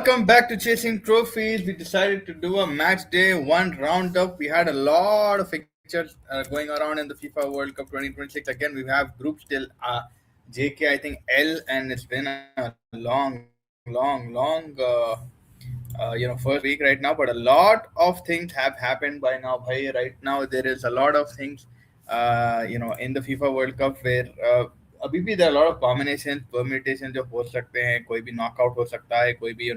Welcome back to Chasing Trophies. We decided to do a match day one roundup. We had a lot of fixtures going around in the FIFA World Cup 2026. Again, we have groups till JK, I think L, and it's been a long first week right now. But a lot of things have happened by now. Bhai, right now there is a lot of things, in the FIFA World Cup where अभी भी there are a lot of combinations permutations जो हो सकते हैं कोई भी knockout हो सकता है कोई भी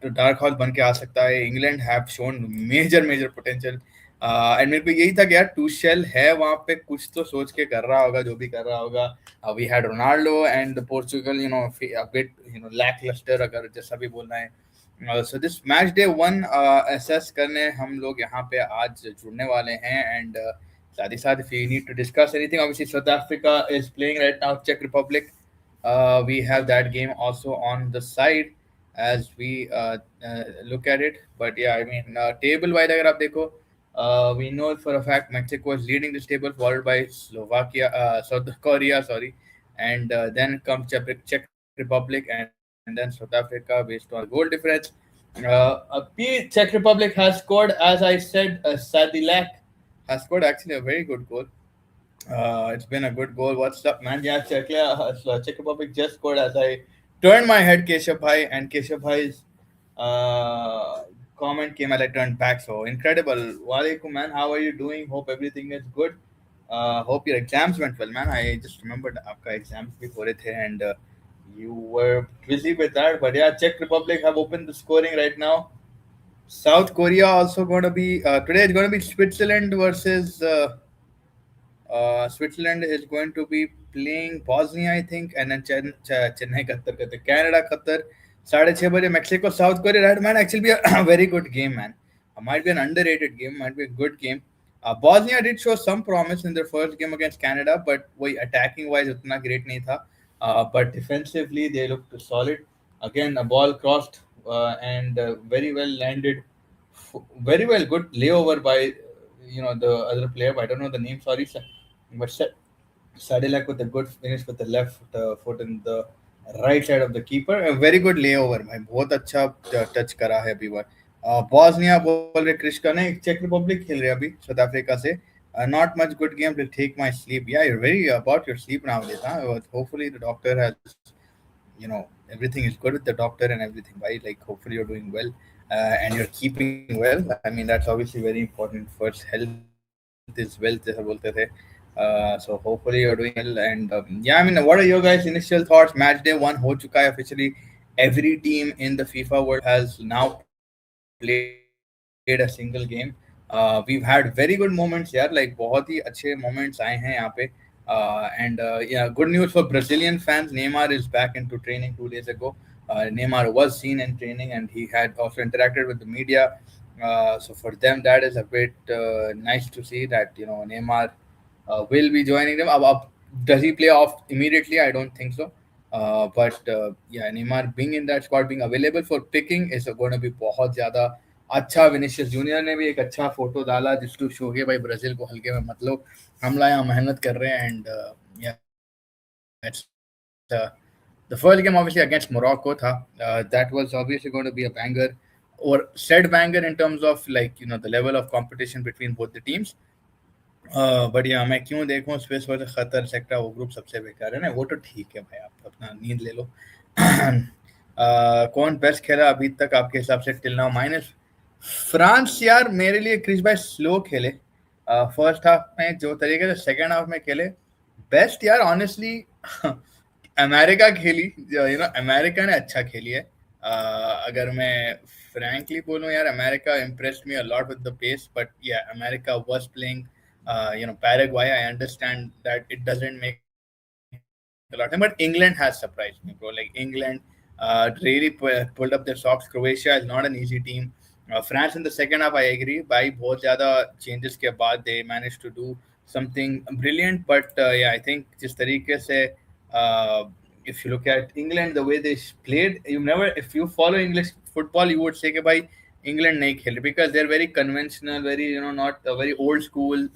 डार्क हॉर्स बन के आ सकता है England have shown major potential and मेरे को यही था कि यार टूशेल है वहां पे कुछ तो सोच के कर रहा होगा जो भी कर रहा होगा we had Ronaldo and Portugal bit lacklustre अगर जैसा भी बोलना है so this match day one assess करने हम लोग यहाँ पे आज जुड़ने वाले हैं एंड साथ ही साथ if you need to discuss anything obviously South Africa is playing right now Czech Republic we have that game also on the side as we look at it. But yeah, I mean, table wise, अगर आप देखो, we know for a fact Mexico is leading this table, followed by South Korea, sorry, and then comes Czech Republic, and then South Africa based on the goal difference. Czech Republic has scored, as I said, Sadilek has scored actually a very good goal. It's been a good goal. What's up, man? Yeah, Czech Republic just scored as I turned my head, Keshav Bhai, and Keshav Bhai's comment came as I turned back. So incredible. Walaikum, man. How are you doing? Hope everything is good. Hope your exams went well, man. I just remembered आपका exams भी हो रहे थे and you were busy with that. But yeah, Czech Republic have opened the scoring right now. South Korea also going to be today. It's going to be Switzerland versus. Switzerland is going to be playing Bosnia, I think, and then Chennai, Qatar, Canada, Qatar. 6:30 बजे Mexico, South Korea. That might actually be a very good game, man. Might be an underrated game. Might be a good game. Bosnia did show some promise in their first game against Canada, but वही attacking wise उतना great नहीं था. But defensively they looked solid. Again, a ball crossed and very well landed. Very well, good layover by the other player. But I don't know the name. Sorry, sir. But Sadilak with a good finish with the left foot in the right side of the keeper. A very good layover. भाई बहुत अच्छा touch करा है अभी बार. Bosnia बोल रहे क्रिस्का ने check Republic खेल रहे अभी साउथ अफ्रीका से. Not much good game to take my sleep. Yeah, you're very about your sleep nowadays. Huh? Hopefully the doctor has, everything is good with the doctor and everything, right? Like hopefully you're doing well and you're keeping well. I mean that's obviously very important. First, health is wealth, जैसा बोलते थे. So hopefully you're doing well. And yeah, I mean, what are your guys' initial thoughts? Match day one हो चुका है officially. Every team in the FIFA World Cup has now played a single game. We've had very good moments here, like बहुत ही अच्छे moments आए हैं यहाँ पे. And yeah, good news for Brazilian fans. Neymar is back into training 2 days ago. Neymar was seen in training and he had also interacted with the media. So for them, that is a bit nice to see that Neymar will be joining them. Does he play off immediately? I don't think so. But yeah, Neymar being in that squad, being available for picking is going to be बहुत ज़्यादा अच्छा. Vinicius junior ने भी एक अच्छा photo डाला जिस to show के भाई ब्राजील को हल्के में मतलब हमला यहाँ मेहनत कर रहे हैं and it's the first game obviously against Morocco था. That was obviously going to be a banger or said banger in terms of like the level of competition between both the teams. But या मैं क्यों देखूं Swiss versus खतर sector वो group सबसे बेकार है ना. वो तो ठीक है भाई आप अपना नींद ले लो. कौन बेस्ट खेला अभी तक आपके हिसाब से टिल नाउ? Minus France. यार मेरे लिए क्रिस भाई स्लो खेले फर्स्ट हाफ में जो तरीके से सेकेंड हाफ में खेले बेस्ट यार ऑनेस्टली. अमेरिका खेली अमेरिका ने अच्छा खेली है. अगर मैं फ्रैंकली बोलूं यार America impressed me a lot with the pace but yeah America was playing Paraguay. I understand that it doesn't make a lot of sense, but England has surprised me, bro. Like England really pulled up their socks. Croatia is not an easy team. France in the second half, I agree. By बहुत ज़्यादा changes के बाद they managed to do something brilliant. But yeah, I think जिस तरीके से if you look at England, the way they played, if you follow English football, you would say कि भाई England नहीं खेल because they're very conventional, very not very old school.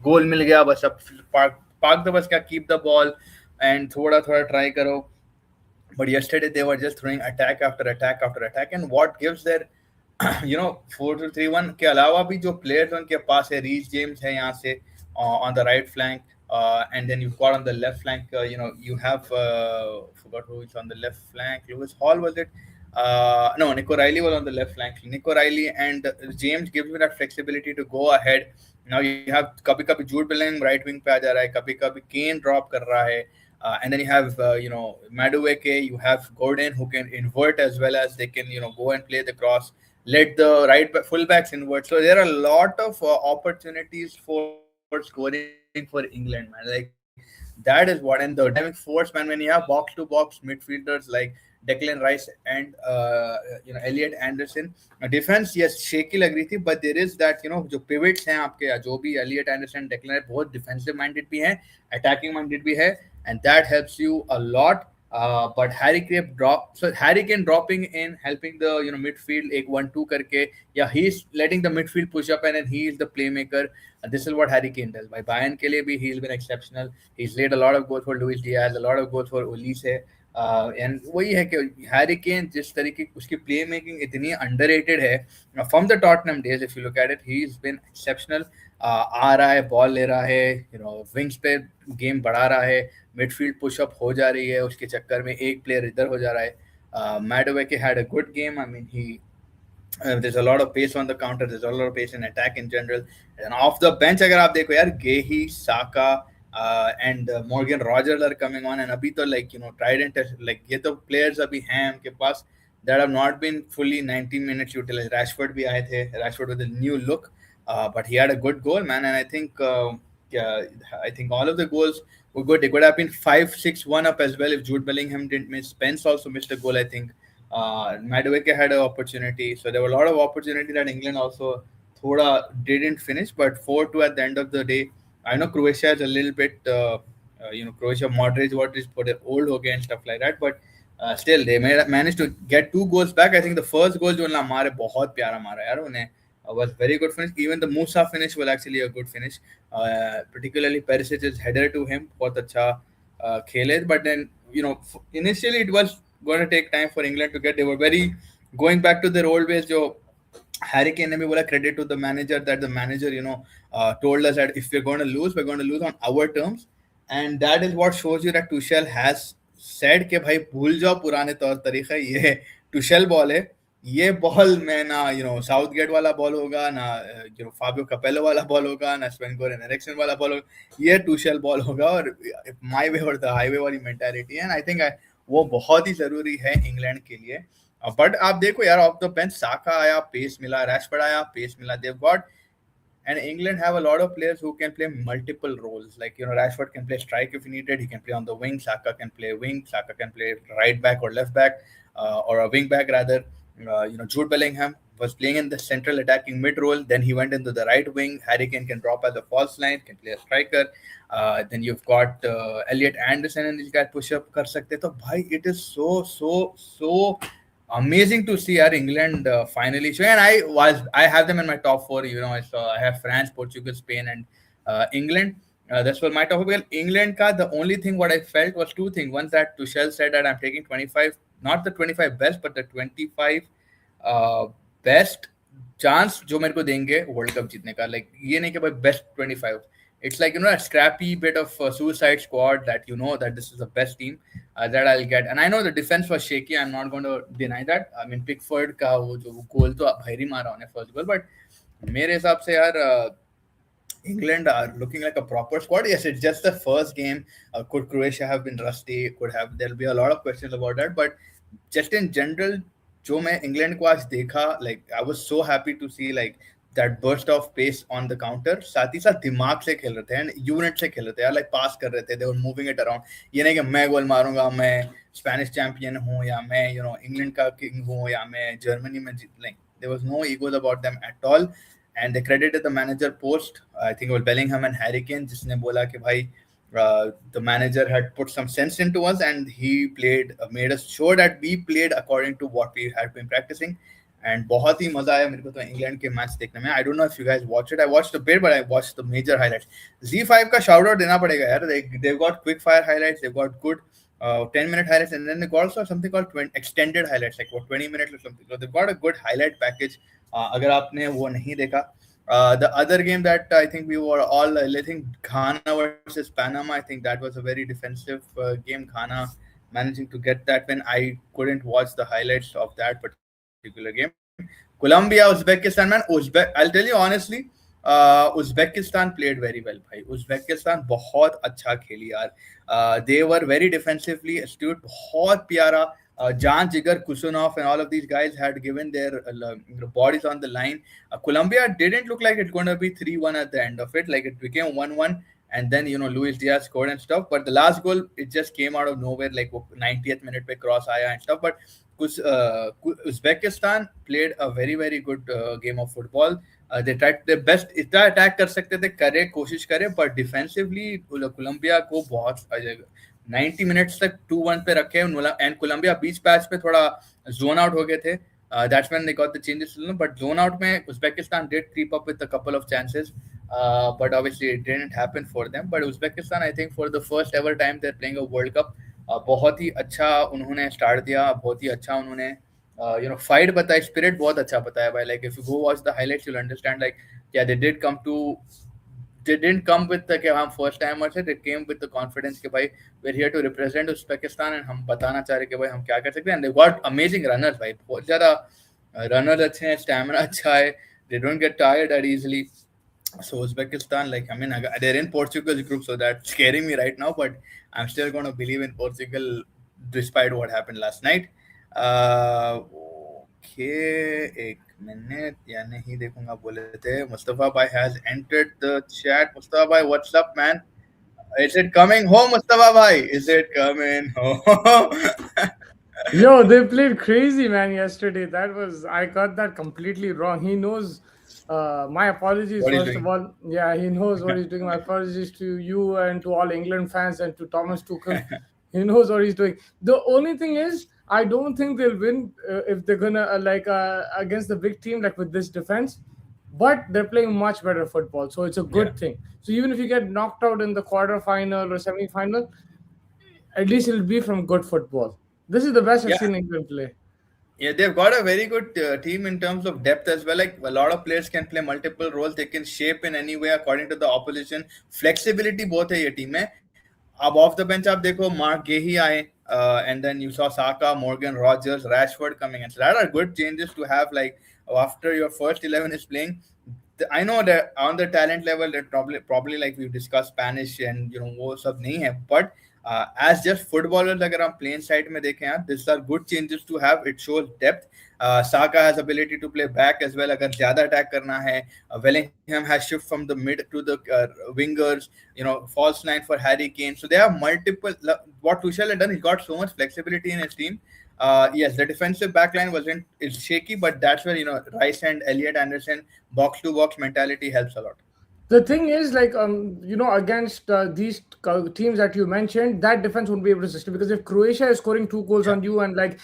गोल मिल गया बस अब पार्क दो बस क्या keep the ball and थोड़ा try करो. but yesterday they were just throwing attack after attack after attack, and what gives their 4-3-1 के अलावा भी जो players उनके पास है, रीच जेम्स है यहाँ से on the right flank, and then you've got on the left flank, you have forgot who is on the left flank. Lewis Hall, was it? No, Nico Riley was on the left flank. Nico Riley and James gives you that flexibility to go ahead. Now you have कभी कभी Jude Bellingham right wing पे आ जा रहा है, कभी कभी Kane drop कर रहा है, and then you have Madueke, you have Gordon who can invert as well as they can go and play the cross, let the fullbacks invert. So there are a lot of opportunities for scoring for England, man. Like that is what, and the dynamic force, man. When you have box-to-box midfielders like Declan Rice and Elliot Anderson, defense yes shaky लग रही थी, but there is that जो pivots हैं आपके, जो भी Elliot Anderson, Declan है, बहुत defensive minded भी हैं, attacking minded भी है, and that helps you a lot. But Harry Kane dropping in, helping the midfield एक 1-2 करके, yeah, he's letting the midfield push up and then he is the playmaker. This is what Harry Kane does. By Bayern के लिए भी he's been exceptional. He's laid a lot of goals for Luis Diaz, a lot of goals for Olise. And वही है कि Harry Kane जिस तरीके उसकी play making इतनी अंडररेटेड है from the Tottenham days, if you look at it he is been exceptional. आ रहा है, बॉल ले रहा है, विंग्स पे गेम बढ़ा रहा है, मिडफील्ड पुशअप हो जा रही है, उसके चक्कर में एक प्लेयर इधर हो जा रहा है. Madueke had a good game. I mean he there's a lot of pace on the counter, there's a lot of pace in attack in general. And off the bench अगर आप देखो यार, गेही, साका and Morgan Rogers are coming on, and अभी तो Trident ये तो players अभी हैं उनके पास that have not been fully 90 minutes utilized. Rashford भी आए थे, Rashford with a new look, but he had a good goal, man, and I think all of the goals were good. It could have been 5-6-1 up as well if Jude Bellingham didn't miss. Spence also missed a goal, I think. Madueke had an opportunity, so there were a lot of opportunity that England also thoda didn't finish, but 4-2 at the end of the day. I know Croatia is a little bit, Croatia Modric, what is put old okay and stuff like that, but still they managed to get 2 goals back. I think the first goal जो उन्होंने मारे बहुत प्यारा मारा यार उन्हें, was very good finish. Even the Musa finish was actually a good finish. Particularly Perisic's header to him, बहुत अच्छा खेले. But then initially it was going to take time for England to get. They were very going back to their old ways. जो Harry Kane ने भी बोला, credit to the manager, that the manager told us that if we're going to lose, we're going to lose on our terms, and that is what shows you that Tuchel has said कि भाई भूल जाओ पुराने तौर तरीके, ये Tuchel ball है, ये बॉल में ना साउथ गेट वाला बॉल होगा, ना फाबियो कपेलो वाला बॉल होगा, ना स्वेन गोरेन एरिक्सन वाला बॉल होगा, ये Tuchel बॉल होगा, और माय वे और द हाईवे वाली मेंटालिटी है. एंड आई थिंक वो बहुत ही जरूरी है इंग्लैंड के लिए. बट आप देखो यार, ऑफ द बेंच साका आया, पेस मिला, रैशफोर्ड आया, पेस मिला. देव got, and England have a lot of players who can play multiple roles. Like Rashford can play strike if needed, he can play on the wing. Saka can play wing, Saka can play right back or left back, or a wing back rather. Jude Bellingham was playing in the central attacking mid role, then he went into the right wing. Harry Kane can drop as a false line, can play a striker. Then you've got Elliot Anderson, and this guy push up kar sakte. So bhai, it is so amazing to see our England finally show. And I have them in my top 4. I have France, Portugal, Spain, and England. That's what my top 4. Because England the only thing what I felt was 2 things. One, that Tuchel said that I'm taking 25, not the 25 best, but the 25 best chance जो मेरे को देंगे world cup जीतने का. Like ये नहीं कि भाई best 25. It's like a scrappy bit of suicide squad that that this is the best team that I'll get. And I know the defense was shaky. I'm not going to deny that. I mean, Pickford का वो जो goal तो भारी मारा उन्हें first goal, but मेरे हिसाब से यार England are looking like a proper squad. Yes, it's just the first game. Could Croatia have been rusty? There'll be a lot of questions about that. But just in general, जो मैं England को आज देखा, like I was so happy to see like that burst of pace on the counter. साथ ही साथ दिमाग से खेल रहे थे and unit से खेल रहे थे यार, like pass कर रहे थे. They were moving it around. ये नहीं कि मैं गोल मारूंगा, मैं Spanish champion हूँ, या मैं England का king हूँ, या मैं Germany में like there was no egos about them at all. And they credited the manager post. I think it was Bellingham and Harry Kane जिसने बोला कि भाई the manager had put some sense into us, and he made us sure that we played according to what we had been practicing. And बहुत ही मजा आया मेरे को तो इंग्लैंड के मैच देखने में. I don't know if you guys watched it. I watched a bit, but I watched the major highlights. Z5 का shout out देना पड़ेगा यार. They've got quick fire highlights. They've got good 10-minute highlights, and then they got also something called extended highlights, like what 20 minutes or something. So they've got a good highlight package. अगर आपने वो नहीं देखा, the other game that I think we were all, I think Ghana versus Panama. I think that was a very defensive game. Ghana managing to get that win. I couldn't watch the highlights of that particular game. Colombia, Uzbekistan, man. I'll tell you honestly, Uzbekistan played very well भाई. Uzbekistan बहुत अच्छा खेली यार. They were very defensively astute, बहुत प्यारा. Jan Jigar, Kusunov, and all of these guys had given their bodies on the line. Colombia didn't look like it's going to be 3-1 at the end of it. Like it became 1-1, and then Luis Diaz scored and stuff. But the last goal, it just came out of nowhere, like 90th minute पे cross आया and stuff. But Uzbekistan played a very very good game of football. They tried their best. इतना attack कर सकते थे, करे कोशिश करे, पर डिफेंसिवली कोलंबिया को बहुत 90 मिनट्स तक 2-1 पे रखे. एंड कोलंबिया बीच पैच पे थोड़ा जोन आउट हो गए थे. That's when they got the changes. But zone out में Uzbekistan did creep up with a couple of chances, but obviously it didn't happen for them. But Uzbekistan, I think for the first ever time they're playing a World Cup, बहुत ही अच्छा उन्होंने start दिया. बहुत ही अच्छा उन्होंने fight बताया. Spirit बहुत अच्छा बताया भाई. Like if you go watch the highlights, you'll understand. Like yeah, they didn't come with the कि हम first timers हैं. They came with the confidence कि भाई we're here to represent Uzbekistan and हम बताना चाह रहे कि भाई हम क्या कर सकते हैं. And they got amazing runners भाई. बहुत ज़्यादा runners अच्छे हैं, stamina अच्छा है. They don't get tired that easily. So Uzbekistan, like, I mean, they're in Portugal's group, so that's scaring me right now. But I'm still going to believe in Portugal despite what happened last night. Okay, एक minute या नहीं देखूंगा बोले थे. Mustafa bhai has entered the chat. Mustafa bhai, what's up, man? Is it coming home, Mustafa bhai? Is it coming home? Yo, they played crazy, man, yesterday. I got that completely wrong. He knows. My apologies, What he's first of doing? all. Yeah, he knows what he's doing. My apologies to you and to all England fans and to Thomas Tuchel. He knows what he's doing. The only thing is, I don't think they'll win if they're gonna against the big team like with this defense. But they're playing much better football, so it's a Yeah, good thing. So even if you get knocked out in the quarter-final or semi-final, at least it'll be from good football. This is the best I've yeah. seen England play. Yeah, they've got a very good team in terms of depth as well. Like a lot of players can play multiple roles. They can shape in any way according to the opposition. Flexibility both है ये team में. अब off the bench आप देखो Mark Gahey आए, and then you saw Saka, Morgan, Rogers, Rashford coming in. So that are good changes to have. Like after your first 11 is playing, I know that on the talent level, that probably like we've discussed Spanish and वो सब नहीं है. But as just footballers, अगर हम plain side में देखें यार, these are good changes to have. It shows depth. Saka has ability to play back as well. अगर ज़्यादा attack करना है, Bellingham has shift from the mid to the wingers. False nine for Harry Kane. So they have multiple. What Tuchel had done, he's got so much flexibility in his team. Yes, the defensive backline wasn't is shaky, but that's where Rice and Elliot Anderson box to box mentality helps a lot. The thing is, like, against these teams that you mentioned, that defense won't be able to sustain because if Croatia is scoring two goals Yeah. on you and like,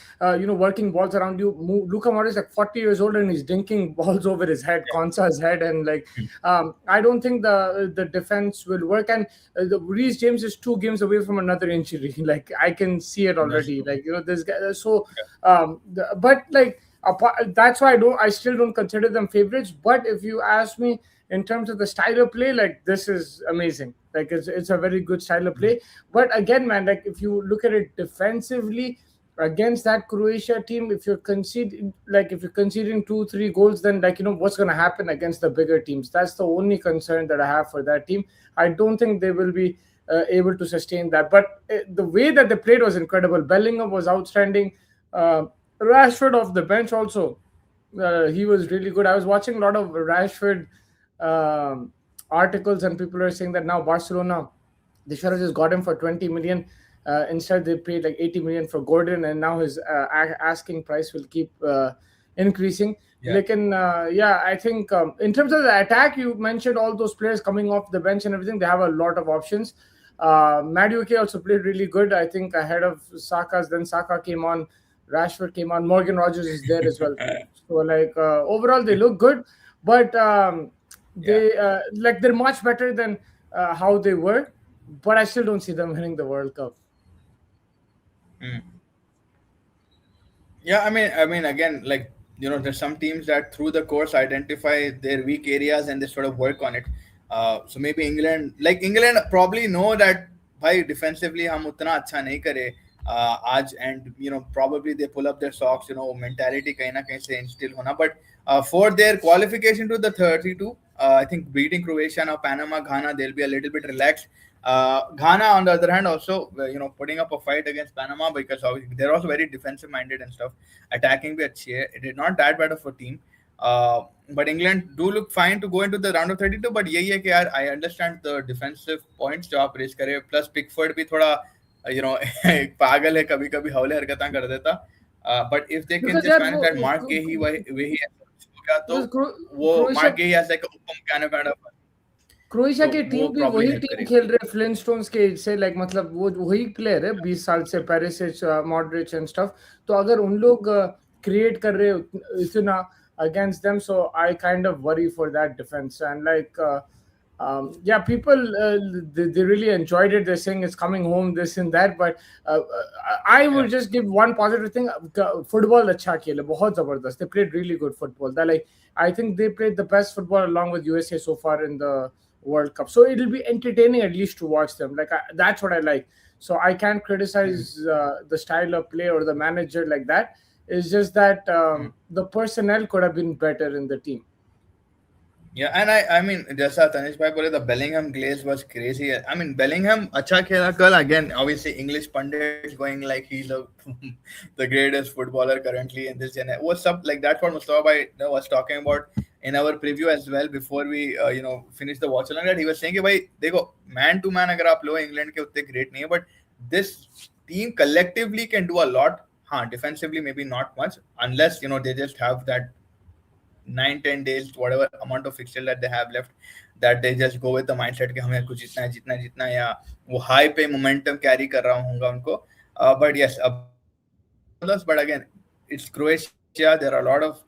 working balls around you, Luka Modric is like 40 years old and he's dinking balls over his head, Konsa's head, and like, I don't think the defense will work. And the Reece James is 2 games away from another injury. Like, I can see it That's already. true. Like, this guy. So, but like, that's why I still don't consider them favorites. But if you ask me, in terms of the style of play, like this is amazing. Like it's a very good style of play. But again, man, like if you look at it defensively against that Croatia team, if you're conceding 2-3 goals, then like what's going to happen against the bigger teams. That's the only concern that I have for that team. I don't think they will be able to sustain that. But the way that they played was incredible. Bellingham was outstanding. Rashford off the bench also. He was really good. I was watching a lot of Rashford articles, and people are saying that now Barcelona, they should have just got him for 20 million. Instead, they paid like 80 million for Gordon, and now his asking price will keep increasing. Yeah. Yeah, I think in terms of the attack, you mentioned all those players coming off the bench and everything. They have a lot of options. Madueke also played really good, I think, ahead of Saka's. Then Saka came on, Rashford came on, Morgan Rogers is there as well. So, like, overall, they look good, but Yeah. they're much better than how they were. But I still don't see them winning the World Cup. Hmm. Yeah, again, like there's some teams that through the course identify their weak areas and they sort of work on it. So maybe England probably know that भाई defensively हम उतना अच्छा नहीं करे आज, and probably they pull up their socks, mentality कहीं ना कहीं से instill होना, but for their qualification to the 32, I think beating Croatia now, Panama, Ghana, they'll be a little bit relaxed. Ghana, on the other hand, also putting up a fight against Panama because obviously they're also very defensive minded and stuff. Attacking भी अच्छी है. It is not that bad of a team. But England do look fine to go into the round of 32. But यही है कि यार I understand the defensive points जो आप raise करे. Plus Pickford भी थोड़ा एक पागल है, कभी कभी हौले हरकतें कर देता. But if they can because just यार manage that Mark Gay वही हो गया तो वो Croatia Mark Gay has like a kind of Croatia तो की वो टीम भी probably वही help टीम करेगा. खेल रहे फ्लिनस्टोन्स के एज से, लाइक मतलब वो वही प्लेयर है 20 साल से, पेरिसिच, मॉडरिच एंड स्टफ. तो अगर उन लोग क्रिएट कर रहे इतना against them, so I kind of worry for that defense. And like yeah, people they really enjoyed it. They're saying it's coming home, this and that, but I Yeah. would just give one positive thing. Football अच्छा खेले, बहुत जबरदस्त. They played really good football. They like, I think they played the best football along with USA so far in the World Cup. So it'll be entertaining at least to watch them. Like that's what I like. So I can't Mm. criticize the style of play or the manager like that. It's just that Mm. the personnel could have been better in the team. Yeah, and I mean, जैसा तनिष भाई बोले, the Bellingham glaze was crazy. I mean, Bellingham अच्छा खेला कल. Again, obviously English pundits going like he's a the greatest footballer currently in this gen. वो सब like that's what Mustafa bhai was talking about in our preview as well before we finish the watch along, that he was saying कि भाई देखो, man to man अगर आप लो England के उतने great नहीं है, but this team collectively can do a lot. हाँ, defensively maybe not much unless they just have that 9-10 days, whatever amount of fixture that they have left, that they just go with the mindset कि हमें कुछ जीतना है, जीतना है, जीतना है, या वो हाई पे मोमेंटम कैरी कर रहा होगा उनको. But yes, but again, it's Croatia. There are a lot of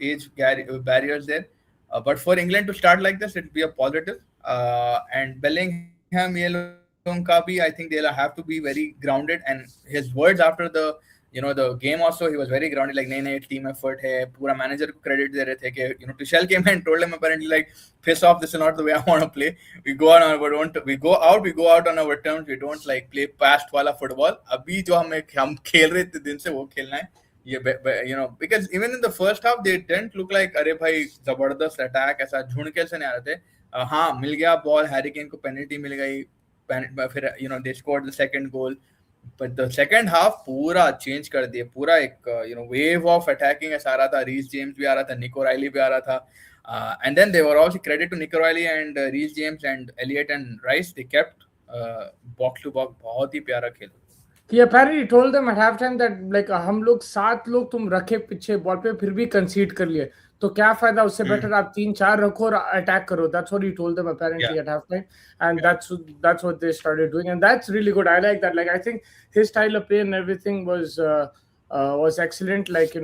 barriers there. But for England to start like this, it'd be a positive. And Bellingham, ये लोगों का भी, I think they'll have to be very grounded. And his words after the game also, he was very grounded. Like, नहीं नहीं, team effort है. पूरा manager को credit दे रहे थे कि Tuchel came and told him apparently like, piss off, this is not the way I want to play. We go out on our terms. We don't like play past वाला football. अभी जो हम खेल रहे थे दिन से वो खेलना है. Because even in the first half they didn't look like अरे भाई जबरदस्त अटैक ऐसा झुंड से नहीं आ रहे थे. हाँ, मिल गया बॉल, हैरी केन को पेनल्टी मिल गई, फिर they scored the second goal. But the second half पूरा चेंज कर दिए. पूरा एक wave of attacking ऐसा आ रहा था. रीस जेम्स भी आ रहा था, निको राइली भी आ रहा था. And then they were also credit to Nico Riley and Reece James and Elliott and Rice. They kept box to box. बहुत ही प्यारा खेल. He apparently told them at halftime that like हम लोग 7 लोग तुम रखे पीछे बॉल पे फिर भी कंसीड कर लिए, तो क्या फायदा, उससे बेटर आप 3-4 रखो और अटैक करो. That's what he told them Yeah. apparently at halftime, and that's what they started doing, and that's really good. I like that. Like I think his style of play and everything was excellent. Like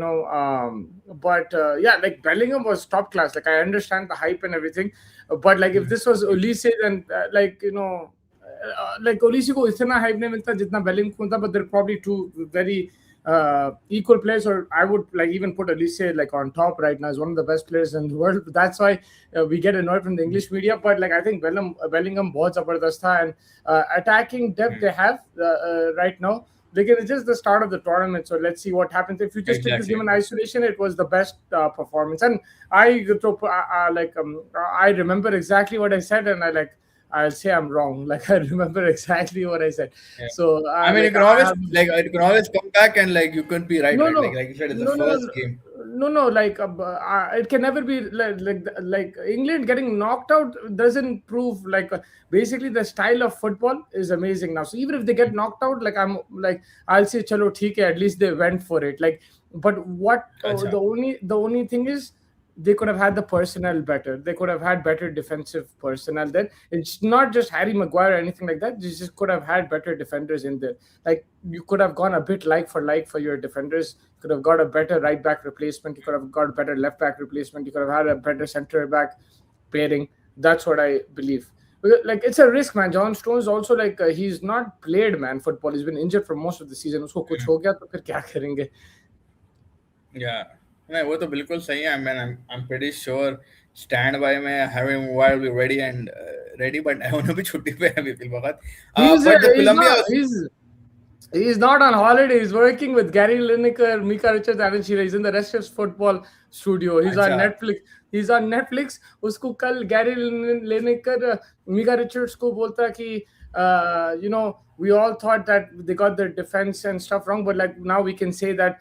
but yeah, like Bellingham was top class. Like I understand the hype and everything, but like if this was Olise, then like Olisi को इतना hype नहीं मिलता जितना Bellingham को मिलता, but they're probably two very equal players. Or I would like even put Olise like on top right now as one of the best players in the world. That's why we get annoyed from the English media. But like I think Bellingham बहुत जबरदस्त था, and attacking depth they have right now. Again, it's just the start of the tournament, so let's see what happens. If you just take this Exactly. game in isolation, it was the best performance. And I I remember exactly what I said, and I'll say I'm wrong. Like I remember exactly what I said. Yeah. So I mean, like I have you can always come back and like you could be right, no right? no Like you said, it's the no no first no game. no, like it can never be like England getting knocked out doesn't prove like basically the style of football is amazing now. So even if they get knocked out, like I'll say chalo theek hai, at least they went for it. Like but what अच्छा. the only thing is they could have had the personnel better. They could have had better defensive personnel. Then it's not just Harry Maguire or anything like that. You just could have had better defenders in there. Like you could have gone a bit like for your defenders. You could have got a better right back replacement. You could have got a better left back replacement. You could have had a better center back pairing. That's what I believe. Like it's a risk, man. John Stones also, like he's not played, man, football. He's been injured for most of the season. उसको कुछ हो गया तो फिर क्या करेंगे? Yeah. नहीं वो तो बिल्कुल सही है. I mean, I'm pretty sure stand by में Harry Maguire will be ready and ready, but उन्हें भी छुट्टी पे है अभी फिलहाल. But the He's Colombia not he's not on holiday. He's working with Gary Lineker, Mika Richards, Alan Shearer. He's in the Rest of Football studio. He's on अच्छा. Netflix. He's on Netflix. उसको कल Gary Lineker, Mika Richards को बोलता कि we all thought that they got the defense and stuff wrong, but like now we can say that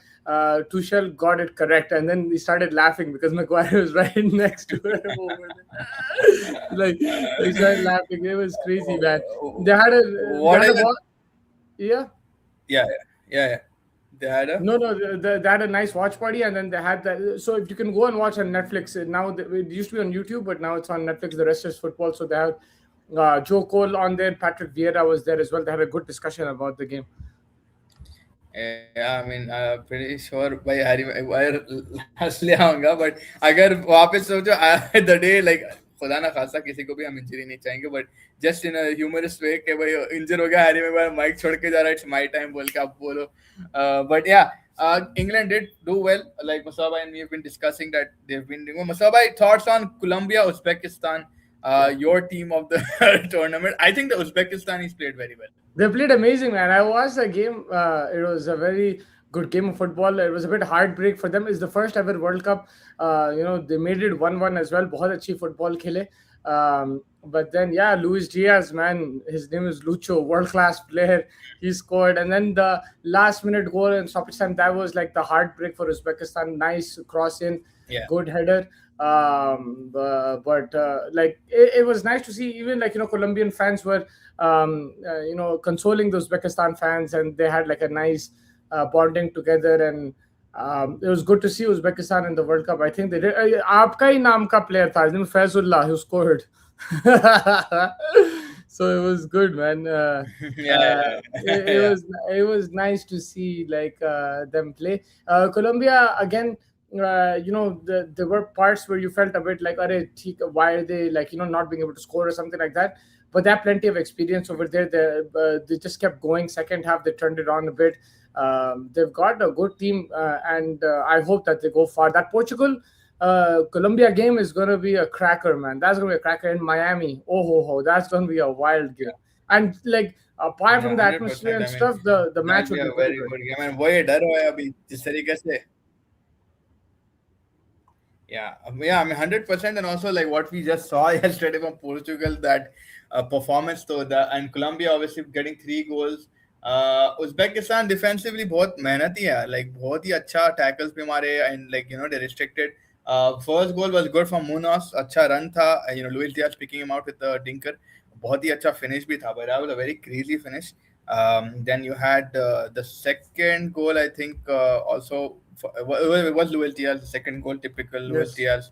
Tuchel got it correct. And then he started laughing because Maguire was right next to him over there. Like he started laughing. It was crazy, man. They had a they What had I a wa- yeah. yeah, yeah. They had a No, no, they had a nice watch party, and then they had that. So if you can go and watch on Netflix now, it used to be on YouTube, but now it's on Netflix. The rest is football. So they have Joe Cole on there, Patrick Vieira was there as well. They had a good discussion about the game. Yeah, I mean, pretty sure भाई Harry Maguire हंस लिया होगा. But अगर वापस सोचो the day like खुदा ना खासा किसी को भी हम इंजरी नहीं चाहेंगे, but just in humorous way कि भाई इंजर हो गया हैरी मैगवायर, माइक छोड़ के जा रहा है, इट्स माय टाइम बोल के आप बोलो. बट या England did do well. Like Musaba and me have been discussing that they've been doing well. Musaba, thoughts on Colombia, Uzbekistan, your team of the tournament? I think the Uzbekistanis played very well. They played amazing, man. I watched the game. It was a very good game of football. It was a bit heartbreak for them. It's the first ever World Cup. They made it 1-1 as well. बहुत अच्छी football खेले. But then, yeah, Luis Diaz, man, his name is Lucho, world class player. He scored, and then the last minute goal in stoppage time, that was like the heartbreak for Uzbekistan. Nice cross in, Yeah. good header. But like it was nice to see. Even like Colombian fans were consoling the Uzbekistan fans, and they had like a nice bonding together, and it was good to see Uzbekistan in the World Cup. I think they did. आपका ही नाम का player था, his name is Faizullah, who scored. So it was good, man. Yeah, yeah. It was nice to see like them play. Colombia again. There were parts where you felt a bit like, why are they like not being able to score or something like that? But they have plenty of experience over there. They just kept going. Second half, they turned it on a bit. They've got a good team, and I hope that they go far. That Portugal Colombia game is going to be a cracker, man. That's going to be a cracker in Miami. Oh, ho, ho. That's going to be a wild game. And like, apart from Yeah, the atmosphere 100%. and I mean, stuff, the that'll match be would a be very very good. good game. And वही डर है अभी जिस तरीके से. Yeah, I mean 100%, and also like what we just saw yesterday from Portugal, that performance though, and Colombia obviously getting 3 goals. Uzbekistan defensively बहुत मेहनती है, like बहुत ही अच्छा tackles भी मारे, and like they restricted. First goal was good from Munoz, अच्छा run था, Luis Diaz picking him out with the dinker, बहुत ही अच्छा finish भी था, but that was a very crazy finish. Then you had the second goal, I think, also it was Luis Diaz, the second goal, typical Luis Yes.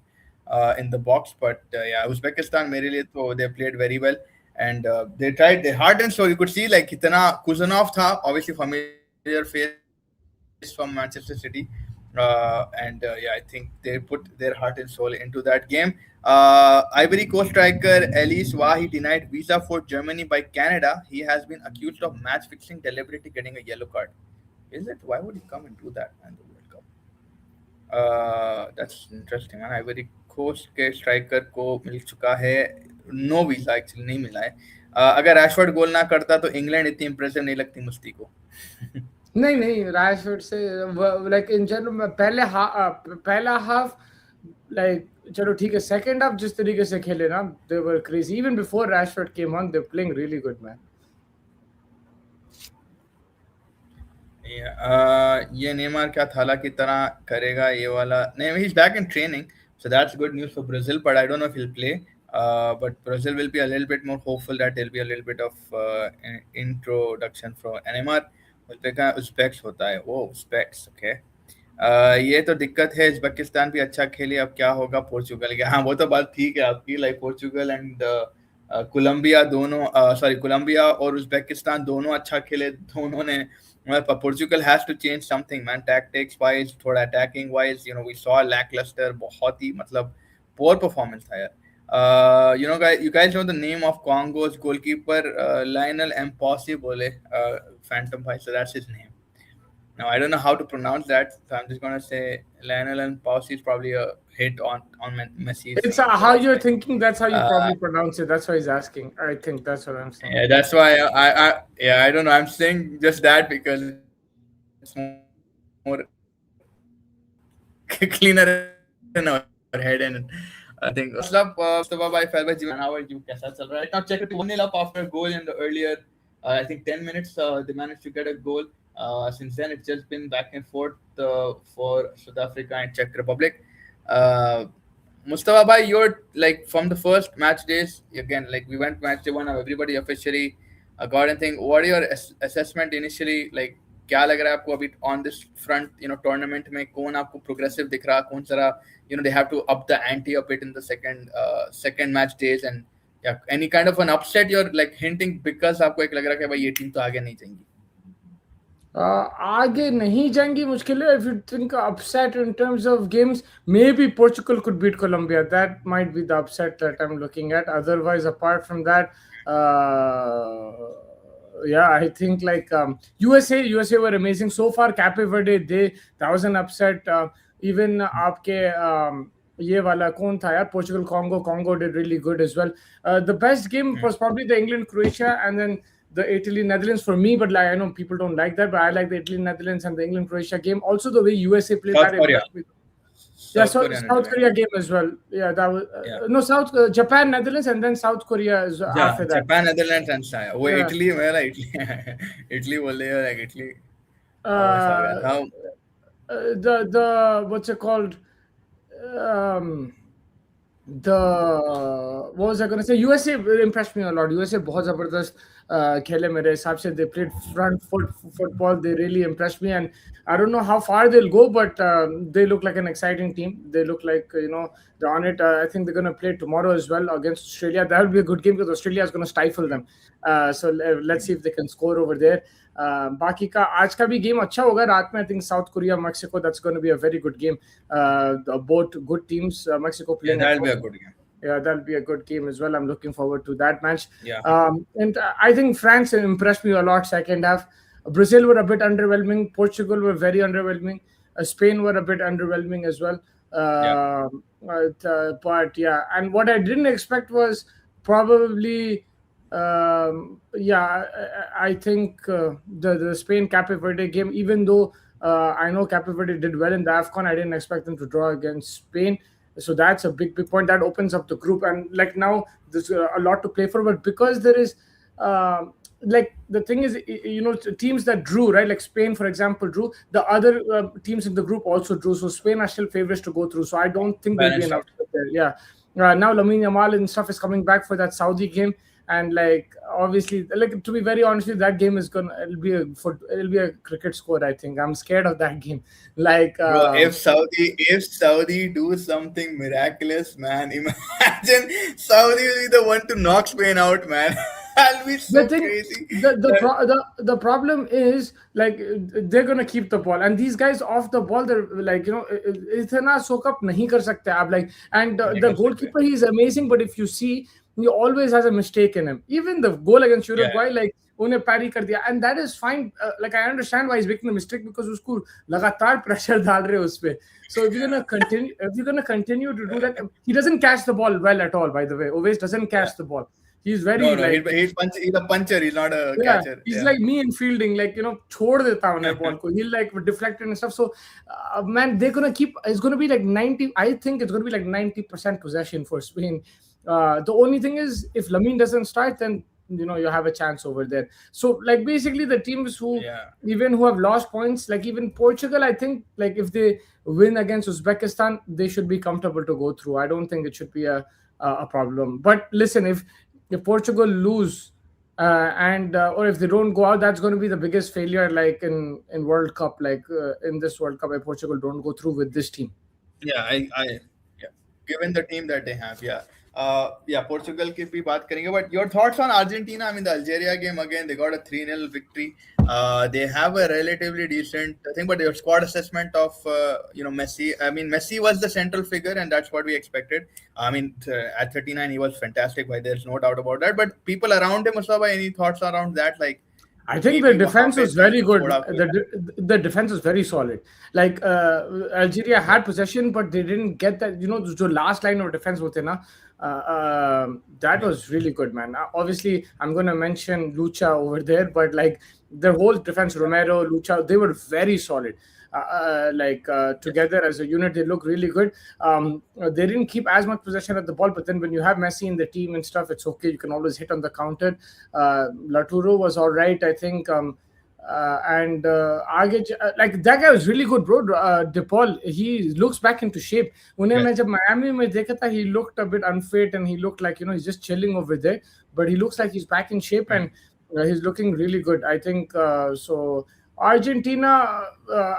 Diaz in the box. But yeah, Uzbekistan, mere liye to they played very well, and they tried their hard and so you could see like kitna Kuzanov tha, obviously familiar face from Manchester City. And yeah, I think they put their heart and soul into that game. Ivory Coast striker Elise Wahi denied visa for Germany by Canada. He has been accused of match fixing, deliberately getting a yellow card. Is it? Why would he come and do that in the World Cup? That's interesting. Man, Ivory Coast के striker को मिल चुका है no visa, actually नहीं मिला है. अगर Rashford गोल ना करता तो इंग्लैंड इतनी इंप्रेसिव नहीं लगती मुस्ती को. नहीं नहीं रैशफोर्ड से लाइक इन जनरल पहला हाफ लाइक चलो ठीक है सेकंड हाफ जिस तरीके से खेले ना they were crazy even before Rashford came on they playing really good man. ये नेमार क्या थाला की तरह करेगा ये वाला नहीं. He is back in training, so that's good news for Brazil, but I don't know if he'll play. But Brazil will be a little bit more hopeful that there'll be a little bit of introduction from Neymar. Uzbeks होता है वो Uzbeks, okay. ये तो दिक्कत है. Uzbekistan भी अच्छा खेले, अब क्या होगा पोर्चुगल के. हाँ वो तो बात ठीक है आपकी, लाइक पोर्चुगल एंड कोलंबिया दोनों, सॉरी कोलंबिया और उज्बेकिस्तान दोनों अच्छा खेले. दोनों ने Portugal has to change something, man. Tactics wise, थोड़ा attacking wise, we saw lackluster, बहुत ही मतलब poor performance था यार. You guys know the name of Congo's goalkeeper, Lionel Impossible, Phantom Bhai. So that's his name. Now I don't know how to pronounce that, so I'm just gonna say Lionel Impossible is probably a hit on Messi's It's name. So how that's you're why. thinking. That's how you Uh, probably pronounce it. That's why he's asking. I think that's what I'm saying. yeah, that's why yeah, I don't know. I'm saying just that because it's more cleaner in our head. And I think what's up, Mustafa bhai, Fairway Jivan, how are you? Kaisa chal raha hai? Right now, check it 1-0 up after a goal in the earlier, I think 10 minutes. They managed to get a goal. Since then, it's just been back and forth for South Africa and Czech Republic. Uh, Mustafa bhai, you're like from the first match days again. Like we went match day one, now everybody officially got anything. What are your assessment initially? Like क्या लग रहा है आपको अभी on this front, tournament में कौन आपको progressive दिख रहा, कौन सा they have to up the ante a bit in the second match days, and yeah, any kind of an upset you're like hinting because आपको एक लग रहा है कि भाई ये टीम तो आगे नहीं जाएंगी. आगे नहीं जाएंगी मुश्किल है. If you think upset in terms of games, maybe Portugal could beat Colombia. That might be the upset that I'm looking at. Otherwise, apart from that, yeah, I think like USA were amazing so far. Cape Verde, that was an upset. Even आपके ये वाला कौन था यार, Portugal Congo did really good as well. The best game was probably the England Croatia, and then the Italy Netherlands for me, but like I know people don't like that, but I like the Italy Netherlands and the England Croatia game. Also, the way USA played, South that Korea, impressed me. Yeah, South so Korea, South Korea game as well. Yeah, that was yeah. no South Japan Netherlands and then South Korea is Yeah, after that. Japan, Netherlands and China. वो Yeah. Italy में ना Italy Italy बोल रहे हो like Italy वैसा हो गया Uh, था. the what's it called? Um, the what was I going to say? USA impressed me a lot. USA बहुत जबरदस्त खेले मेरे हिसाब से. They played front foot football. They really impressed me, and I don't know how far they'll go, but they look like an exciting team. They look like they're on it. I think they're going to play tomorrow as well against Australia. That will be a good game because Australia is going to stifle them. So let's see if they can score over there. बाकी का आज का भी game अच्छा होगा रात में. I think South Korea Mexico, that's going to be a very good game. Both good teams. Mexico Yeah, playing at that'll be a home. good game. Yeah, that'll be a good game as well. I'm looking forward to that match. Yeah. And I think France impressed me a lot second half. Brazil were a bit underwhelming. Portugal were very underwhelming. Spain were a bit underwhelming as well. Yeah. But yeah, and what I didn't expect was probably I think the Spain Cape Verde game, even though I know Cape Verde did well in the AFCON, I didn't expect them to draw against Spain. So that's a big point that opens up the group, and like now there's a lot to play for. But because there is like the thing is, teams that drew, right, like Spain for example drew, the other teams in the group also drew, so Spain are still favorites to go through. So I don't think there'll be Balanced an out. upset there. Yeah. Now Lamine Yamal and stuff is coming back for that Saudi game, and like obviously, like to be very honest with you, that game is it'll be a cricket score. I think I'm scared of that game. Like Bro, if Saudi do something miraculous, man, imagine Saudi will be the one to knock Spain out, man. That'll be the so thing crazy. the problem is like they're gonna keep the ball, and these guys off the ball, they're like इतना soak up नहीं कर सकते आप, like, and नहीं the कर सकते. goalkeeper, he's amazing, but if you see, he always has a mistake in him. Even the goal against Yeah. Uruguay, like उन्हें parry कर दिया, and that is fine. Like I understand why he's making the mistake because उसको लगातार pressure डाल रहे हैं उस पे. So if you're gonna continue to do that, he doesn't catch the ball well at all. By the way, always doesn't catch Yeah. the ball. He's very No, like he's a puncher. He's not a yeah, catcher. he's Yeah. like me in fielding, like छोड़ देता उन्हें ball को. He'll like deflect it and stuff. So man, they're gonna keep. It's gonna be like 90. I think it's gonna be like 90% possession for Spain. The only thing is, if Lamine doesn't start, then you have a chance over there. So like basically the teams who Yeah. even who have lost points, like even Portugal, I think like if they win against Uzbekistan, they should be comfortable to go through. I don't think it should be a problem. But listen, if Portugal lose and or if they don't go out, that's going to be the biggest failure, like in World Cup, like in this World Cup, if Portugal don't go through with this team. Yeah, yeah. Given the team that they have, yeah. Yeah, Portugal की भी बात करेंगे. But your thoughts on Argentina? I mean, the Algeria game again, they got a 3-0 victory. They have a relatively decent thing, but your squad assessment of Messi. I mean, Messi was the central figure, and that's what we expected. I mean, at 39, he was fantastic. But there's no doubt about that. But people around him, Mustafa, any thoughts around that? Like I think the maybe वहाँ defense पे was कहीं very पे good. थोड़ा कोई The defense was very solid. Like Algeria had possession, but they didn't get that. The last line of defense was na. That yeah. was really good, man. Obviously, I'm gonna mention Lucha over there, but like the whole defense, Romero, Lucha, they were very solid. Together as a unit, they look really good. They didn't keep as much possession of the ball, but then when you have Messi in the team and stuff, it's okay. You can always hit on the counter. Laturo was all right, I think. And like that guy was really good, bro. DePaul, he looks back into shape. When I Yes. met Miami, mein dekha tha, he looked a bit unfit and he looked like he's just chilling over there. But he looks like he's back in shape and he's looking really good. I think so. Argentina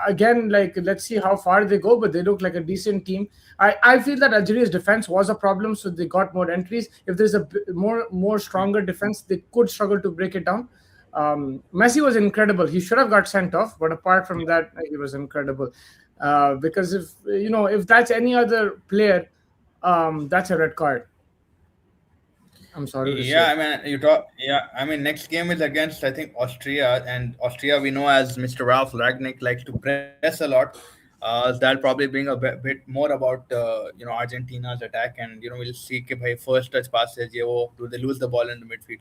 again, like let's see how far they go, but they look like a decent team. I feel that Algeria's defense was a problem, so they got more entries. If there's a more stronger defense, they could struggle to break it down. Messi was incredible. He should have got sent off, but apart from that, he was incredible. Because if that's any other player, that's a red card. I'm sorry to Yeah, say. I mean, you talk. Yeah, I mean, next game is against I think Austria, and Austria we know as Mr. Ralph Ragnick likes to press a lot. That'll probably bring a bit more about Argentina's attack, and we'll see if by first touch passes, do they lose the ball in the midfield?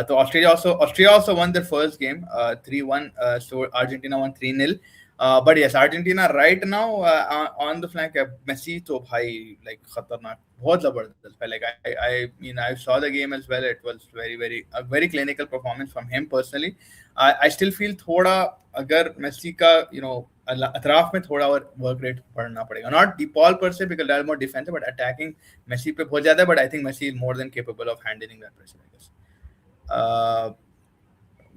So Austria also won their first game, 3-1. So Argentina won 3-0. But yes, Argentina right now on the flank, Messi to bhai like khatarnak, बहुत जबरदस्त है. Like I mean I saw the game as well. It was very clinical performance from him personally. I still feel थोड़ा अगर Messi का अतराफ में थोड़ा और work rate बढ़ना पड़ेगा. Not DePaul per se because they're more defensive, but attacking Messi पे बहुत ज्यादा है. But I think Messi is more than capable of handling that pressure, I guess.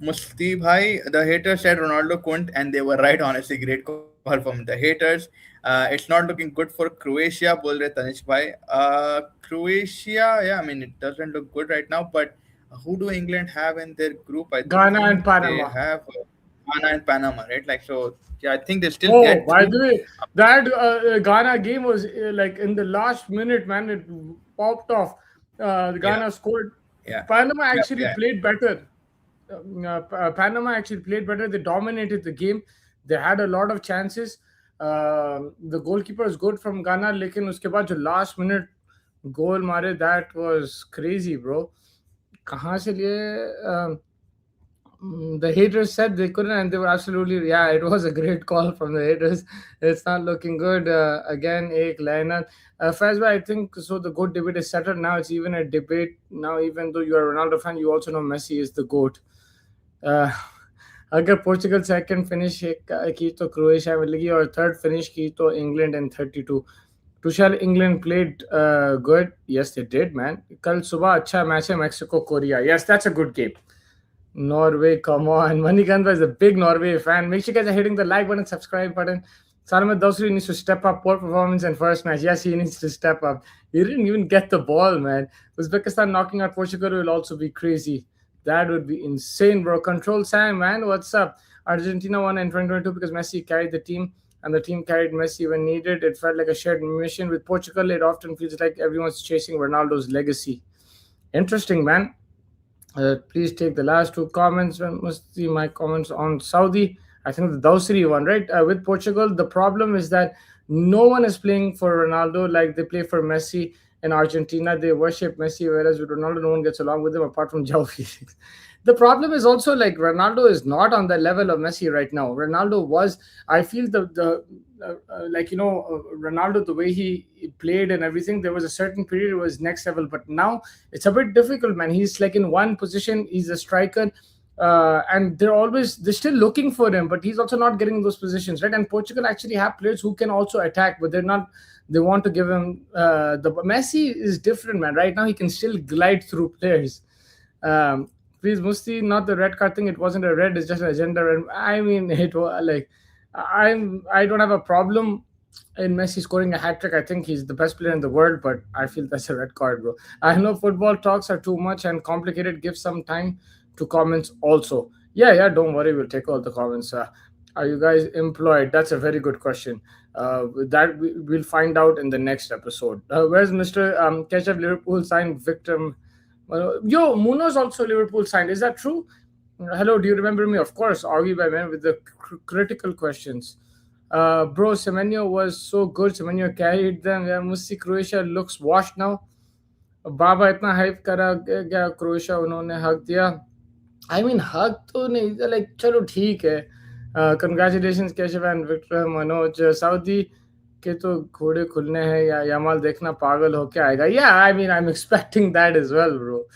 Musti bhai, the haters said Ronaldo couldn't, and they were right. Honestly, great call from the haters. It's not looking good for Croatia, bol rahe Tanish bhai. Croatia, yeah, I mean it doesn't look good right now. But who do England have in their group? I Ghana think and they Panama. have Ghana and Panama, right? Like so, yeah, I think they still Oh, get by through. the way, that Ghana game was like in the last minute, man. It popped off. Yeah, Ghana scored. yeah, Panama yeah, actually yeah. played better. Panama actually played better. They dominated the game. They had a lot of chances. The goalkeeper is good from Ghana, लेकिन उसके बाद जो last minute goal मारे, that was crazy, bro. कहाँ से लिए? The haters said they couldn't, and they were absolutely, yeah, it was a great call from the haters. It's not looking good. Again, ek lineup. Fazba, I think so. The GOAT debate is settled now. It's even a debate now. Even though you're a Ronaldo fan, you also know Messi is the GOAT. Uh, अगर Portugal second finish की तो Croatia मिलेगी और third finish की तो England in 32. Tushar, England played good. Yes they did, man. कल सुबह अच्छा मैच है Mexico Korea. Yes, that's a good game. Norway, come on. Manikanda is a big Norway fan. Make sure you guys are hitting the like button, subscribe button. Salamat Dosri needs to step up poor performance in first match. Yes, he needs to step up. He didn't even get the ball, man. Uzbekistan knocking out Portugal will also be crazy. That would be insane, bro. Control Sam, man. What's up? Argentina won in 2022 because Messi carried the team and the team carried Messi when needed. It felt like a shared mission. With Portugal, it often feels like everyone's chasing Ronaldo's legacy. Interesting, man. Please take the last two comments. Must see my comments on Saudi. I think the Dawsiri one, right? With Portugal, the problem is that no one is playing for Ronaldo like they play for Messi. In Argentina, they worship Messi, whereas with Ronaldo, no one gets along with him apart from João Felix. The problem is also like Ronaldo is not on the level of Messi right now. Ronaldo was, I feel the Ronaldo, the way he played and everything, there was a certain period it was next level, but now it's a bit difficult, man. He's like in one position, he's a striker. And they're still looking for him, but he's also not getting those positions, right? And Portugal actually have players who can also attack, but they're not. They want to give him the Messi is different, man. Right now he can still glide through players. Um, Please, Musti, not the red card thing. It wasn't a red. It's just an agenda. And I mean, it was like I don't have a problem in Messi scoring a hat trick. I think he's the best player in the world, but I feel that's a red card, bro. I know football talks are too much and complicated. Give some time to comments also. Yeah, yeah, don't worry. We'll take all the comments. Are you guys employed? That's a very good question. We'll find out in the next episode. Where's Mr. Ketchup Liverpool signed Victor? Yo, Munoz also Liverpool signed. Is that true? Hello, do you remember me? Of course, Augie by man with the critical questions. Bro, Semenyo was so good. Semenyo carried them. Yeah, Musi Croatia looks washed now. बाबा इतना hype करा गया Croatia उन्होंने हक दिया. I mean हक तो नहीं, like चलो ठीक है. Congratulation Keshav and Victor Manoj. Saudi के तो घोड़े खुलने हैं या यमाल देखना पागल होके आएगा. या I mean I am expecting that as well bro.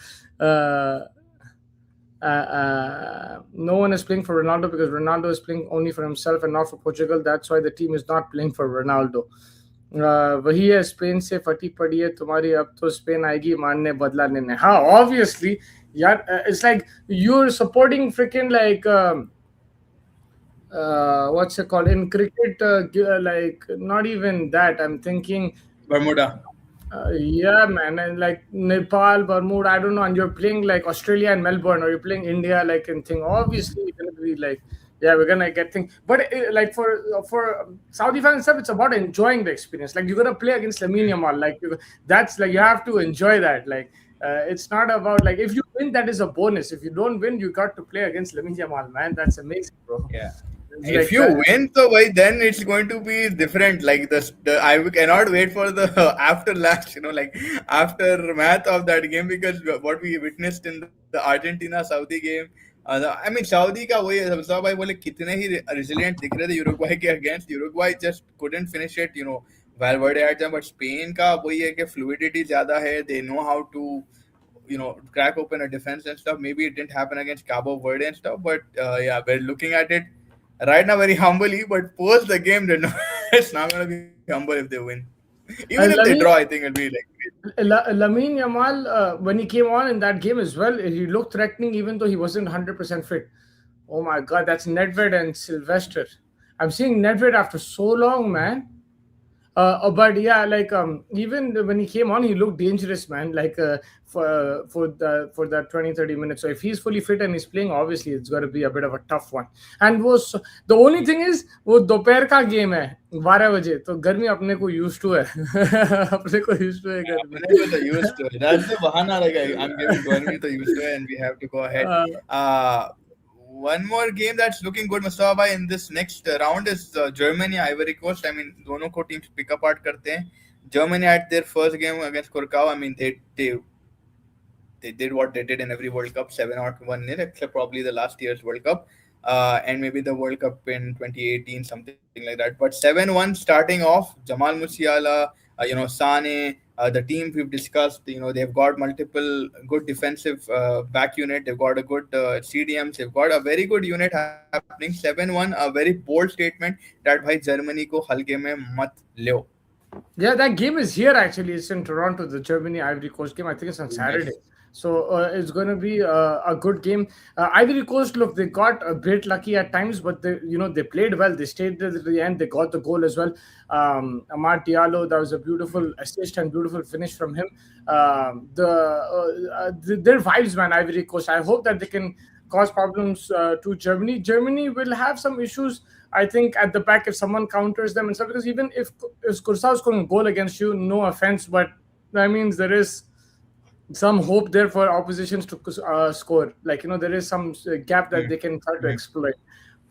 No one is playing for Ronaldo because Ronaldo is playing only for himself and not for Portugal. That's why the team is not playing for Ronaldo. वही है, Spain से फटी पड़ी है तुम्हारी, अब तो Spain आएगी मारने बदला लेने. हाँ ऑब्वियसली यार, it's like you're supporting freaking like what's it called in cricket, like not even that. I'm thinking Bermuda. yeah, man, and like Nepal, Bermuda, I don't know, and you're playing like Australia and Melbourne, or you're playing India, like in thing. Obviously, you're gonna be like, yeah, we're gonna get things. But like for Saudi fans and stuff, it's about enjoying the experience. Like you're gonna play against Lamine Yamal, like that's like you have to enjoy that. Like it's not about like if you win, that is a bonus. If you don't win, you got to play against Lamine Yamal, man. That's amazing, bro. Yeah. It's If like you win, so why then it's going to be different. Like the I cannot wait for the after last, like aftermath of that game, because what we witnessed in the Argentina Saudi game. I mean Saudi का वही है, सब भाई बोले कितने ही resilient दिख रहे थे यूरुग्वाई के against. Uruguay just couldn't finish it. Valverde had them, but Spain का वही है कि fluidity ज़्यादा है. They know how to crack open a defense and stuff. Maybe it didn't happen against Cabo Verde and stuff, but yeah, we're looking at it right now very humbly. But post the game, they're not, it's not going to be humble if they win. Even if they draw, I Lamine think it'll be like Lamine Yamal, when he came on in that game as well, he looked threatening even though he wasn't 100% fit. Oh my God, that's Nedved and Sylvester. I'm seeing Nedved after so long, man. But yeah, like even when he came on, he looked dangerous, man. Like for that 20-30 minutes. So if he's fully fit and he's playing, obviously it's going to be a bit of a tough one. And the only thing is वो दोपहर का game है 12 बजे, तो गर्मी अपने को used to है. अपने को used to है गर्मी. Whenever they're used to it. That's the bahana. Like I'm giving Gurmeet the used to it, and we have to go ahead. One more game that's looking good, Mustafa bhai, in this next round is Germany Ivory Coast. I mean, दोनों को teams pick apart करते हैं. Germany had their first game against Curacao. I mean, they did what they did in every World Cup, 7-1-0, except probably the last year's World Cup, and maybe the World Cup in 2018, something like that. But 7-1 starting off, Jamal Musiala, Sane, the team we've discussed, they've got multiple good defensive back unit. They've got a good CDMs. They've got a very good unit happening. 7-1, a very bold statement that bhai Germany ko halke mein mat leo. Yeah, that game is here actually. It's in Toronto, the Germany Ivory Coast game. I think it's on Saturday. Nice. So it's going to be a good game. Ivory Coast, look, they got a bit lucky at times, but they played well. They stayed to the end. They got the goal as well. Amad Diallo, that was a beautiful assist and beautiful finish from him. Their vibes, man, Ivory Coast. I hope that they can cause problems to Germany. Germany will have some issues, I think, at the back if someone counters them and stuff. Because even if Kursao is scoring a goal against you, no offense, but that means there is some hope there for oppositions to score. Like, there is some gap that they can try to exploit.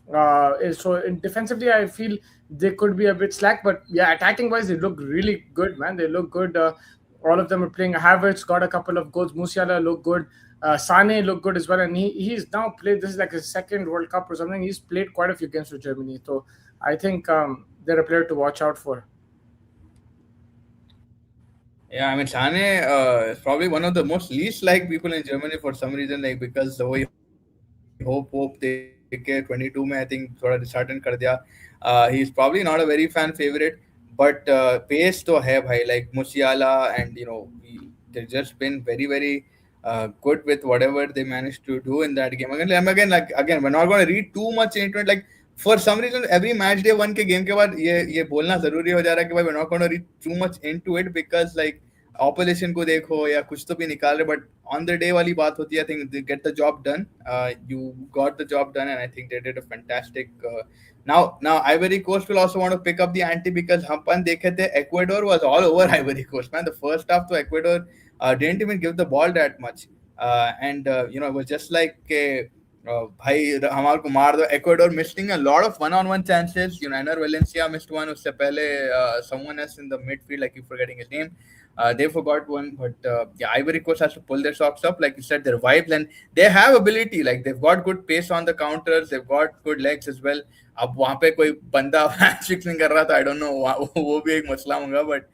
So defensively, I feel they could be a bit slack, but yeah, attacking wise, they look really good, man. They look good. All of them are playing. Havertz got a couple of goals. Musiala looked good. Sane looked good as well, and he's now played. This is like his second World Cup or something. He's played quite a few games for Germany, so I think they're a player to watch out for. Yeah, I mean, Sane is probably one of the most least liked people in Germany for some reason, like because the way hope they के 22 में I think थोड़ा disheartened कर दिया. He's probably not a very fan favorite, but pace तो है भाई, like Musiala, and they've just been very very good with whatever they managed to do in that game. Again, we're not going to read too much into it. Like for some reason every match day one के game के बाद ये बोलना जरूरी हो जा रहा है कि भाई we're not going to read too much into it because like opposition को देखो या कुछ तो भी निकाल रहे, बट ऑन द डे वाली बात होती है. I think they get the job done. You got the job done and I think they did a fantastic. Now Ivory Coast will also want to pick up the ante because हम देखे थे Ecuador was all over Ivory Coast, man. The first half to Ecuador didn't even give the ball that much, and it was just like भाई हमारे को मार दो. Ecuador missing a lot of one-on-one chances. Enner Valencia missed one. उससे पहले someone else in the midfield, like you forgetting his name. They forgot one, but yeah, Ivory Coast has to pull their socks up, like you said, their vibes, and they have ability. Like they've got good pace on the counters, they've got good legs as well. अब वहाँ पे कोई बंदा fixing कर रहा था, I don't know, वो भी एक मसला होगा, but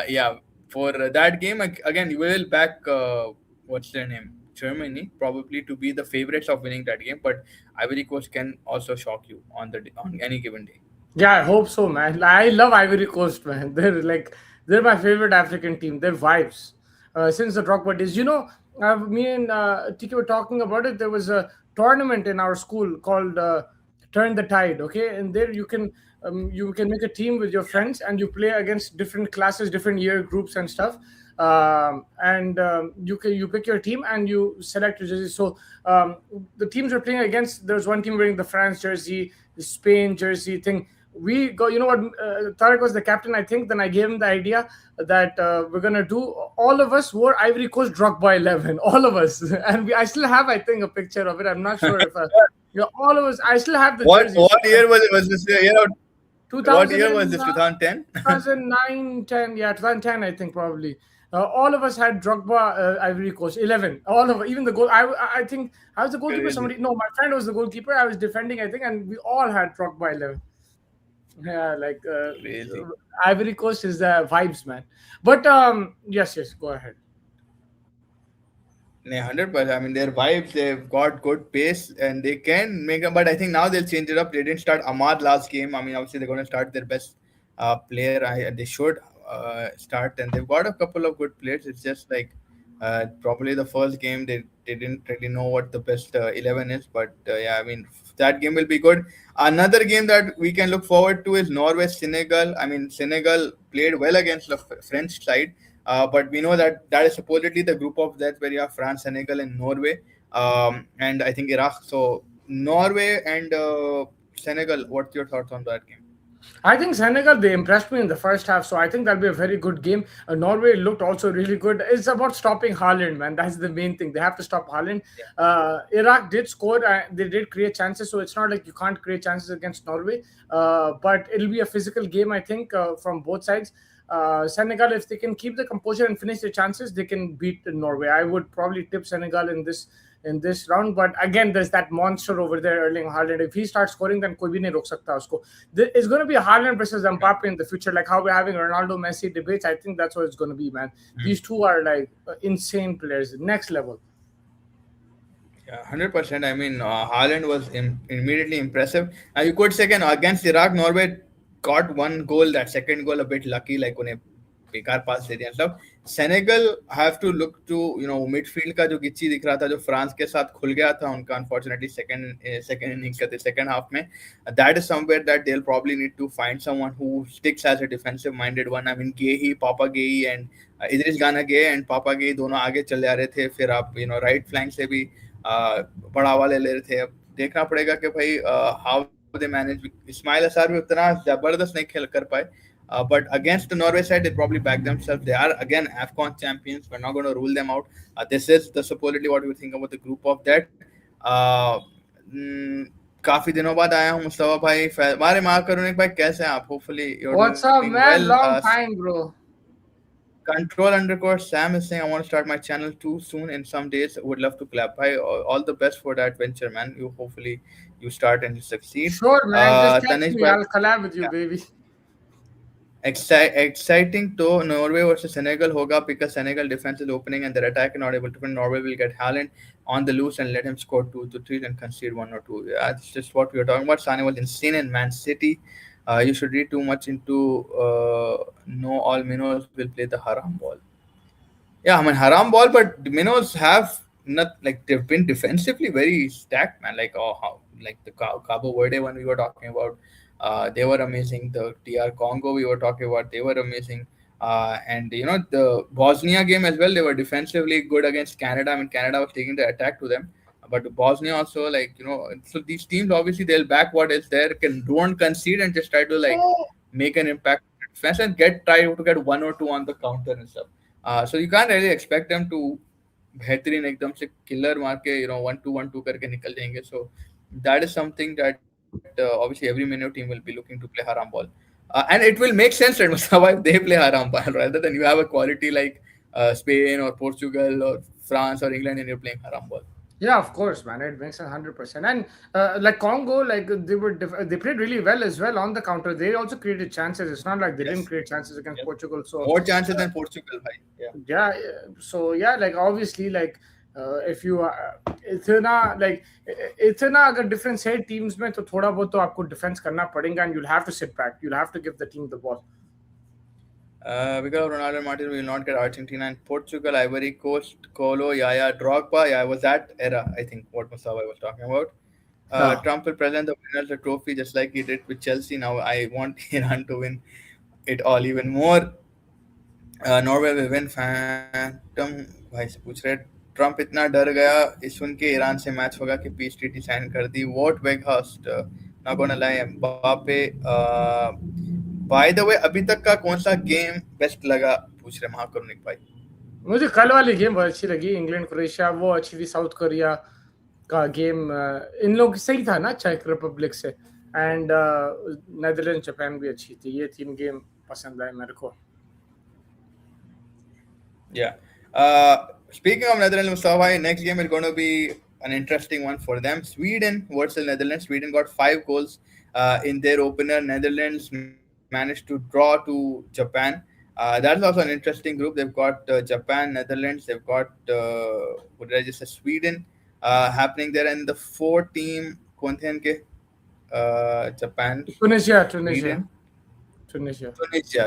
yeah, for that game again, you will back what's their name, Germany, probably to be the favorites of winning that game, but Ivory Coast can also shock you on any given day. Yeah, I hope so, man. I love Ivory Coast, man. They're my favorite African team. Their vibes since the Drogba days. Me and Tiki were talking about it. There was a tournament in our school called Turn the Tide. Okay, and there you can make a team with your friends and you play against different classes, different year groups and stuff. And you pick your team and you select your jersey. So the teams we're playing against, there's one team wearing the France jersey, the Spain jersey thing. We go, you know what, Tariq was the captain, I think. Then I gave him the idea that we're gonna do, all of us wore Ivory Coast Drogba 11, all of us. And I still have, I think, a picture of it. I'm not sure if all of us, I still have the What jersey. what year was it? Was this year? What year was this? 2009, 2010? 10, yeah, 2010, I think, probably. All of us had Drogba, Ivory Coast 11. All of even the goal. I think I was the goalkeeper. Crazy. Somebody, no, my friend was the goalkeeper. I was defending, I think, and we all had Drogba 11. Yeah, like Crazy. Ivory Coast is the vibes, man. But yes, go ahead. 100%. I mean, their vibes, they've got good pace and they can make them, but I think now they'll change it up. They didn't start Ahmad last game. I mean, obviously, they're going to start their best player. They should start, and they've got a couple of good players. It's just like probably the first game, they didn't really know what the best 11 is, but yeah, I mean, that game will be good. Another game that we can look forward to is Norway Senegal. I mean, Senegal played well against the French side. But we know that that is supposedly the group of death where you have France, Senegal, and Norway, and I think Iraq. So Norway and Senegal. What's your thoughts on that game? I think Senegal, they impressed me in the first half, so I think that'll be a very good game. Norway looked also really good. It's about stopping Haaland, man. That's the main thing. They have to stop Haaland. Iraq did score. They did create chances, so it's not like you can't create chances against Norway. But it'll be a physical game, I think, from both sides. Senegal, if they can keep the composure and finish their chances, they can beat Norway. I would probably tip Senegal in this round. But again, there's that monster over there, Erling Haaland. If he starts scoring, then koi bhi nahi rok sakta usko. It's going to be Haaland versus Mbappe in the future, like how we're having Ronaldo Messi debates. I think that's what it's going to be, man. These two are like insane players, next level. Yeah, 100%. I mean, Haaland was immediately impressive. You could say again against Iraq, Norway got one goal. That second goal a bit lucky, like उन्हें बेकार पास दे दिया and stuff. Senegal have to look to midfield का जो गिच्ची दिख रहा था जो फ्रांस के साथ खुल गया था उनका unfortunately second innings का second half में, that is somewhere that they'll probably need to find someone who sticks as a defensive minded one. I mean Gehi, Papa Gehi and Idris Gana Gueye and Papa Gehi दोनों आगे चले आ रहे थे. फिर आप right flank से भी बढ़ावा ले ले रहे थे. अब देखना पड़ेगा कि भाई how they manage. Ismail Assar भी उतना जबरदस्त नहीं खेल कर पाए. But against the Norway side, they probably back themselves. They are again AFCON champions. We're not going to rule them out. This is the supposedly what we think about the group of that. काफी दिनों बाद आया हूँ मुस्तफा भाई. हमारे माँ करुणिक भाई कैसे हैं आप? Hopefully you're What's up, doing man? well. Long time, bro. Control Sam is saying I want to start my channel too soon in some days. Would love to clap. Bhai, all the best for that venture, man. Hopefully you start and you succeed. Sure, man. Just text Tanish me. bhai, I'll collab with you, baby. exciting to Norway versus Senegal hoga because Senegal defense is opening and their attack not able to win. Norway will get Haaland on the loose and let him score 2 to 3 and concede 1 or 2. Yeah, that's just what we were talking about. Sane was insane in Man City. You should read too much into no all minnows will play the haram ball. Yeah, I mean haram ball, but minnows have not like they've been defensively very stacked, man. Like oh, how like the Cabo Verde one we were talking about, they were amazing. The TR Congo we were talking about, they were amazing. And you know the Bosnia game as well. They were defensively good against Canada. I mean, Canada was taking the attack to them, but Bosnia also like So these teams obviously they'll back what is there, can don't concede and just try to like make an impact on defense and try to get one or two on the counter and stuff. So you can't really expect them to बेहतरीन एकदम से killer मार के 1-2 करके निकल जाएंगे. So that is something that obviously every Menu team will be looking to play haram ball, and it will make sense that Mustafa if they play haram ball rather than you have a quality like Spain or Portugal or France or England and you're playing haram ball. Yeah, of course, man. It makes 100%. And like Congo, like they played really well as well on the counter. They also created chances. It's not like they didn't Yes, create chances against yes, Portugal. So more chances than Portugal, bhai. Yeah. yeah, so yeah, like obviously, like if you इतना like इतना अगर difference है teams में तो थोड़ा बहुत तो आपको defense करना पड़ेगा and you'll have to sit back. You'll have to give the team the ball. Because of Ronaldo Martin will not get Argentina and Portugal, Ivory Coast, Colo, Yaya, Drogba. Yeah, it was that era, I think, what Mustafa was talking about. Yeah. Trump will present the winners a trophy just like he did with Chelsea. Now I want Iran to win it all even more. Norway will win Phantom भाई से पूछ रहे Trump इतना डर गया इस सुन के Iran से मैच होगा कि पीस ट्रीटी साइन कर दी वॉट वेग हॉस्ट नॉट गोना लाई बापे बाय द वे अभी तक का कौन सा गेम बेस्ट लगा पूछ रहे महाकरुणिक भाई मुझे कल वाली गेम बहुत अच्छी लगी इंग्लैंड क्रोएशिया वो अच्छी थी साउथ कोरिया का गेम इन लोग सही था ना चेक रिपब्लिक से एंड नेदरलैंड जापान भी अच्छी थी ये 3 गेम पसंद आए मेरे को Yeah. Speaking of Netherlands, Mustafa, next game is going to be an interesting one for them. Sweden versus Netherlands. Sweden got 5 goals in their opener. Netherlands managed to draw to Japan. That's also an interesting group. They've got Japan, Netherlands. They've got what did I just say? Sweden happening there, and the 4 team. कौन थे इनके? Japan, Tunisia Sweden. Tunisia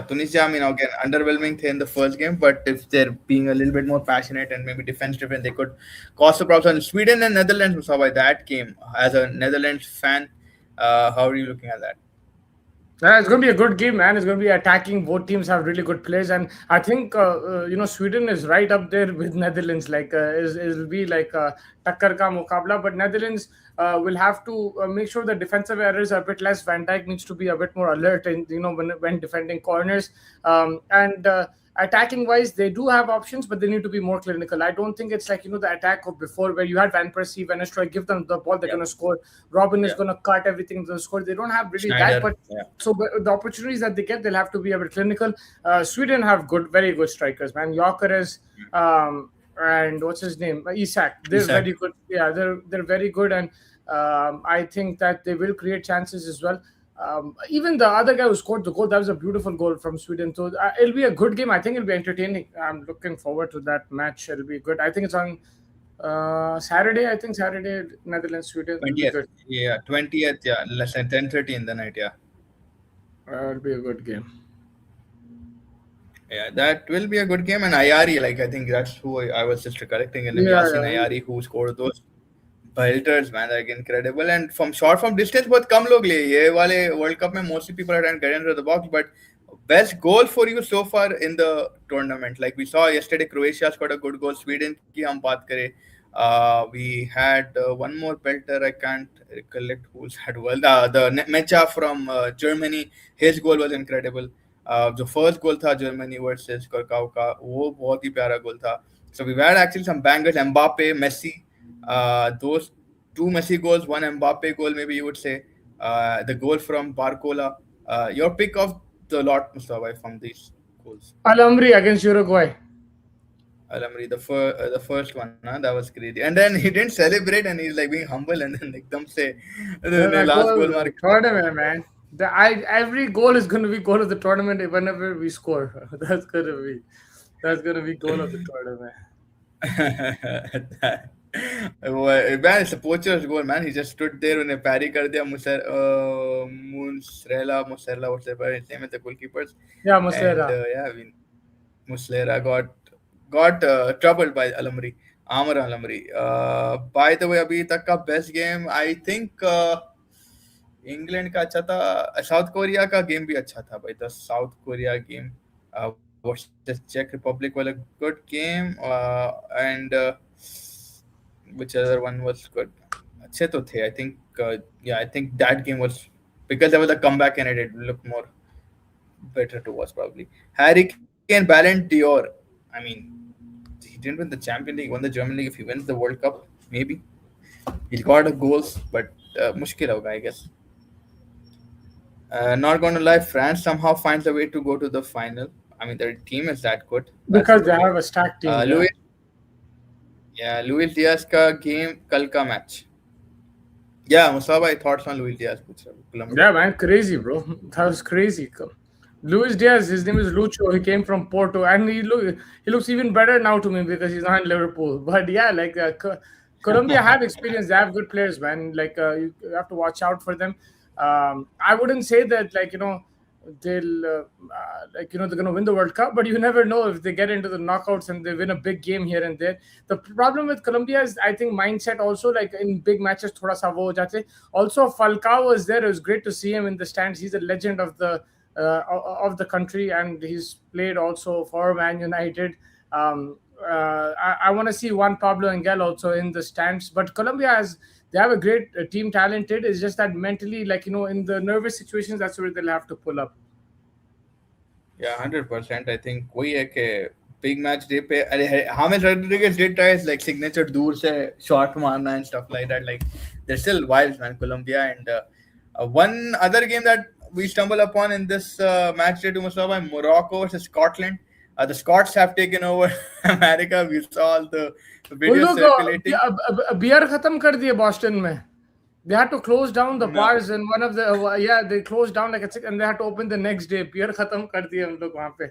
Tunisia, I mean, again, underwhelming in the first game, but if they're being a little bit more passionate and maybe defense driven, they could cause the problems. And Sweden and Netherlands, saw by that game. As a Netherlands fan, how are you looking at that? Yeah, it's going to be a good game, man. It's going to be attacking. Both teams have really good players, and I think Sweden is right up there with Netherlands. Like, it'll be like takkar ka mukabla, but Netherlands will have to make sure the defensive errors are a bit less. Van Dijk needs to be a bit more alert, and when defending corners, and attacking wise, they do have options, but they need to be more clinical. I don't think it's like the attack of before where you had Van Persie, Van Nistelrooy, give them the ball, they're Yeah, going to score. Robin is yeah. going to cut everything to score. They don't have really that, Schneider, but yeah, so the opportunities that they get, they'll have to be a bit clinical. Sweden have very good strikers, man. Yorkeres, and what's his name, Isak. They're Isak. very good. Yeah, they're very good, and I think that they will create chances as well. Even the other guy who scored the goal, that was a beautiful goal from Sweden. So it'll be a good game. I think it'll be entertaining. I'm looking forward to that match. It'll be good. I think it's on Saturday. I think Saturday, Netherlands, Sweden. It'll be 20th, good. yeah, 20th, yeah, less than 10:30 in the night, yeah. It'll be a good game. Yeah, that will be a good game. And Ayari, like I think that's who I was just correcting in him. Yeah, Yasin yeah. Ayari, who scored those belters, man, like incredible. And from short from distance, बहुत कम लोग लिए ये वाले World Cup में mostly people are trying to get into the box. But best goal for you so far in the tournament, like we saw yesterday, Croatia scored a good goal. Sweden की हम बात करें, we had one more belter. I can't recollect who's had well. The Mecha from Germany, his goal was incredible. जो first goal था Germany versus करकाओ का वो बहुत ही प्यारा गोल था. So we've had actually some bangers. Mbappe, Messi, those 2 Messi goals, one Mbappe goal, maybe you would say. The goal from Barcola. Your pick of the lot, Mustafa, from these goals. Alhamri against Uruguay. Alamri, the first one, huh? That was crazy. And then he didn't celebrate, and he's like being humble, and then ekdam se the That last goal goal of mark. the tournament, man. Every goal is going to be goal of the tournament whenever we score. That's gonna be goal of the tournament. Man, it's a poacher's goal, man. He just stood there and a parry कर दिया Musrella, whatever his name is, the goalkeepers. Yeah, And Muslera. yeah, I mean, Muslera got troubled by Alamri. Amar Alamri. By the way, अभी तक का best game I think England का अच्छा था, south Korea का game भी अच्छा था भाई. The South Korea game versus चेक रिपब्लिक वाला good game. And which other one was good? अच्छे तो थे. I think yeah, I think that game was because there was a comeback and it looked more better to watch probably. Harry Kane, Ballon d'Or. I mean, he didn't win the Champions League, won the German League. If he wins the World Cup, maybe he'll got goals, but मुश्किल होगा, I guess. Not going to lie, France somehow finds a way to go to the final. I mean, their team is that good. That's because the they thing. have a stacked team. Yeah. Luis, yeah, Luis Diaz का game कल का match. Yeah, Musaba, thoughts on Luis Diaz? Colombia. Yeah, man, crazy, bro. That was crazy. Luis Diaz, his name is Lucho. He came from Porto, and he looks even better now to me because he's not in Liverpool. But yeah, like Colombia have experience. They have good players, man. Like you have to watch out for them. I wouldn't say that like they'll like they're gonna win the World Cup, but you never know if they get into the knockouts and they win a big game here and there. The problem with Colombia is I think mindset also, like in big matches thoda sa wo ho jate. Also Falcao was there. It was great to see him in the stands. He's a legend of the country, and he's played also for Man United. I want to see Juan Pablo Engel also in the stands. But Colombia has they have a great team, talented. It's just that mentally, like in the nervous situations, that's where they'll have to pull up. Yeah, 100%. I think वही है कि big match day पे अरे James Rodriguez did try his like signature दूर से shot मारना and stuff like that. Like they're still wild, man, Colombia. And one other game that we stumble upon in this match day to Mustafa, Morocco versus Scotland. The Scots have taken over America. We saw all the वो videos लोग circulating. Beer खत्म कर दिए Boston में. They had to close down the No. bars, and one of the they closed down like and they had to open the next day. Beer खत्म कर दिए उन लोग वहाँ पे.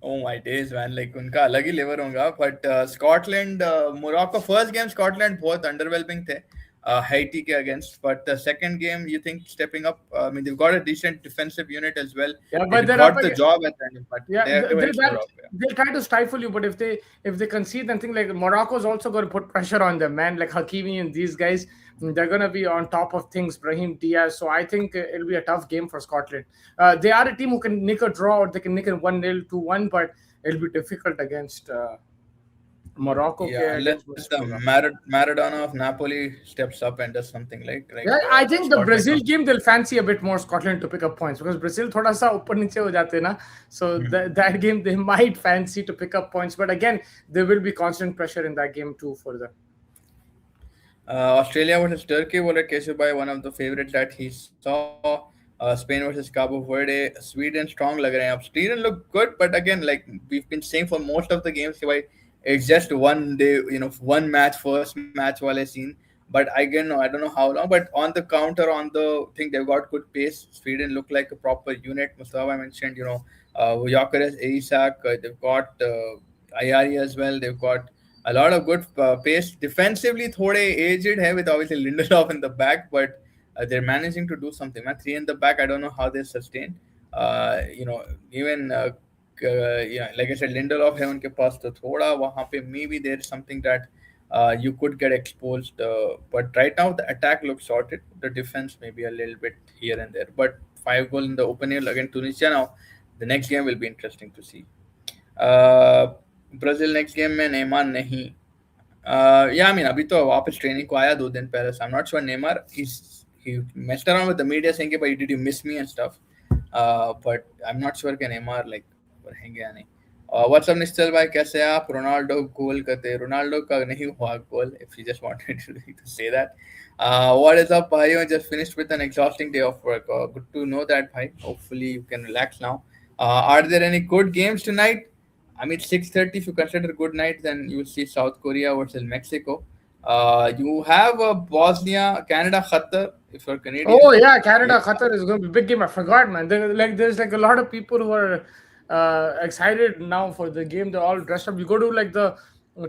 Oh my days, man! Like उनका अलग ही level होगा. But Scotland, Morocco first game Scotland बहुत underwhelming थे. Haiti के against, but the second game you think stepping up. I mean they've got a decent defensive unit as well. Yeah, They but they're up got the against. job at the end, but Yeah, they have to wait that Morocco. Yeah. they'll try to stifle you, but if they concede, then think like Morocco's also going to put pressure on them, man. Like Hakimi and these guys, they're going to be on top of things. Brahim Diaz, so I think it'll be a tough game for Scotland. They are a team who can nick a draw or they can nick a 1-0, 2-1, but it'll be difficult against Morocco. Yeah, unless Against the Morocco. Maradona of Napoli steps up and does something like Yeah, I think the Scotland. Brazil game they'll fancy a bit more Scotland to pick up points because Brazil थोड़ा सा ऊपर नीचे हो जाते हैं ना, so that game they might fancy to pick up points, but again there will be constant pressure in that game too for them. Australia versus Turkey बोले केशव भाई one of the favorites that he saw. Spain versus Cabo Verde. Sweden strong लग रहे हैं अब. Sweden look good, but again like we've been saying for most of the games कि भाई it's just one day, one match, first match वाले scene. But again, I don't know how long. But on the counter, on the thing, they've got good pace. Sweden look like a proper unit. Mustafa mentioned, Gyökeres, Isak. They've got Ayari as well. They've got a lot of good pace. Defensively, थोड़े aged है with obviously Lindelof in the back, but they're managing to do something. Man, three in the back, I don't know how they sustain. Even yeah, like I said, Lindelof है उनके पास तो थोड़ा वहाँ पे maybe there's something that you could get exposed. But right now the attack looks sorted. The defense maybe a little bit here and there. But 5 goal in the opener against Tunisia now. The next game will be interesting to see. Brazil next game में Neymar नहीं. Yeah, I mean अभी तो वापस training को आया 2 दिन पहले. So I'm not sure Neymar he messed around with the media saying कि भाई did you miss me and stuff. But I'm not sure कि Neymar like रहेंगे या नहीं. What's up निश्चल भाई, कैसे आप? रोनाल्डो गोल करते. रोनाल्डो का नहीं हुआ गोल, if you just wanted to say that. What is up भाई? Just finished with an exhausting day of work. Good to know that भाई. Hopefully you can relax now. Are there any good games tonight? I mean 6:30 if you consider good night, then you will see South Korea versus Mexico. You have Bosnia, Canada, Qatar if you're Canadian. Oh yeah, Canada, Qatar is going to be a big game. I forgot, man. There's like a lot of people who are excited now for the game. They're all dressed up. You go to like the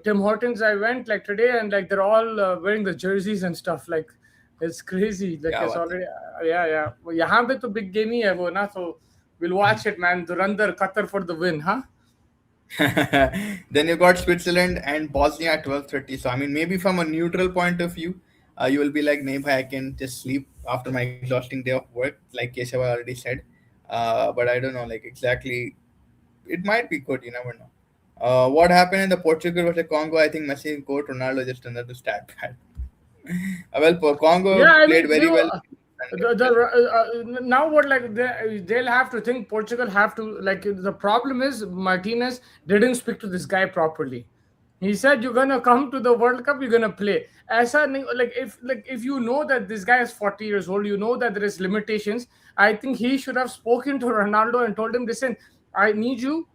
Tim Hortons. I went like today, and like they're all wearing the jerseys and stuff. Like it's crazy. Like क्या it's बात है. already yeah. वो यहाँ पे तो big game ही है वो ना. So we'll watch it, man. Durandar Qatar for the win, huh? Then you got Switzerland and Bosnia at 12:30. So I mean, maybe from a neutral point of view, you will be like, "Nee, bhai, I can just sleep after my exhausting day of work," like Keshav already said. But I don't know, like exactly. It might be good. You never know. What happened in the Portugal versus Congo? I think Messi and Court Ronaldo just another stat pad. Yeah, Congo I played mean, very well. And now what, like they'll have to think, Portugal have to, like, the problem is Martinez didn't speak to this guy properly. He said, you're gonna come to the World Cup, you're gonna play. Aisa nahi, like if you know that this guy is 40 years old, you know that there is limitations. I think he should have spoken to Ronaldo and told him, listen, I need you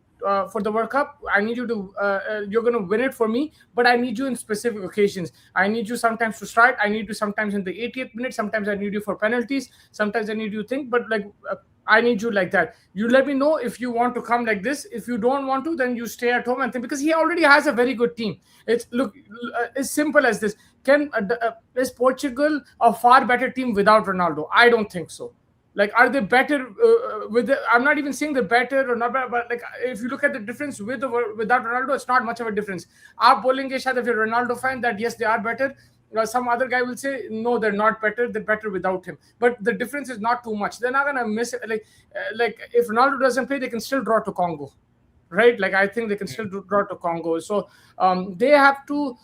for the World Cup. I need you to you're gonna win it for me, but I need you in specific occasions. I need you sometimes to start. I need you sometimes in the 80th minute. Sometimes I need you for penalties. Sometimes I need you to think. But like I need you like that. You let me know if you want to come like this. If you don't want to, then you stay at home and think, because he already has a very good team. It's look, it's simple as this. Is Portugal a far better team without Ronaldo? I don't think so. Like, are they better I'm not even saying they're better or not, but like if you look at the difference with or without Ronaldo, it's not much of a difference. Aap bolenge shayad if you're a Ronaldo fan that yes, they are better. Some other guy will say no, they're not better. They're better without him. But the difference is not too much. They're not gonna miss it. Like if Ronaldo doesn't play, they can still draw to Congo, right? Like I think they can still draw to Congo. So they have to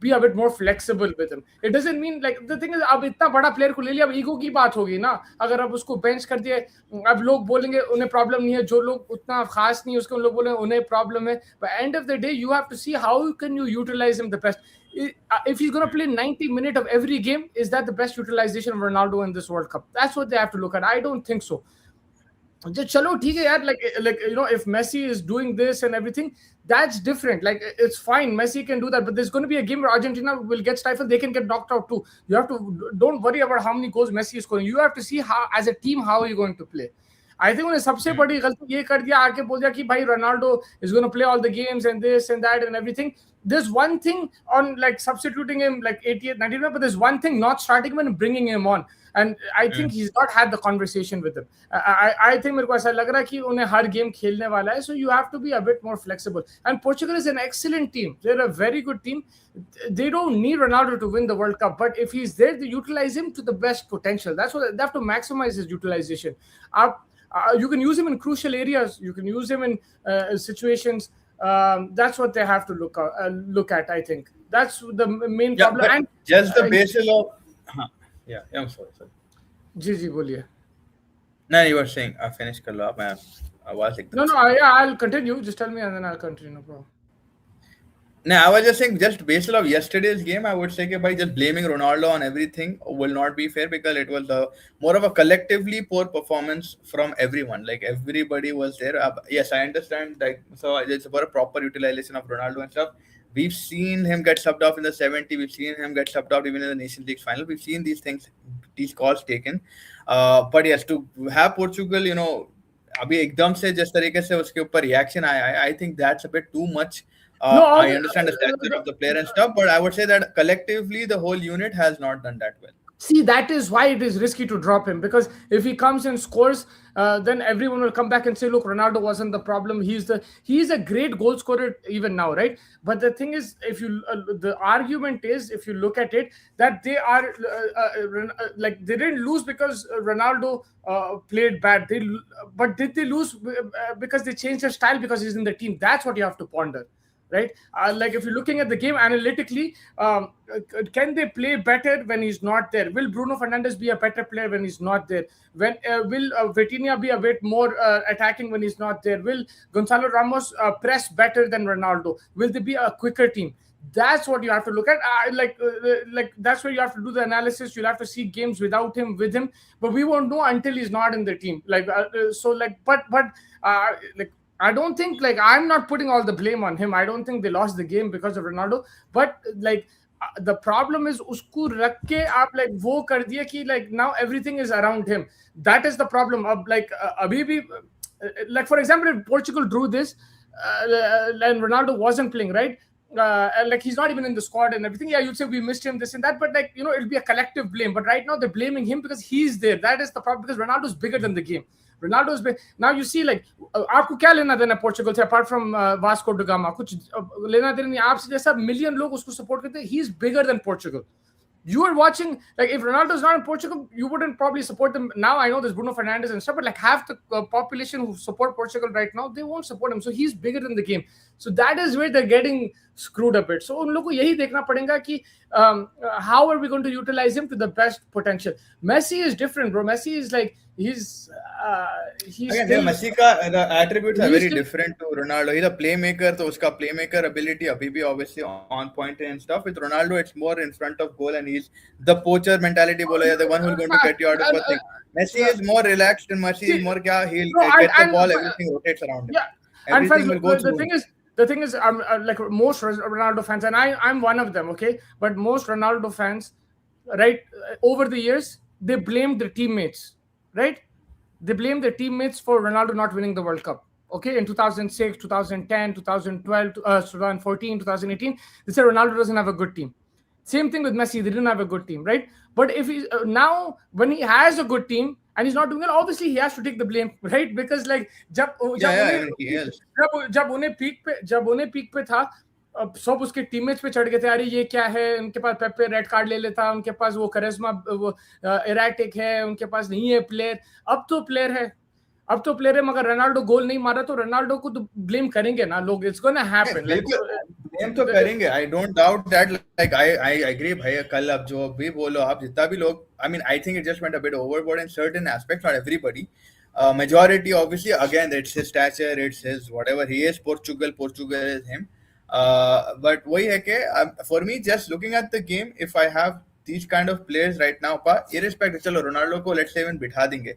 be a bit more flexible with him. It doesn't mean, like, the thing is, अब इतना बड़ा player को ले लिया, अब ego की बात होगी ना. अगर अब उसको बेंच कर दिए, अब लोग बोलेंगे उन्हें प्रॉब्लम नहीं है, जो लोग उतना खास नहीं है उसको लोग बोलेंगे उन्हें प्रॉब्लम है. But end of the day, you have to see how can you utilize him the best. If he's going to play 90 minutes of every game, is that the best utilization of Ronaldo in this World Cup? That's what they have to look at. I don't think so. चलो ठीक है यार, like you know, if Messi is doing this and everything, that's different. Like it's fine, Messi can do that, but there's going to be a game where Argentina will get stifled, they can get knocked out too. You have to, don't worry about how many goals Messi is scoring. You have to see how, as a team, how are you going to play. I think उन्हें सबसे बड़ी गलती ये कर दिया, आके बोल दिया कि भाई Ronaldo is going to play all the games and this and that and everything. There's one thing on like substituting him like 80th, 90th, but there's one thing not starting him and bringing him on. And I think he's not had the conversation with him. I think मेरे को ऐसा लग रहा है कि उन्हें हर game खेलने वाला है. So you have to be a bit more flexible. And Portugal is an excellent team. They're a very good team. They don't need Ronaldo to win the World Cup, but if he's there, they utilize him to the best potential. That's what they have to maximize his utilization. You can use him in crucial areas. You can use him in situations. That's what they have to look at. I think that's the main yeah, problem. but And just the basis of. Yeah, I'm sorry. जी जी बोलिए. No, you were saying finish कर लो आप, मैं आवाज एकदम No, yeah, I'll continue. Just tell me and then I'll continue. No problem. No, I was just saying, just based off yesterday's game, I would say that by just blaming Ronaldo on everything will not be fair, because it was more of a collectively poor performance from everyone. Like everybody was there. Yes, I understand. Like, so it's about a proper utilization of Ronaldo and stuff. We've seen him get subbed off in the 70. We've seen him get subbed off even in the Nations League final. We've seen these things, these calls taken. But yes, to have Portugal, you know, अभी एकदम से जिस तरीके से उसके ऊपर reaction आया, I think that's a bit too much. No, I understand the stature of the player and stuff, but I would say that collectively the whole unit has not done that well. see, that is why it is risky to drop him, because if he comes and scores, then everyone will come back and say, look, Ronaldo wasn't the problem. He's a great goal scorer even now, right? But the thing is, if you the argument is, if you look at it, that they are like they didn't lose because Ronaldo played bad. But did they lose because they changed their style because he's in the team? That's what you have to ponder, right? Like if you're looking at the game analytically, can they play better when he's not there? Will Bruno Fernandes be a better player when he's not there? Will Vitinha be a bit more attacking when he's not there? Will Gonzalo Ramos press better than Ronaldo? Will they be a quicker team? That's what you have to look at. Like that's where you have to do the analysis. You'll have to see games without him, with him, but we won't know until he's not in the team. Like like I don't think, like, I'm not putting all the blame on him. I don't think they lost the game because of Ronaldo. But like the problem is उसको रख के आप like वो कर दिया कि like now everything is around him. That is the problem. अब like अभी भी like for example, if Portugal drew this and Ronaldo wasn't playing, right? Like he's not even in the squad and everything. Yeah, you'd say we missed him, this and that, but like, you know, it'll be a collective blame. But right now they're blaming him because he's there. That is the problem, because Ronaldo's bigger than the game. Ronaldo's been now. You see, like आपको क्या लेना देना Portugal से apart from Vasco da Gama, कुछ लेना देना नहीं. आपसे जैसा million लोग उसको support करते हैं. He's bigger than Portugal. You are watching, like, if Ronaldo's not in Portugal, you wouldn't probably support them. Now I know there's Bruno Fernandes and stuff, but like half the population who support Portugal right now, they won't support him. So he's bigger than the game. So that is where they're getting screwed a bit. So उन लोगों को यही देखना पड़ेगा कि how are we going to utilize him to the best potential. Messi is different, bro. Messi is like he's Again, still Messi का the attributes are he's very still different to Ronaldo. He's a playmaker, तो उसका playmaker ability अभी भी obviously on point and stuff. With Ronaldo, it's more in front of goal and he's the poacher mentality बोला जाता है, the one who's going to get you out of a thing. Messi is more relaxed and Messi is see, more क्या he'll no, get the and ball, everything rotates around him. yeah, and Everything Faiz, will go the through thing him. is, I'm like most Ronaldo fans, and I'm one of them, okay. But most Ronaldo fans, right, over the years, they blamed their teammates, right? They blamed their teammates for Ronaldo not winning the World Cup. Okay, in 2006, 2010, 2012, 2014, 2018, they said Ronaldo doesn't have a good team. Same thing with Messi; they didn't have a good team, right? But if he now when he has a good team and he's not doing it, obviously he has to take the blame, right? Because like जब Yeah, जब yeah, उन्हें I mean, he is. जब उन्हें peak पे था, अब सब उसके टीममेट्स पे चढ़ गए थे. अरे ये क्या है, उनके पास पेपे रेड कार्ड ले लेता, उनके पास वो करिश्मा वो एराटिक है, उनके पास नहीं है प्लेयर. अब तो प्लेयर है, अब तो प्लेयर है, मगर रोनाल्डो गोल नहीं मारा तो रोनाल्डो को तो ब्लेम करेंगे ना लोग. इट्स गोना हैपन लाइक बिल्कुल ब्लेम तो करेंगे. I don't doubt that. Like I agree भाई. कल अब जो भी बोलो आप, जितना भी लोग, आई mean I think it just went a bit overboard in certain aspects, not everybody. Majority obviously, again, it's his stature, it's his whatever he is. Portugal is him. But वही है कि for me, just looking at the game, if I have these kind of players right now, irrespective, चलो Ronaldo को let's say even बिठा देंगे,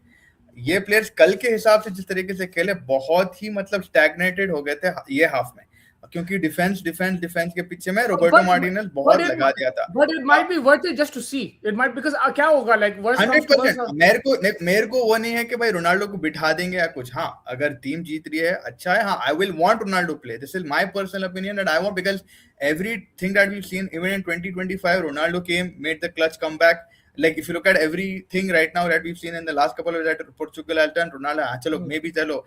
ये players कल के हिसाब से जिस तरीके से खेले, बहुत ही मतलब स्टैग्नेटेड हो गए थे ये हाफ में, क्योंकि डिफेंस के पीछे में रोबर्टो मार्टिनेज बहुत लगा दिया था. But it might be worth it just to see. It might, because क्या होगा, like worst comes to worst. 100%. मेरे को वो नहीं है कि भाई रोनाल्डो को बिठा देंगे या कुछ. हाँ, अगर टीम जीत रही है अच्छा है. हाँ, I will want Ronaldo play. This is my personal opinion that I want, because everything that we've seen even in 2025, Ronaldo came, made the clutch comeback. Like if you look at everything right now that we've seen in the last couple of years that Portugal has done, Ronaldo, chalo, maybe chalo,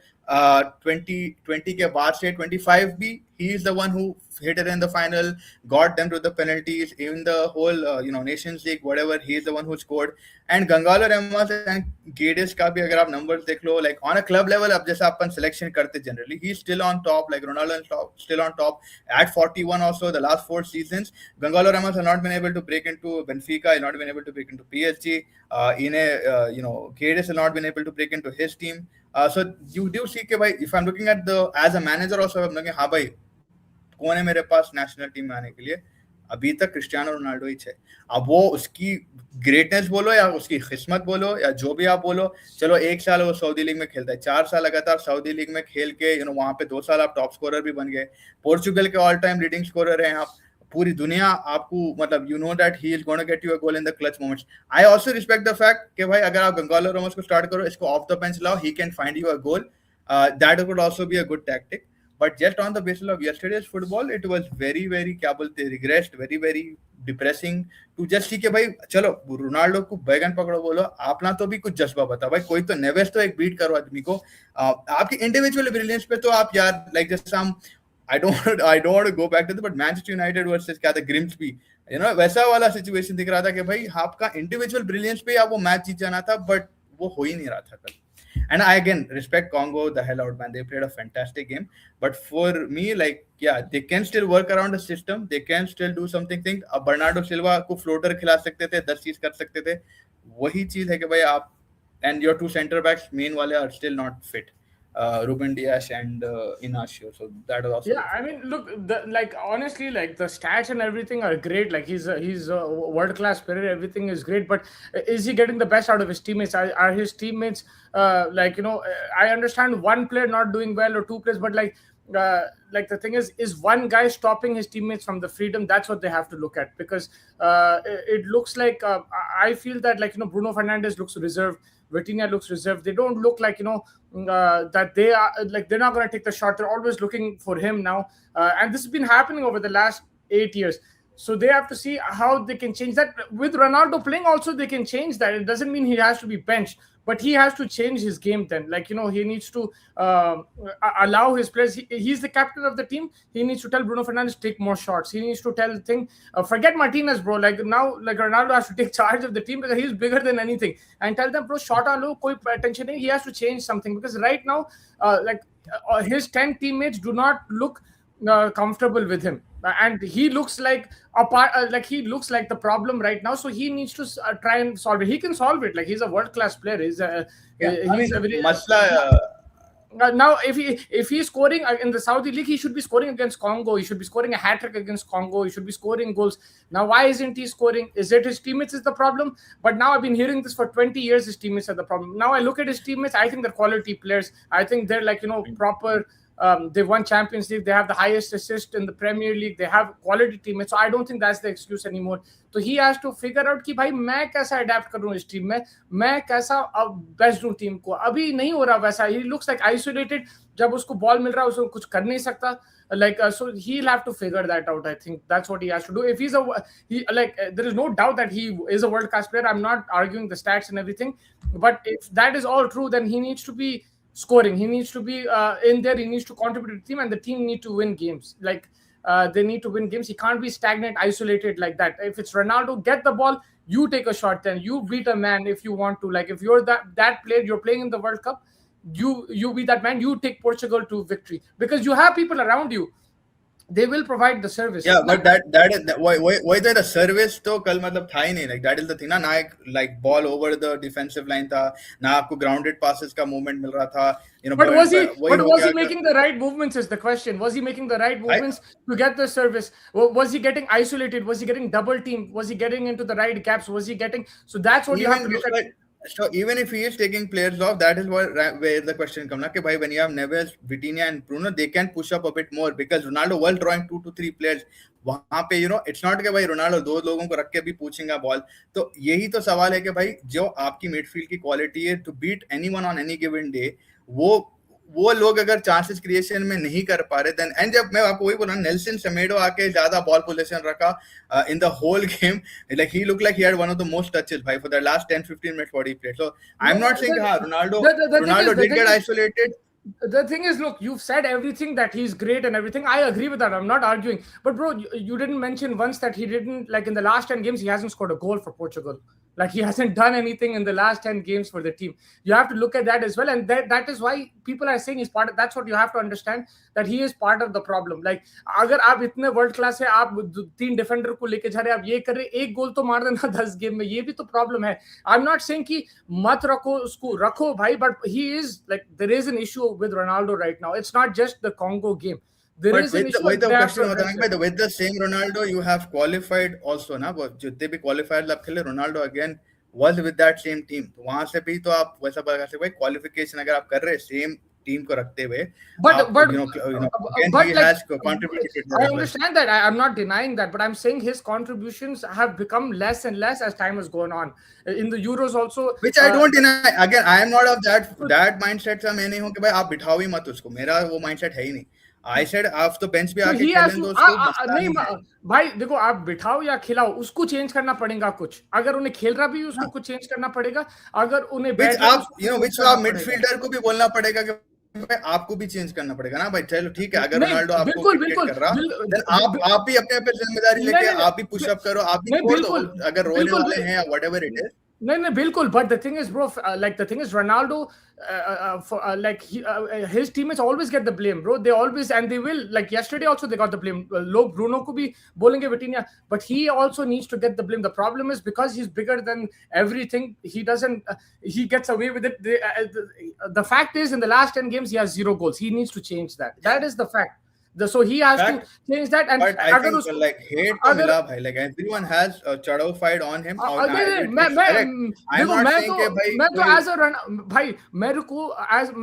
2020 के बाद से 25 भी, he is the one who hit it in the final, got them to the penalties, in the whole Nations League, whatever, he is the one who scored. And Gonzalo Ramos and Guedes का भी अगर आप numbers देख लो, like on a club level, अब जैसा अपन selection करते generally, he's still on top. Like Ronaldo is still on top at 41 also. The last 4 seasons, Gonzalo Ramos has not been able to break into Benfica, has not been able to break into PSG. Guedes has not been able to break into his team. So you do see कि भाई, if I'm looking at as a manager also, I'm looking, हाँ भाई, कौन है मेरे पास national team में आने के लिए? अभी तक क्रिस्टियानो रोनाल्डो ही है. अब वो उसकी ग्रेटनेस बोलो या उसकी किस्मत बोलो या जो भी आप बोलो, चलो 1 साल वो सऊदी लीग में खेलता है, 4 साल लगातार सऊदी लीग में खेल के वहां पे 2 साल आप टॉप स्कोरर भी बन गए, पोर्चुगल के ऑल टाइम लीडिंग स्कोरर हैं आप. पूरी दुनिया आपको मतलब that he is gonna get you a goal in the clutch moments. I also respect the fact कि भाई अगर आप गोंजालो रामोस को स्टार्ट करो, इसको ऑफ द बेंच लाओ, he can find you a goal. That would also be a good tactic. But just on the basis of yesterday's football, it was very, very क्या बोलते, regressed, very, very depressing to just see कि भाई चलो Ronaldo को बैगन पकड़ो बोलो, आपना तो भी कुछ जज्बा बता भाई. कोई तो नेवेस तो एक बीट करो आदमी को. आपकी इंडिविजुअल ब्रिलियंस पे तो आप यार, लाइक जस्ट हम, I don't want to go back to but Manchester United versus क्या था, Grimsby, वैसा वाला सिचुएशन दिख रहा था कि भाई आपका इंडिविजुअल ब्रिलियंस पे आप वो मैच जीत जाना था, बट वो हो ही नहीं रहा था कल. And I again respect Congo the hell out, man. They played a fantastic game. But for me, like, yeah, they can still work around the system. They can still do something. Think अब Bernardo Silva को floater खिला सकते थे, 10 चीज कर सकते थे. वही चीज है कि भाई आप and your 2 center backs main वाले are still not fit. Ruben Dias and Inacio. So that was also Yeah, I mean, look, like honestly, like the stats and everything are great. Like he's a world class player. Everything is great, but is he getting the best out of his teammates? Are his teammates like I understand one player not doing well or 2 players, but like the thing is one guy stopping his teammates from the freedom? That's what they have to look at, because it looks like I feel that Bruno Fernandes looks reserved. Vitinha looks reserved. They don't look like that they are like they're not going to take the shot. They're always looking for him now, and this has been happening over the last 8 years. So they have to see how they can change that. With Ronaldo playing, also they can change that. It doesn't mean he has to be benched, but he has to change his game then. Like, he needs to allow his players. He's the captain of the team. He needs to tell Bruno Fernandes take more shots. He needs to tell the thing. Forget Martinez, bro. Like now, like Ronaldo has to take charge of the team because he's bigger than anything, and tell them, bro, shot on low, koi attention nahi. He has to change something because right now, his 10 teammates do not look comfortable with him, and he looks like a part, he looks like the problem right now. So he needs to try and solve it. He can solve it. Like, he's a world class player. Yeah, I He's mean, a very masla. now if he's scoring in the Saudi league, he should be scoring against Congo. He should be scoring a hat trick against Congo. He should be scoring goals. Now why isn't he scoring? Is it his teammates is the problem? But now I've been hearing this for 20 years. His teammates are the problem. Now I look at his teammates, I think they're quality players. I think they're like, proper. They've won Champions League. They have the highest assist in the Premier League. They have quality teammates. So I don't think that's the excuse anymore. So he has to figure out कि भाई मैं कैसा adapt करूँ इस team में, मैं कैसा best दूँ टीम को. अभी नहीं हो रहा वैसा. He looks like isolated. जब उसको बॉल मिल रहा है उसको कुछ कर नहीं सकता. So he'll have to figure that out. I think that's what he has to do. If there is no doubt that he is a world class player. I'm not arguing the stats and everything, but if that is all true, then he needs to be scoring. He needs to be in there. He needs to contribute to the team, and the team need to win games. They need to win games. He can't be stagnant, isolated like that. If it's Ronaldo, get the ball, you take a shot, then you beat a man if you want to. Like, if you're that player, you're playing in the World Cup, you be that man, you take Portugal to victory because you have people around you. They will provide the service. Yeah, but why the service तो कल मतलब था ही नहीं. Like, that is the thing ना एक like ball over the defensive line था ना, आपको grounded passes का movement मिल रहा था. But was he making the right movements is the question. Was he making the right movements to get the service? Was he getting isolated? Was he getting double teamed? Was he getting into the right gaps? Was he getting? So that's what you have to look at. So even if he is taking players off, that is where the question comes. That when you have Neves, Vitinha, and Bruno, they can push up a bit more because Ronaldo was drawing 2 to 3 players. वहाँ पे it's not कि भाई Ronaldo 2 लोगों को रख के भी पूछेगा बॉल. तो यही तो सवाल है कि भाई जो आपकी मिडफील्ड की क्वालिटी है to beat anyone on any given day, वो लोग अगर चांसेस क्रिएशन में नहीं कर पा रहे देन. एंड जब मैं आपको वही बोला, नेल्सन सेमेडो आके ज्यादा बॉल पोजीशन रखा in the whole game. Like, he looked like he had one of the most touches by for the last 10-15 minutes what he played. So I'm not saying Ronaldo did get isolated. The thing is, look, you've said everything that he's great and everything. I agree with that. I'm not arguing. But bro, you didn't mention once that he didn't, like, in the last 10 games, he hasn't scored a goal for Portugal. Like, he hasn't done anything in the last 10 games for the team. You have to look at that as well. And that is why people are saying he's part of, that's what you have to understand, that he is part of the problem. Like, अगर आप इतने world class है, आप 3 defender को लेके जा रहे हैं, आप ये कर रहे, एक गोल तो मार देना 10 गेम में, ये भी तो प्रॉब्लम है. I'm not saying कि मत रखो उसको, रखो भाई, but he is like, there is an issue with Ronaldo right now. It's not just the Congo game. There is an issue with the same Ronaldo you have qualified also ना, जितने भी qualified आप खेले, Ronaldo again was with that same team. तो वहाँ से भी तो आप वैसा बता सकते हैं, qualification अगर आप कर रहे same team को रखते हुए, but he has contributed. I understand that. I'm not denying that, but I'm saying his contributions have become less and less as time has gone on. In the Euros also, which I don't deny. Again, I am not of that mindset. से मैं नहीं हूँ कि भाई आप बिठाओ ही मत उसको. मेरा वो mindset है ही नहीं. I said आप तो बेंच पे आके खेलें तो उसको नहीं भाई. देखो, आप बिठाओ या खिलाओ, उसको चेंज करना पड़ेगा कुछ. अगर उन्हें खेल रहा भी उसको कुछ चेंज करना पड़ेगा. अगर उन्हें आप मिडफील्डर को भी बोलना पड़ेगा कि आपको भी चेंज करना पड़ेगा ना भाई. चलो ठीक है, अगर रोनाल्डो आपको क्रिकेट कर रहा, आप भी अपने पे जिम्मेदारी लेके आप भी पुशअप करो, आप भी छोड़ दो अगर रोने वाले हैं या व्हाटएवर इट इज. No, बिल्कुल. But the thing is, bro, the thing is, Ronaldo, his teammates always get the blame, bro. They always, and they will. Like, yesterday also, they got the blame. Log Bruno ko bhi bolenge Vitinha, but he also needs to get the blame. The problem is because he's bigger than everything, he doesn't. He gets away with it. The fact is, in the last 10 games, he has 0 goals. He needs to change that. That is the fact. So he has to change that. And but I think like hate to mila bhai, like everyone has chadowfied on him.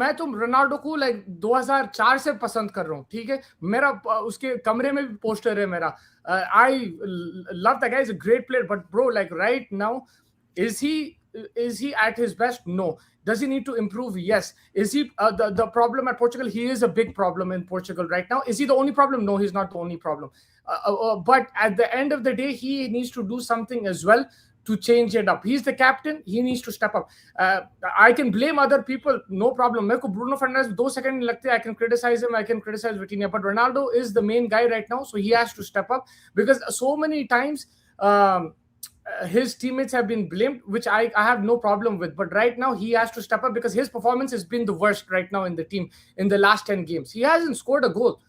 मैं तो Ronaldo को like 2004 से पसंद कर रहा हूँ, ठीक है. मेरा उसके कमरे में भी पोस्टर है मेरा. I love that guy. He's a great player, but bro, like right now, is he at his best? No. Does he need to improve? Yes. Is he the problem at Portugal? He is a big problem in Portugal right now. Is he the only problem? No, he's not the only problem. But at the end of the day, he needs to do something as well to change it up. He's the captain. He needs to step up. Uh, I can blame other people, no problem. मेरे को Bruno Fernandes 2 seconds नहीं लगते. I can criticize him. I can criticize Vitinha, but Ronaldo is the main guy right now, so he has to step up because so many times. His teammates have been blamed, which I have no problem with. But right now, he has to step up because his performance has been the worst right now in the team in the last 10 games. He hasn't scored a goal.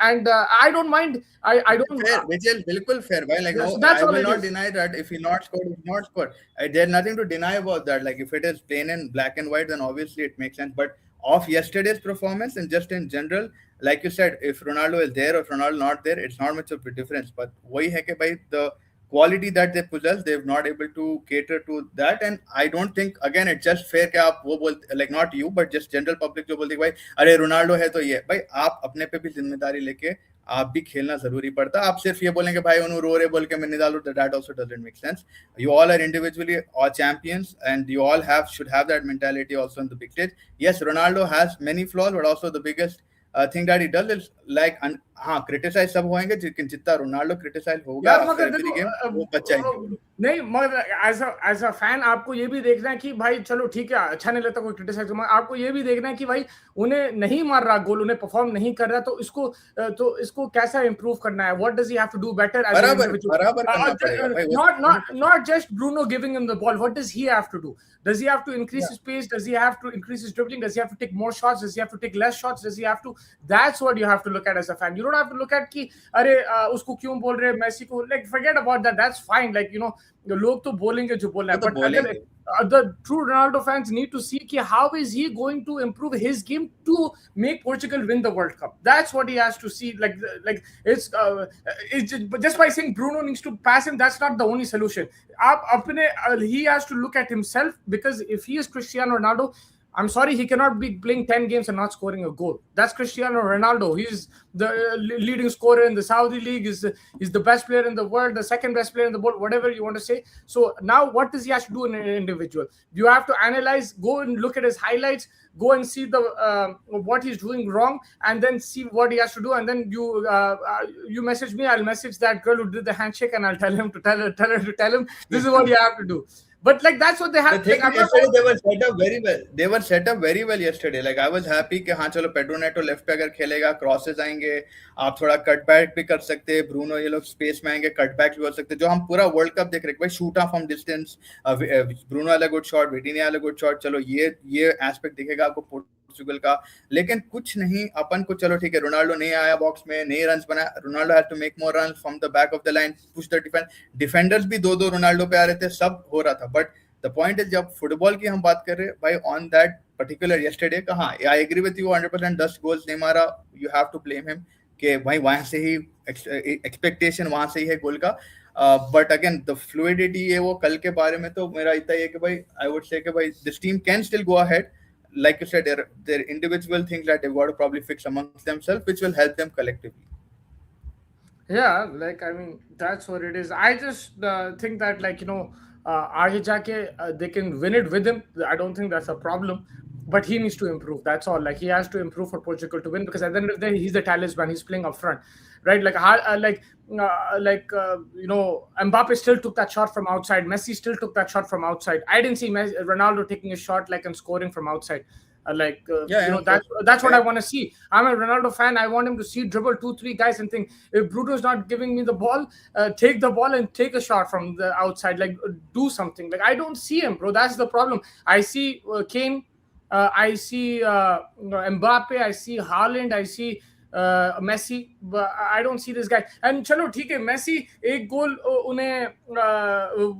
And I don't mind. I don't. Fair, which is bilkul fair. Why? Like, no, That's I all will it not is. deny that if he not scored, he's not scored. There's nothing to deny about that. Like, if it is plain and black and white, then obviously it makes sense. But of yesterday's performance and just in general, like you said, if Ronaldo is there or if Ronaldo not there, it's not much of a difference. But वही है कि भाई the quality that they possess, they've not able to cater to that. And I don't think again it's just fair कि आप वो बोलते like not you but just general public जो बोलते हैं भाई अरे रोनाल्डो है तो ये भाई आप अपने पे भी जिम्मेदारी लेके आप भी खेलना जरूरी पड़ता है. आप सिर्फ ये बोलेंगे भाई उन्होंने रो रहे बोल के मैं नहीं डालू, that also doesn't make sense. You all are individually all champions and you all should have that mentality also on the big stage. Yes, Ronaldo has many flaws but also the biggest thing that he does is like हाँ criticise सब होंगे लेकिन जितना Ronaldo criticise होगा यार मगर after every game वो बचाएंगे वो लोग. नहीं मगर एज अ फैन आपको ये भी देखना है कि भाई चलो ठीक है अच्छा नहीं लगता कोई क्रिटिसाइज, मगर आपको ये भी देखना है कि भाई उन्हें नहीं मार रहा गोल, उन्हें परफॉर्म नहीं कर रहा, तो इसको कैसा इंप्रूव करना है. What does he have to do better as an individual. बराबर करना पड़ेगा भाई. Not just Bruno giving him the ball. What does he have to do? Does he have to increase his pace? Does he have to increase his dribbling? Does he have to take more shots? Does he have to take less shots? Does he have to? That's what you have to look at as a fan. You don't have to look at कि अरे उसको क्यों बोल रहे हैं Messi को. Like forget about that. That's fine. Like you know लोग तो बोलेंगे जो बोलना है. तो But अगर the true Ronaldo fans need to see कि how is he going to improve his game to make Portugal win the World Cup. That's what he has to see. Like it's just by saying Bruno needs to pass him, that's not the only solution. आप अपने he has to look at himself because if he is Cristiano Ronaldo, I'm sorry, he cannot be playing 10 games and not scoring a goal. That's Cristiano Ronaldo. He's the leading scorer in the Saudi League. He's the best player in the world, the second best player in the world, whatever you want to say. So now what does he have to do in an individual? You have to analyze, go and look at his highlights, go and see the what he's doing wrong, and then see what he has to do. And then you message me, I'll message that girl who did the handshake, and I'll tell him to tell him this is what you have to do. But like that's what they have. The thing yesterday they were set up very well. They were set up very well yesterday. Like I was happy कि हाँ चलो Pedro Neto left पे अगर खेलेगा, crosses आएंगे, आप थोड़ा cut back भी कर सकते हैं, ब्रूनो ये लोग स्पेस में आएंगे, कट बैक भी हो सकते हैं, जो हम पूरा वर्ल्ड कप देख रहे हैं भाई, shoot of from distance, Bruno वाला गुड शॉट, विटिनिया वाला गुड शॉट, चलो ये एस्पेक्ट दिखेगा आपको पोर्चुगल का. लेकिन कुछ नहीं अपन को, चलो ठीक है रोनाल्डो नहीं आया बॉक्स में, नहीं रन्स बना, Ronaldo had to make more runs from the back of the line, push the defenders भी दो रोनाल्डो पे आ रहे थे, सब हो रहा था. बट द पॉइंट इज जब फुटबॉल की हम बात कर रहे हैं भाई ऑन दैट पर्टिकुलर यस्टरडे का, हाँ I agree with you 100%, 10 goals नहीं मारा, you have to blame him कि भाई वहां से ही एक्सपेक्टेशन वहां से ही है गोल का. बट अगेन द फ्लूइडिटी है वो कल के बारे में तो मेरा इतना ही है कि भाई आई वुड से कि भाई this team can still go ahead. Like you said, there are individual things that they've got to probably fix amongst themselves, which will help them collectively. Yeah, like I mean, that's what it is. I just think that like आगे जाके they can win it with him. I don't think that's a problem, but he needs to improve. That's all. Like he has to improve for Portugal to win because at the end of the day, he's the talisman. He's playing up front, right? Mbappe still took that shot from outside. Messi still took that shot from outside. I didn't see Ronaldo taking a shot like and scoring from outside. That's what I want to see. I'm a Ronaldo fan. I want him to see dribble 2-3 guys and think if Bruno's not giving me the ball, take the ball and take a shot from the outside. Like do something. Like I don't see him, bro. That's the problem. I see Kane. I see Mbappe. I see Haaland. I see Messi, but I don't see this guy. And chalo theek hai, Messi एक goal उन्हें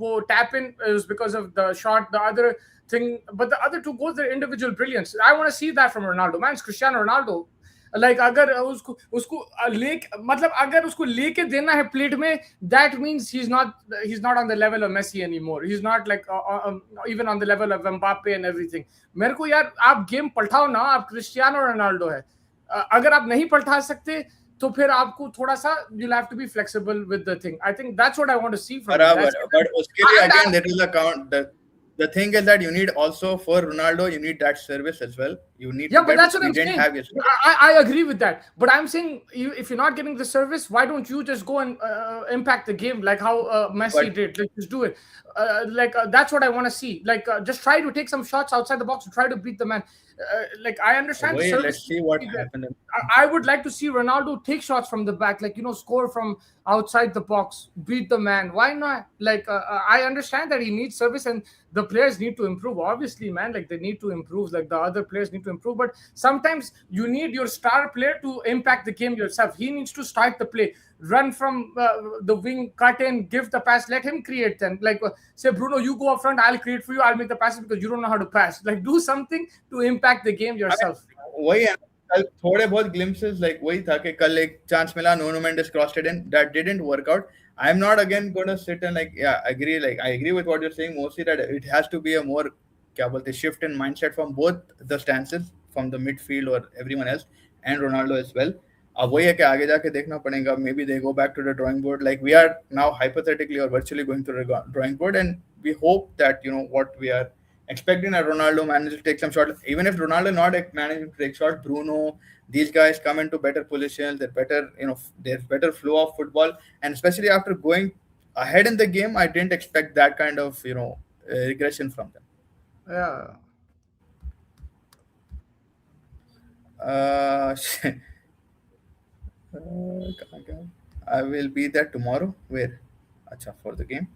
वो tap in is because of the shot. The other thing, but the other 2 goals, they're individual brilliance. I want to see that from Ronaldo. Man, it's Cristiano Ronaldo. Like अगर उसको अगर उसको लेके देना है प्लेट में, that means he's not on the level of Messi anymore. He's not like even on the level of Mbappe and everything. मेरे को यार आप गेम पलटाओ ना, आप क्रिस्टियानो रोनाल्डो है. अगर आप नहीं पलटा सकते तो फिर आपको थोड़ा सा you'll have to be flexible with the thing. I think that's what I want to see from him. But उसके लिए again there is a count. The thing is that you need also for Ronaldo, you need that service as well. You need Yeah, to but get, that's which what we I'm didn't saying. have yesterday. I agree with that. But I'm saying, if you're not getting the service, why don't you just go and impact the game like how Messi But did? Like, just do it. That's what I want to see. Like, just try to take some shots outside the box and try to beat the man. Like, I understand the wait, service let's needs see to what be there. happened. I would like to see Ronaldo take shots from the back, like, score from outside the box, beat the man. Why not? Like, I understand that he needs service and the players need to improve. Obviously, man, like they need to improve. Like the other players need to improve. But sometimes you need your star player to impact the game yourself. He needs to start the play, run from the wing, cut in, give the pass, let him create. Then, like, say, Bruno, you go up front, I'll create for you, I'll make the passes because you don't know how to pass. Like, do something to impact the game I yourself. mean, वही है ना, कल थोड़े बहुत glimpses like वही था कि कल एक chance मिला, Nuno Mendes crossed it in, that didn't work out. I'm not again going to sit and like, yeah, agree, like I agree with what you're saying mostly, that it has to be a more क्या बोलते shift in mindset from both the stances, from the midfield or everyone else and Ronaldo as well. अब वही है कि आगे जाके देखना पड़ेगा, maybe they go back to the drawing board, like we are now hypothetically or virtually going to the drawing board, and we hope that what we are expecting that Ronaldo manages to take some shot. Even if Ronaldo not managing to take shot, Bruno, these guys come into better positions. They're better, there's better flow of football, and especially after going ahead in the game, I didn't expect that kind of regression from them. Yeah. Uh, कहाँ गया? I will be there tomorrow. Where? अच्छा, for the game.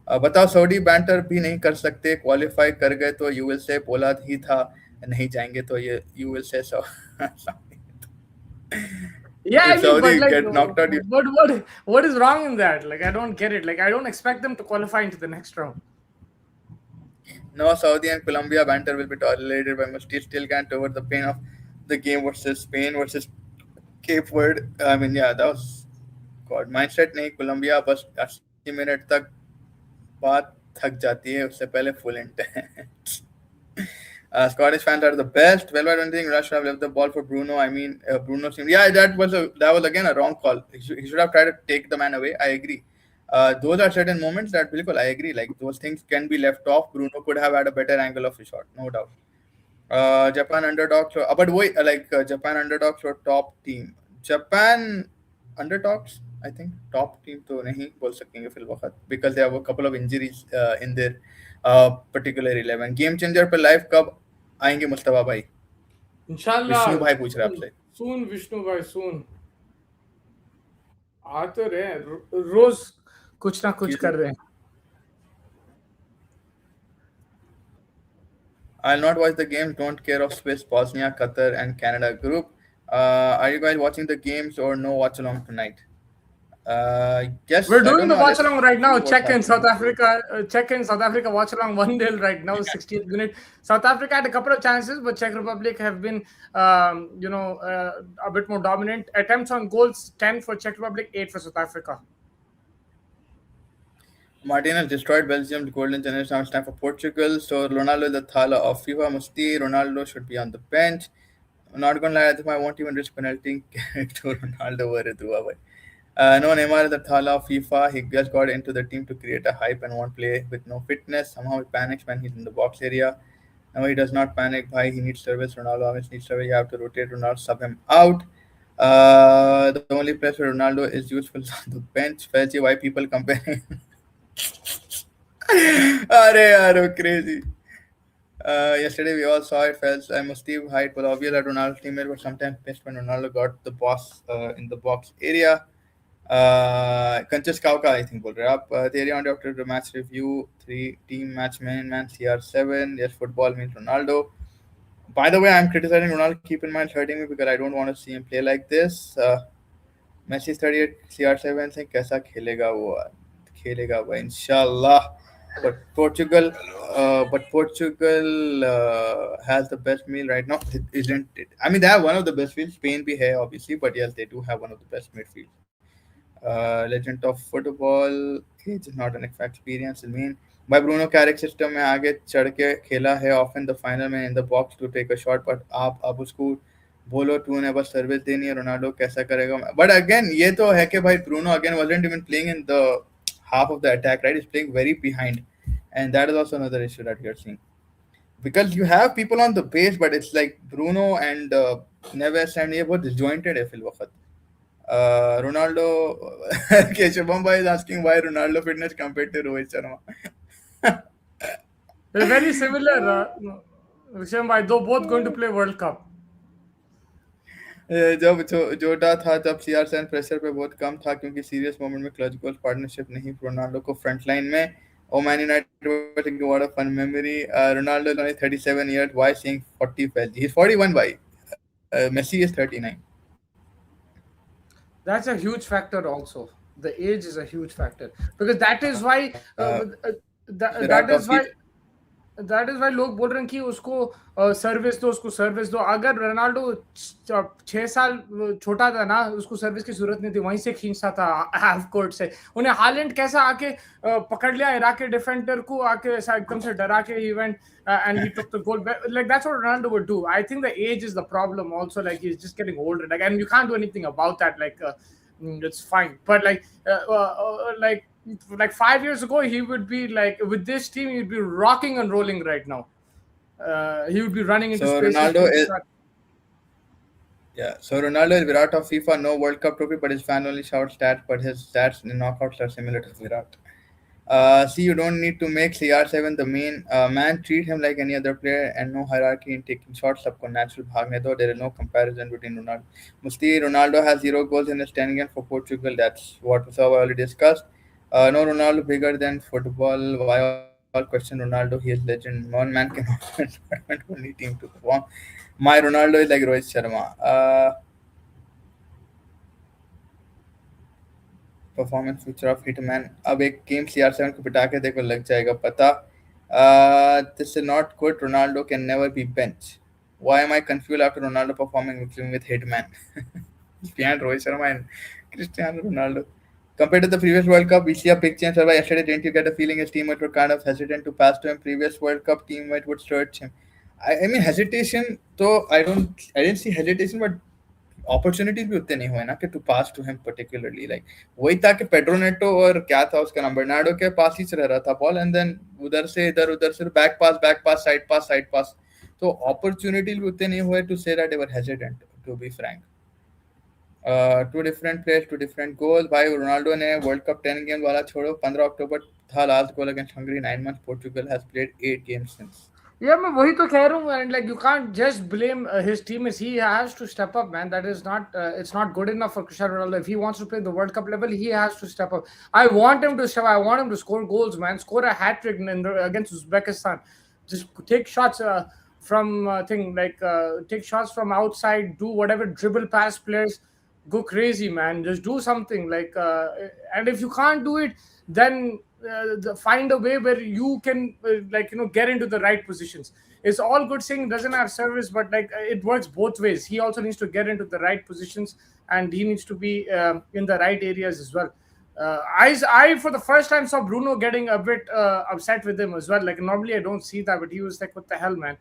बताओ, Saudi banter भी नहीं कर सकते, qualify कर गए तो यू विल से पोलाद ही था, नहीं जाएंगे तो ये you will say Yeah, I if mean, but Saudi like, get knocked out, you what is wrong in that? Like, I don't get it. Like, I don't expect them to qualify into the next round. no, Saudi and Colombia banter will be tolerated by Musti still can't over the pain of the game versus Spain versus Cape Verde. I mean, yeah, that was God mindset नहीं, Colombia बस 80 minute तक बात थक जाती है, उससे पहले full intent. Scottish fans are the best. Well, I don't think Rush should have left the ball for Bruno. I mean, Bruno seemed, yeah, that was again a wrong call. He should have tried to take the man away. I agree. Those are certain moments that bilkul, I agree. Like those things can be left off. Bruno could have had a better angle of a shot, no doubt. Japan underdogs, but wait, Japan underdogs or top team. Japan underdogs, I think top team तो नहीं बोल सकेंगे fill वक्त, because they have a couple of injuries in their particular 11. Game changer पे live कब आएंगे मुस्तफा भाई? Vishnu Inshallah, भाई पूछ रहे हैं आपसे. soon, Vishnu bhai, soon. आते रहे रोज कुछ ना कुछ He's कर रहे हैं. I'll not watch the games. Don't care of Swiss, Bosnia, Qatar, and Canada group. Are you guys watching the games or no watch along tonight? Yes, We're I doing don't the know. watch Let's along right see now. what's Check in happening. South Africa. Check in South Africa. Watch along 1-0 right now, 60th minute. South Africa had a couple of chances, but Czech Republic have been, a bit more dominant. Attempts on goals 10 for Czech Republic, 8 for South Africa. Martinez destroyed Belgium's golden generation. Now it's time for Portugal. So Ronaldo is the thala of FIFA Musti. Ronaldo should be on the bench. I'm not gonna lie, I think I won't even risk penalty to Ronaldo over it. No, Neymar is the thala of FIFA. He just got into the team to create a hype and won't play with no fitness. Somehow he panics when he's in the box area. No, he does not panic. Why he needs service? Ronaldo always needs service. You have to rotate Ronaldo, sub him out. The only place where Ronaldo is useful is on the bench. Fetchy, why people comparing? Are yaar, crazy. Yesterday we all saw it. Felt I must Steve Height was obvious that Ronaldo's teammate was sometimes pissed when Ronaldo got the boss in the box area. Kanchas Kauka, I think, बोल रहे हैं आप. The area on after the match review, 3 team match man CR7. Yes, football means Ronaldo. By the way, I'm criticizing Ronaldo. Keep in mind, it's hurting me because I don't want to see him play like this. Messi 38 CR7 से कैसा खेलेगा वो? खेलेगा वो इंशाल्लाह. But Portugal has the best meal right now, isn't it? I mean, they have one of the best fields. Spain be here, obviously, but yes, they do have one of the best midfields. Legend of football, age is not an experience. I mean, by Bruno Carrick system में आगे चढ़ के खेला है often the final में in the box to take a shot, but आप अब उसको बोलो तूने बस सर्विस देनी है, रोनाल्डो कैसा करेगा? But again, ये तो है कि भाई Bruno again wasn't even playing in the half of the attack, right? He's playing very behind, and that is also another issue that we are seeing. because you have people on the base, but it's like Bruno and Neves and ये बहुत disjointed है fill वक्त. Ronaldo, okay, Shubham Bhai is asking why Ronaldo fitness compared to Rohit Sharma. They're very similar. Visham bhai, though both going to play World Cup. जब जोटा था तब CR7 pressure पे बहुत कम था क्योंकि सीरियस मोमेंट में क्लच गोल पार्टनरशिप नहीं रोनाल्डो को फ्रंट लाइन में oh Man United were thinking what a fun memory Ronaldo is only 37 years why saying 40 fell he is 41 by Messi is 39. That's a huge factor also. The age is a huge factor because that is why that Virat is of why that is why लोग बोल रहे हैं कि उसको service दो, उसको service दो. अगर रोनाल्डो 6 साल छोटा था ना, उसको सर्विस की जरूरत नहीं थी, वहीं से खींचता था हाफ कोर्ट से. उन्हें हालैंड कैसा आके पकड़ लिया इराक के डिफेंडर को, आके ऐसा एकदम से डरा के he went and he took the goal. Like that's what Ronaldo would do. I think the age is the problem also. Like he's just getting older. Like, and you can't do anything about that. Like it's fine. But like 5 years ago, he would be like with this team, he'd be rocking and rolling right now. He would be running into so spaces. Ronaldo is Yeah, so Ronaldo is Virat of FIFA, no World Cup trophy, but his fan only shout stats, but his stats in knockouts are similar to Virat. See, you don't need to make CR7 the main man. Treat him like any other player and no hierarchy in taking shots. Sabko natural bhagne do. There is no comparison between Ronaldo. Musti Ronaldo has 0 goals in his 10 games for Portugal. That's what we have already discussed. No Ronaldo bigger than football. Why all question Ronaldo? He is legend. One man cannot win only team to perform. My Ronaldo is like Rohit Sharma. Performance future of hitman. अब एक game CR7 को पिटा के देखो, लग जाएगा पता. This is not good. Ronaldo can never be bench. Why am I confuse after Ronaldo performing with hitman behind Rohit Sharma and Cristiano Ronaldo. Compared to the previous World Cup, we see a big change. Yesterday, didn't you get a feeling his teammates were kind of hesitant to pass to him? Previous World Cup teammate would search him. I mean hesitation. So I didn't see hesitation, but opportunities भी उतने नहीं हुए ना कि to pass to him particularly. Like वही था कि पेड्रोनेटो और क्या था उसका नाम, बर्नार्डो के पास ही रह रहा था बॉल, एंड देन उधर से बैक पास साइड पास. तो अपॉर्चुनिटीज भी उतने नहीं हुए to say that they were hesitant, to be frank. Two different players, two different goal. भाई रोनाल्डो ने वर्ल्ड कप 10 गेम वाला छोड़ो, 15 अक्टूबर था last goal against Hungary. 9 months Portugal has played 8 games since. Yeah, मैं वही तो कह रहा हूँ, and like you can't just blame his teammates. He has to step up, man. That is not it's not good enough for Cristiano Ronaldo. If he wants to play the World Cup level, he has to step up. I want him to step. I want him to score goals, man. Score a hat trick against Uzbekistan. Just take shots from take shots from outside. Do whatever, dribble past players. Go crazy, man. Just do something and if you can't do it, then find a way where you can get into the right positions. It's all good saying doesn't have service, but it works both ways. He also needs to get into the right positions, and he needs to be in the right areas as well. I for the first time saw Bruno getting a bit upset with him as well. Like normally I don't see that, but he was like, what the hell, man.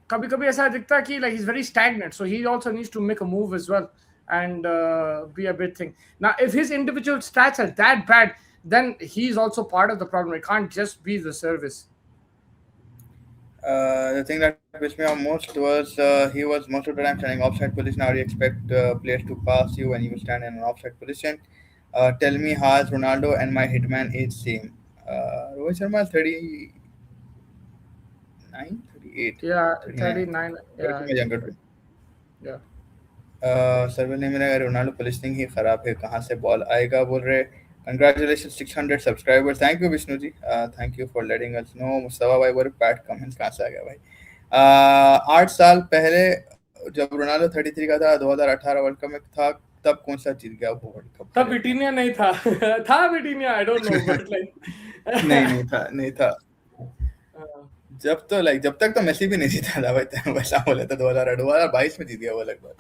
कभी कभी ऐसा दिखता है कि like he's very stagnant, so he also needs to make a move as well and be a big thing. Now if his individual stats are that bad, then he's also part of the problem. It can't just be the service. The thing that pissed me off most was he was most of the time standing offside position. How do you expect players to pass you when you stand in an offside position? Tell me, how is Ronaldo and my hitman age same? Rohit Sharma is 39, 38. Yeah, 39. 39. Yeah, younger. yeah. सर्वे ने मेरा Ronaldo positioning ही खराब है, कहाँ से ball आएगा बोल रहे. Congratulations 600 subscribers. Thank you Vishnu ji. Thank you for letting us know. Mustafa भाई बोले बैड कमेंट्स कहाँ से आ गया भाई. 8 साल पहले जब रोनाल्डो 33 का था, 2018 वर्ल्ड कप में था, तब कौन सा जीत गया वो वर्ल्ड कप? तब विटिनिया नहीं था. था Vitinha, I don't know, but नहीं था. जब तक तो मेसी भी नहीं जीता था भाई, वैसा बोले तो 2022 में जीत गया वो लगभग.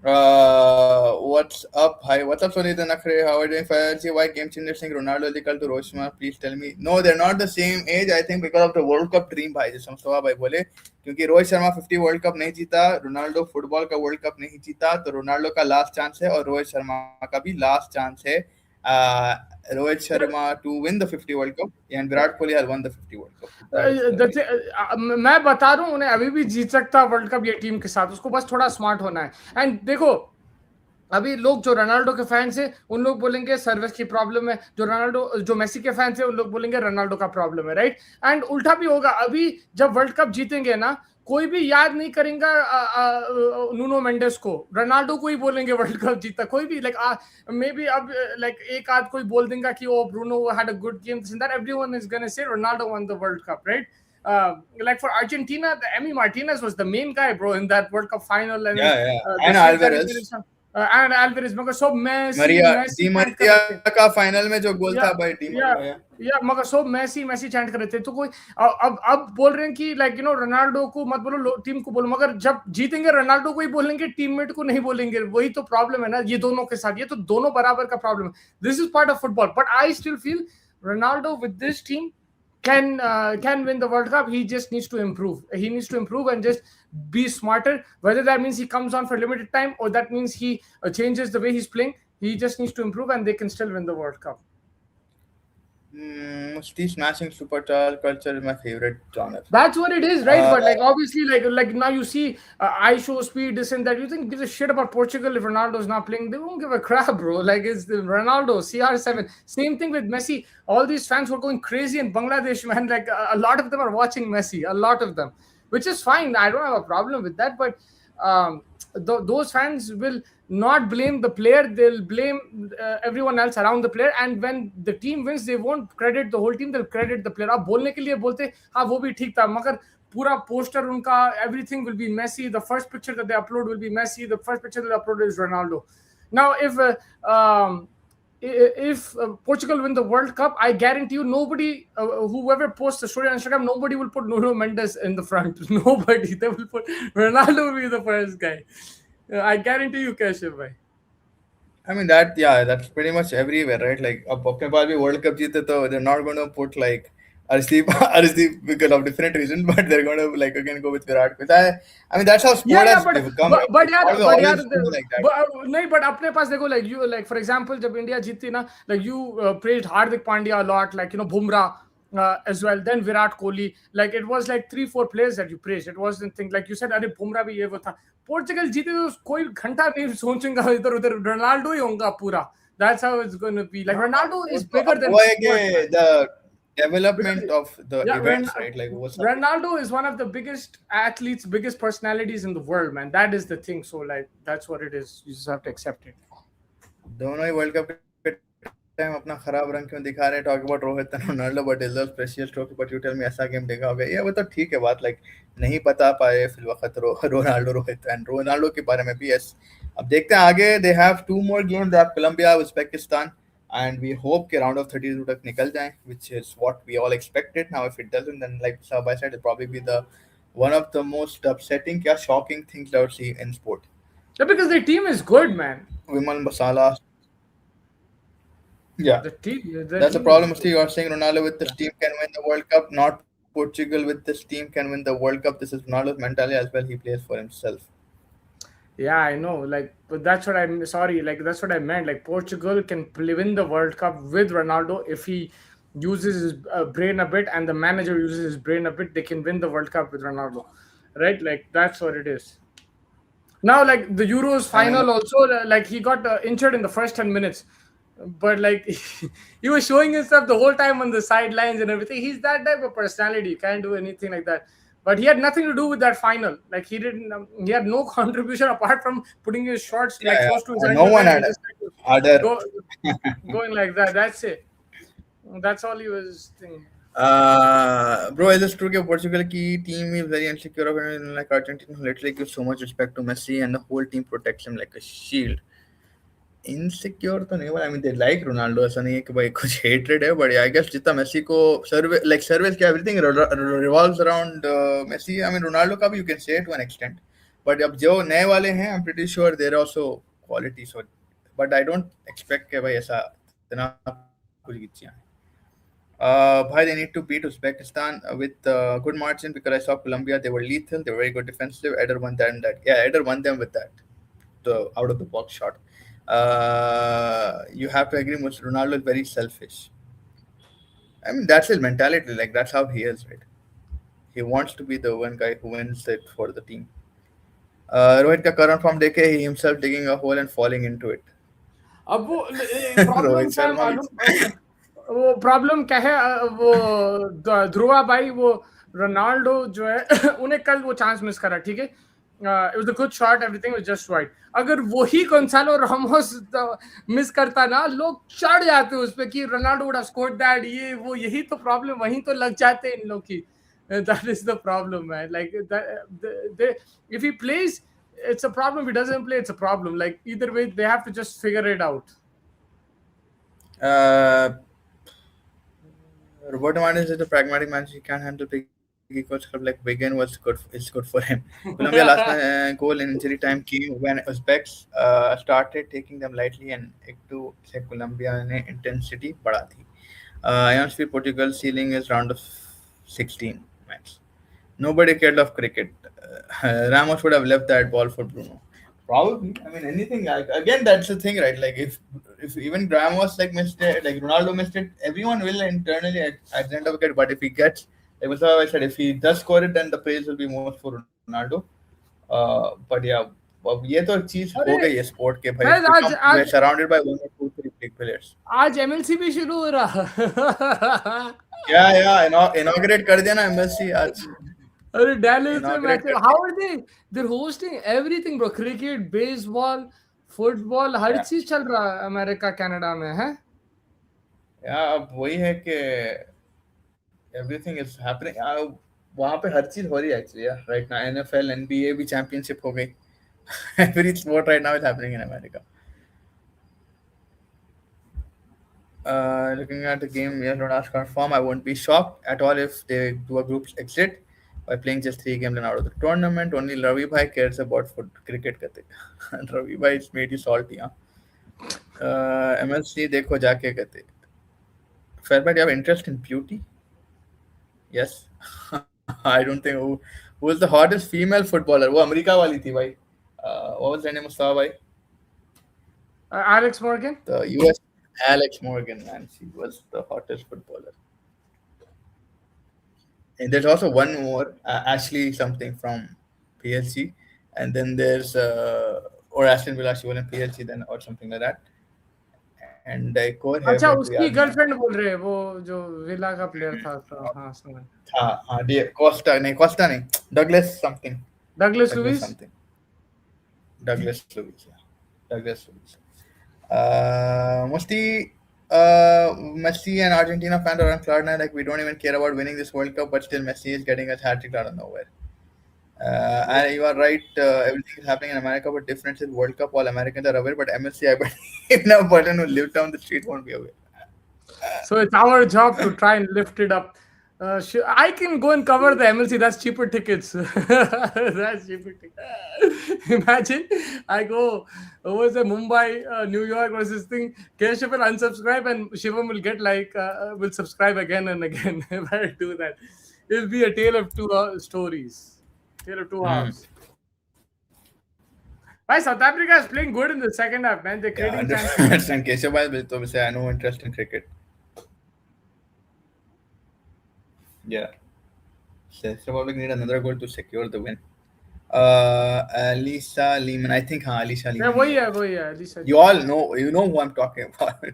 What's up, hi? What's up, Sonita Nakre? How are you doing? Fancy why game changer saying Ronaldo is equal to Rohit Sharma? Please tell me. No, they're not the same age. I think because of the World Cup dream, भाई जैसे मुस्तफा भाई बोले, क्योंकि Rohit Sharma 50 world cup नहीं जीता, Ronaldo football का world cup नहीं जीता, तो रोनाल्डो का लास्ट चांस है और रोहित शर्मा का भी लास्ट चांस है uh, Rohit Sharma to win the 50 World Cup, and Virat Kohli has won the 50 World Cup. That is the reason. मैं बता रहा हूँ उन्हें अभी भी जीत सकता वर्ल्ड कप ये टीम के साथ, उसको बस थोड़ा स्मार्ट होना है। एंड देखो अभी लोग जो रोनाल्डो के फैंस हैं उन लोग बोलेंगे सर्विस की प्रॉब्लम है, जो मेसी के फैंस हैं उन लोग बोलेंगे रोनाल्डो का प्रॉब्लम है, राइट? एंड उल्टा भी होगा, अभी जब वर्ल्ड कप जीतेंगे ना कोई भी याद नहीं करेगा नूनो मेंडेस को, रोनाल्डो को ही बोलेंगे वर्ल्ड कप जीता। कोई भी लाइक मे बी अब लाइक एक आध कोई बोल देगा कि oh Bruno had a good game, that everyone is gonna say Ronaldo won the World Cup, right? Like for Argentina, the Emi Martinez was the main guy, bro, in that World Cup final, and Yeah, yeah. the And shit that he Alvarez. did. And Alvarez मगर सब Messi Maria Messi Di chant कर Maria रहे थे। का final में जो गोल या था भाई, डी या मरिया। या मगर सब मेसी मेसी चैंट कर रहे थे। तो कोई अब बोल रहे हैं कि लाइक यू नो रोनाल्डो को मत बोलो, टीम को बोलो, मगर जब जीतेंगे रोनाल्डो को ही बोलेंगे, टीममेट को नहीं बोलेंगे। वही तो प्रॉब्लम है ना ये दोनों के साथ, ये तो दोनों बराबर का प्रॉब्लम है। This is part of football, but I still feel Ronaldo with this team can win the World Cup. He just needs to improve. He needs to improve and just be smarter. Whether that means he comes on for limited time or that means he changes the way he's playing, he just needs to improve and they can still win the World Cup. Mostly smashing superstar culture is my favorite genre. That's what it is, right? But like obviously, like now you see, I show speed, this and that. You think gives a shit about Portugal if Ronaldo's not playing? They won't give a crap, bro. Like it's Ronaldo, CR7. Same thing with Messi. All these fans were going crazy in Bangladesh, man. Like a lot of them are watching Messi, a lot of them, which is fine. I don't have a problem with that, but those fans will not blame the player, they'll blame everyone else around the player, and when the team wins they won't credit the whole team, they'll credit the player. आप बोलने के लिए बोलते हाँ वो भी ठीक था, मगर पूरा पोस्टर उनका everything will be Messi, the first picture that they upload will be Messi, the first picture that they upload is Ronaldo. Now if Portugal win the World Cup, I guarantee you nobody, whoever posts the story on Instagram, nobody will put Nuno Mendes in the front. Nobody. They will put Ronaldo will be the first guy. I guarantee you, Keshav bhai. I mean that's pretty much everywhere, right? Like अब अपने पास भी world cup जीते तो they're not going to put like Arshdeep because of different reasons, but they're going to like again go with Virat. I mean that's how sport has become. But यार like that. नहीं, but अपने पास देखो like you like for example जब India जीती ना, like you praised Hardik Pandya a lot, like you know Bumrah as well, then Virat Kohli, like it was like 3-4 players that you praised. It wasn't thing like you said अरे Bumrah भी ये वो था। Portugal जीते तो कोई घंटा नहीं सोचेगा इधर उधर, रोनाल्डो ही होगा पूरा। That's how it's going to be. Like Ronaldo is bigger than the development of the events, right? Like Ronaldo is one of the biggest athletes, biggest personalities in the world, man. That is the thing. So like that's what it is. You just have to accept it. दोनों ही world cup time अपना खराब रंग क्यों दिखा रहे हैं? Talk about Rohit and Ronaldo but deserve precious trophy, but you tell me ऐसा game देखा होगा। ये वो तो ठीक है बात, लाइक नहीं पता पाए फिल वक्त रोनाल्डो रोहित एंड रोनाल्डो के बारे में भी। यस, अब देखते हैं आगे। They have 2 more games, they have Colombia, Uzbekistan, and we hope के round of 32 तक निकल जाएं, which is what we all expected. Now if it doesn't, then like side by side it'll probably be the one of the most upsetting, क्या shocking things that I would see in sport. Yeah, because the team is good, man. Vimal Masala. Yeah, that's the problem. See, you are saying Ronaldo with this team can win the World Cup, not Portugal with this team can win the World Cup. This is Ronaldo's mentality as well. He plays for himself. Yeah, I know. Like, but that's what I'm sorry. Like, that's what I meant. Like, Portugal can win the World Cup with Ronaldo if he uses his brain a bit, and the manager uses his brain a bit. They can win the World Cup with Ronaldo, right? Like, that's what it is. Now, like the Euros final, also, like he got injured in the first 10 minutes, but like he was showing himself the whole time on the sidelines and everything. He's that type of personality. You can't do anything like that. But he had nothing to do with that final. Like he didn't. He had no contribution apart from putting his shorts like close to his no one had other going like that. That's it. That's all he was thinking. Bro, is it true that Portugal ki team is very insecure of him, like Argentina literally gives so much respect to Messi and the whole team protects him like a shield. Insecure तो नहीं, I mean they like Ronaldo, ऐसा नहीं है कि भाई कुछ hatred है, but I guess जितना मेसी को service क्या everything revolves around Messi. I mean Ronaldo का भी you can say to an extent, but अब जो नए वाले हैं I'm pretty sure they're also quality, so but I don't expect कि भाई ऐसा इतना कुछ गिच्चियाँ हैं. Bhai, they need to beat Uzbekistan with good margin because I saw Colombia, they were lethal, they were very good defensive. Eder won them that. Yeah, Eder won them with that, the out of the box shot. You have to agree, Ronaldo is very selfish. I mean, that's his mentality. Like that's how he is, right? He wants to be the one guy who wins it for the team. Rohit का current form देखे, he himself digging a hole and falling into it. अब वो problem Rohit क्या है शर्मा भी. मालूम? वो problem क्या है? वो ध्रुवा भाई, वो रोनाल्डो जो है उन्हें कल वो चांस मिस करा, ठीक है, it was a good shot, everything was just right. अगर वही गोंसालो रामोस मिस करता ना, लोग चढ़ जाते उस पे कि Ronaldo would have scored that, ये वो, यही तो प्रॉब्लम, वहीं तो लग जाते हैं इन लोग की. That is the problem man. Like if he plays, it's a problem. If he doesn't play, it's a problem. Like either way, they have to just figure it out. Uh, Roberto Martinez is a pragmatic man. He can't handle big equals club like Wigan was good. It's good for him. Colombia last goal in injury time came when Uzbeks started taking them lightly and एक to से Colombia ने intensity बढ़ा दी. I feel Portugal ceiling is round of 16 max. Nobody cared of cricket. Ramos would have left that ball for Bruno. Probably. I mean, anything. Like, again, that's the thing, right? Like, if even Ramos like missed it, like Ronaldo missed it, everyone will internally at the end of the wicket. But if he gets, like Mustafa said, if he does score it, then the praise will be more for Ronaldo. But yeah, अब ये तो चीज हो अरे गई है sport के भाई. शायद आज We are आज surrounded by 1 or 2 3 big players. आज एमएलसी भी शुरू हो रहा. Yeah, inaugurate कर दिया ना MSC आज. अरे डैलस में Inaugurate मैच, कर हाउ दिया. Are they, they're hosting everything bro, cricket, baseball, football, हर Yeah. चीज चल रहा है अमेरिका कनाडा में है. अब वही है कि एवरीथिंग इज हैपनिंग. वहाँ पे हर चीज हो रही है एक्चुअली यार राइट नाउ. NFL NBA भी चैंपियनशिप हो गई. Every sport right now is happening in America. Looking at the game, yes, don't ask confirm. I won't be shocked at all if they do a group exit by playing just 3 games and out of the tournament. Only Ravi Bhai cares about foot cricket. कहते. Ravi Bhai has made you salty, huh? MLC देखो जाके कहते. Fairbat, you have interest in beauty? Yes. I don't think who was the hottest female footballer? वो America वाली थी भाई. What was her name? Mustafa भाई. Alex Morgan. The US Alex Morgan, man. She was the hottest footballer. And there's also one more, Ashley something from PLC, and then there's or Aston Villa. She was in PLC then or something like that. And एक और है अच्छा, but उसकी याद नहीं. Girlfriend बोल रहे हैं, वो जो विला का प्लेयर था, तो हाँ समझ. हाँ Costa नहीं Douglas something. Douglas Douglas Luiz. something. Douglas Lewis. Yeah. Douglas Lewis. Mostly Messi and Argentina fans are on cloud nine. Like we don't even care about winning this World Cup, but still Messi is getting us hat trick out of nowhere. And you are right. Everything is happening in America, but difference is World Cup. All Americans are aware, but MSC, I bet even a person who lives down the street won't be aware. So it's our job to try and lift it up. I can go and cover the MLC. That's cheaper tickets. That's cheaper tickets. Imagine I go over to Mumbai, New York versus thing. Keshav will unsubscribe and Shivam will get like will subscribe again and again. If I do that, it'll be a tale of two stories. Tale of two halves. Why South Africa is playing good in the second half, man. They're Yeah, creating chances. 100%. Keshav bhai, to say I no interest in cricket. Yeah. Czech Republic need another goal to secure the win. Alisa Lehman, I think. Alisa Yeah, Lehman. वही है, Lisa. You all know, you know who I'm talking about.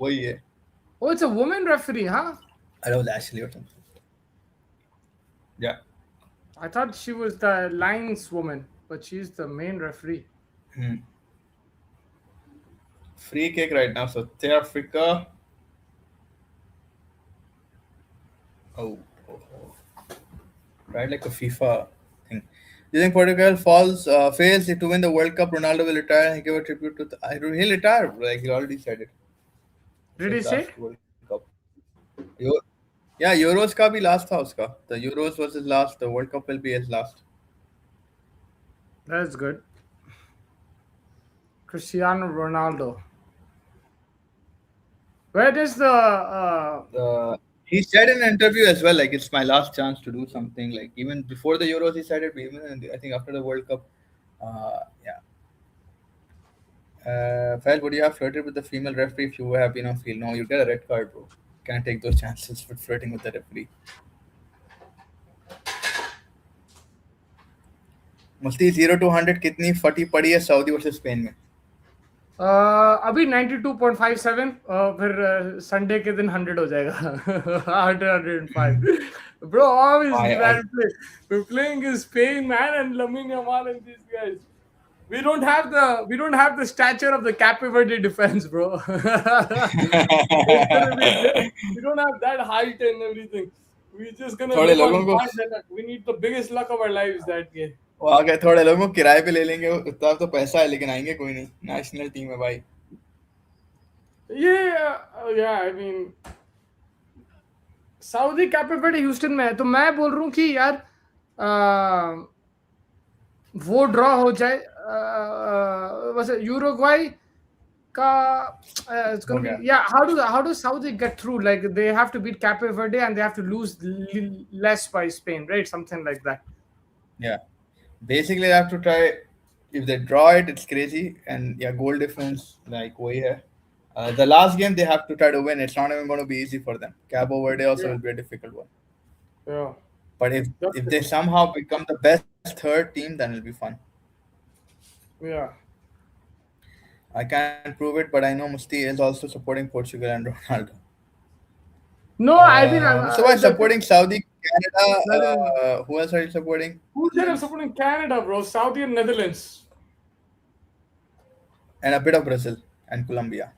वही है. Oh, it's a woman referee, huh? I was Ashley or something. Yeah. I thought she was the lines woman, but she's the main referee. Free kick right now. So South Africa. Oh. Right, like a FIFA thing. Do you think Portugal fails to win the World Cup? Ronaldo will retire and he give a tribute to. He'll retire. Like he already said it. Did he say? World Cup. Yeah, Euros का भी last था उसका. The Euros was his last. The World Cup will be his last. That's good. Cristiano Ronaldo. Where does He said in an interview as well, like it's my last chance to do something. Like even before the Euros, he said it. Even I think after the World Cup, yeah. Well, would you have flirted with the female referee if you have been on field? No, you get a red card, bro. Can't take those chances with flirting with the referee. Mufti 0 to 100 कितनी फटी पड़ी है Saudi versus Spain में? अभी 92.57, फिर Sunday के दिन 100 हो जाएगा. 105. Bro, obviously, I man, we're playing in Spain, man, and Lamine Yamal and these guys. We don't have the stature of the Cape Verde defense, bro. It's gonna be we don't have that height and everything. We're just gonna थोड़े live लोगों on को bad luck. We need the biggest luck of our lives that day. वो आ गए, थोड़े लोगों को किराए पे ले लेंगे, उतना तो पैसा है लेकिन आएंगे कोई नहीं. नेशनल टीम है भाई. Yeah, yeah. I mean, Saudi cap Verde Houston में है, तो मैं बोल रहा हूँ कि यार वो ड्रॉ हो जाए. वैसे यूरुग्वाई का it's हो going to गया. be, yeah. How do Saudi get through? Like they have to beat Cape Verde and they have to lose less by Spain, right? Something like that. Yeah. Basically, they have to try. If they draw it, it's crazy. And yeah, goal difference like way here. The last game they have to try to win. It's not even going to be easy for them. Cabo Verde also Yeah, will be a difficult one. yeah. But if That's they somehow become the best third team, then it'll be fun. yeah. I can't prove it, but I know Musti is also supporting Portugal and Ronaldo. No, I mean, So by supporting Saudi, Canada, Netherlands. who else are you supporting? Who said I'm supporting Canada, bro? Saudi and Netherlands. And a bit of Brazil and Colombia.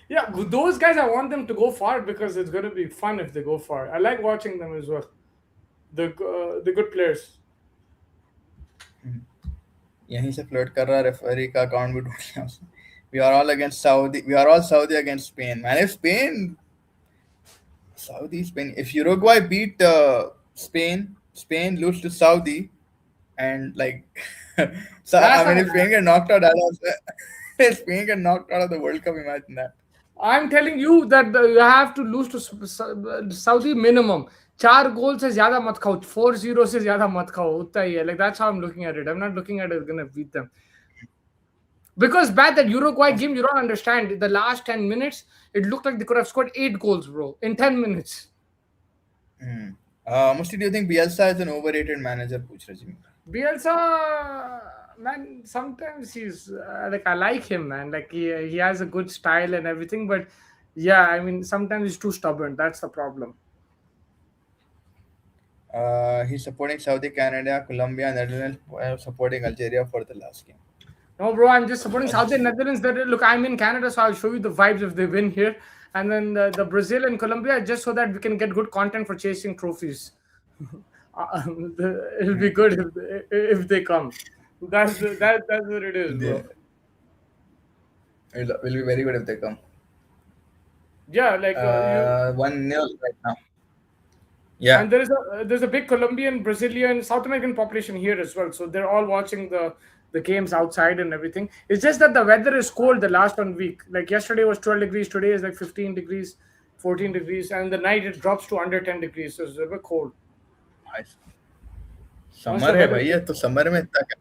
Yeah, those guys, I want them to go far because it's going to be fun if they go far. I like watching them as well. The good players. यहीं से flirt कर रहा, referee का account भी ढूंढ लिया उसने. We are all against Saudi. We are all Saudi against Spain. Man, if Saudi, Spain. If Uruguay beat Spain lose to Saudi, and like, so I mean, if Spain get knocked out, if Spain get knocked out of the World Cup, imagine that. I'm telling you that you have to lose to Saudi minimum. 4 goal से ज्यादा मत खाओ, 4-0 से ज्यादा मत खाओ, उतना ही है. Like that's how I'm looking at it. I'm not looking at it gonna beat them. Because back that Uruguay game, you don't understand. The last 10 minutes, it looked like they could have scored 8 goals, bro, in 10 minutes. Mostly, do you think Bielsa is an overrated manager? पूछ रहे जी. Bielsa, man, sometimes he's like I like him, man. Like he has a good style and everything, but yeah, I mean sometimes he's too stubborn. That's the problem. He's supporting Saudi, Canada, Colombia, Netherlands, while supporting Algeria for the last game. No, bro, I'm just supporting Saudi and Netherlands. Look, I'm in Canada, so I'll show you the vibes if they win here, and then the Brazil and Colombia, just so that we can get good content for chasing trophies. It'll be good if they come. That's what it is, bro. It will be very good if they come. Yeah, like 1-0 right now. Yeah. And there's a big Colombian, Brazilian, South American population here as well. So they're all watching the games outside and everything. It's just that the weather is cold the last 1 week. Like yesterday was 12 degrees, today is like 15 degrees, 14 degrees, and the night it drops to under 10 degrees. So it's a bit cold. Nice. Summer है भैया, तो summer में इतना क्या?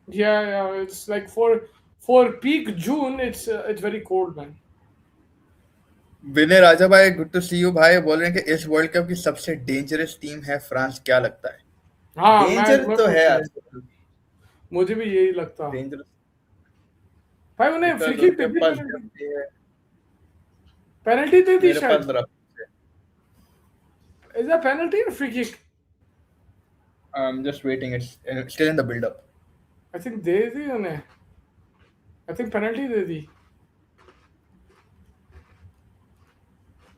Yeah, it's like for peak June, it's very cold, man. विनय राजा भाई, good to C you भाई. बोल रहे हैं कि इस वर्ल्ड कप की सबसे डेंजरस टीम है फ्रांस. क्या लगता है? हाँ, डेंजर तो है आजकल. मुझे भी यही लगता है. डेंजरस भाई उन्हें फ्री किक दे दी, पेनल्टी दे दी शायद. Is that penalty or free kick? I'm just waiting. It's still in the build-up. I think दे दी उन्हें. I think penalty दे दी.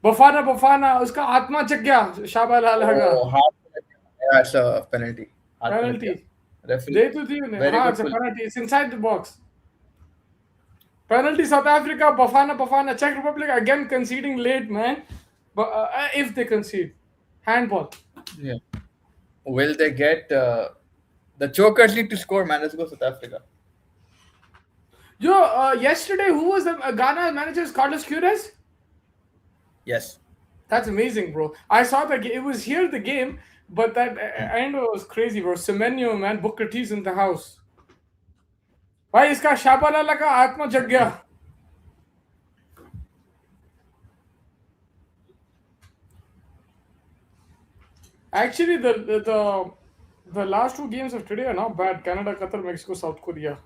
बफाना उसका आत्मा चक गया शाबाश का. That's a penalty. Penalty. Referee. दे तो दी उन्हें. हाँ, it's a penalty. It's inside the box. Penalty South Africa, Bafana, Czech Republic again conceding late, man. But if they concede, handball. Yeah. Will they get the chokers need to score, man? Let's go South Africa. Yo, yesterday who was the Ghana manager? Carlos Queiroz? Yes. That's amazing, bro. I saw that it was here the game, but that I know it was crazy, bro. Semenyo, man, Booker T's in the house. भाई इसका शाबालाला का आत्मा जग गया. Actually, the last two games of today are not bad. Canada, Qatar, Mexico, South Korea.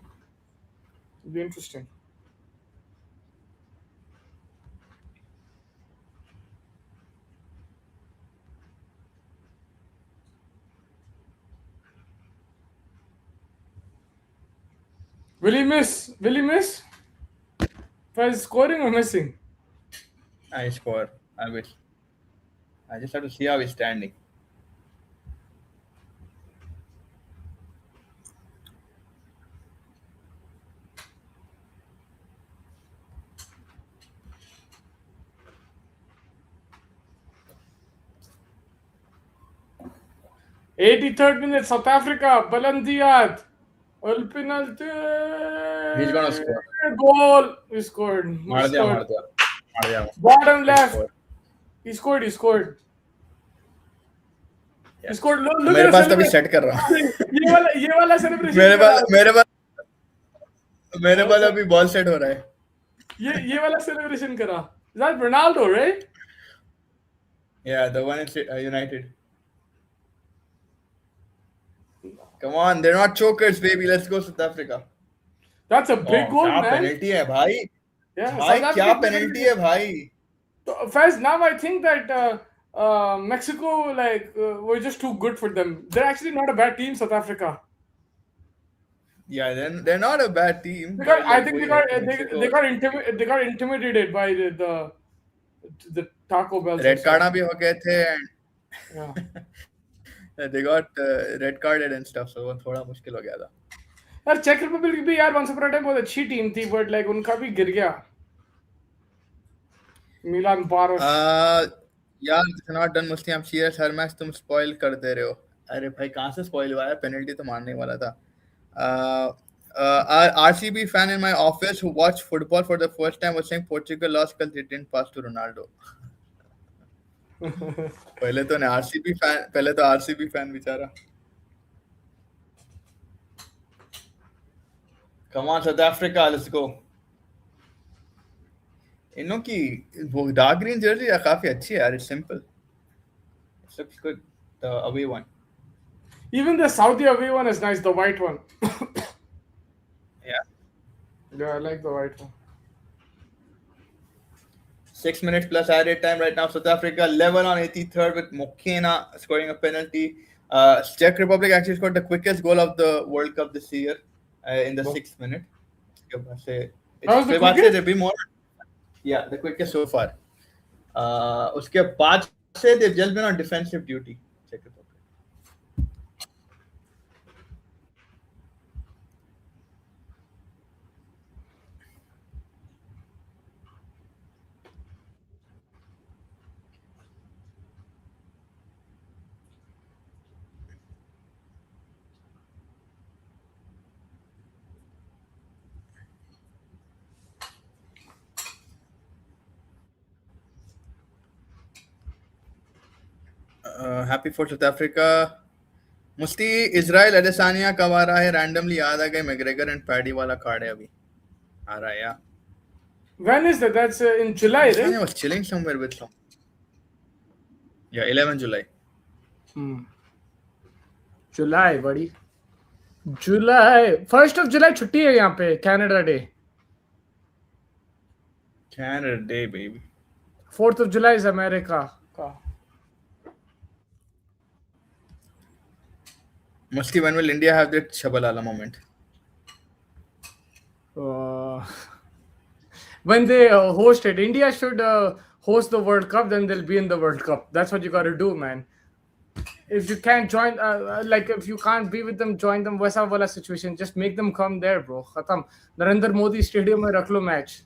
It'll be interesting. Will he miss? Will he miss? For scoring or missing? I score. I will. I just have to see how he's standing. '83rd minute, South Africa, Balandiyat. Penalty. He's gonna score. Goal. He scored. He मार दिया, scored. मार दिया, मार दिया. Bottom He left. scored. He scored. He scored. Yeah. He scored. Look मेरे at pass the तभी celebration. Set कर रहा हूँ. ये वाला celebration. मेरे करा. पास मेरे पास मेरे पास अभी बॉल सेट हो रहा है. ये वाला celebration करा. Is that Ronaldo, right? Yeah, the one in United. Come on, they're not chokers, baby. Let's go South Africa. That's a big goal, क्या man. पेनल्टी है भाई. Yeah, भाई South क्या Africa पेनल्टी है भाई. Faiz, now I think that Mexico were just too good for them. They're actually not a bad team, South Africa. Yeah, then they're not a bad team. Because but I like think वही है कि Mexico- they got intimidated by the Taco Bell. Red card भी हो गए थे and Yeah. they got red carded and stuff, so वो थोड़ा मुश्किल हो गया था. यार चेक रिपब्लिक भी यार once upon a time बहुत अच्छी टीम थी, but like उनका भी गिर गया. मिलान बारोस. यार नॉट डन मुस्लिम. आप सीरियस, हर मैच तुम स्पॉइल कर दे रहे हो. अरे भाई कहाँ से स्पॉइल हुआ है. पेनल्टी तो मारने वाला था. RCB fan in my office who watched football for the first time was saying Portugal lost because they didn't pass to Ronaldo. पहले तो RCB fan बेचारा. Come on South Africa, let's go. इन लोग की वो डार्क ग्रीन जर्सी काफी अच्छी है यार. It's simple. It looks good. The away one. Even the Saudi away one is nice, the white one. Yeah. Yeah, I like the white one. 6 minutes plus added time right now. South Africa level on 83rd with Mokena scoring a penalty. Czech Republic actually scored the quickest goal of the World Cup this year in the 6th minute. That was the quickest? It's be more. Yeah, the quickest so far. उसके बाद से they've just been on defensive duty. Czech Republic. Happy for South Africa. Musti Israel Adesanya कब आ रहा है. Randomly याद आ गए मैग्रेगर एंड पैडी वाला कार्ड है अभी आ रहा है. यार When is that? That's in July, right? I was chilling somewhere with some. Yeah, 11 July. July, buddy. July. 1st of July छुट्टी है यहाँ पे. Canada Day. Canada Day, baby. 4th of July is America का. Mostly when will India have that Shabalala moment? When they host it. India should host the World Cup, then they'll be in the World Cup. That's what you got to do, man. If you can't join, if you can't be with them, join them. वैसा वाला situation. Just make them come there, bro. खत्म. Narendra Modi stadium में रख लो match.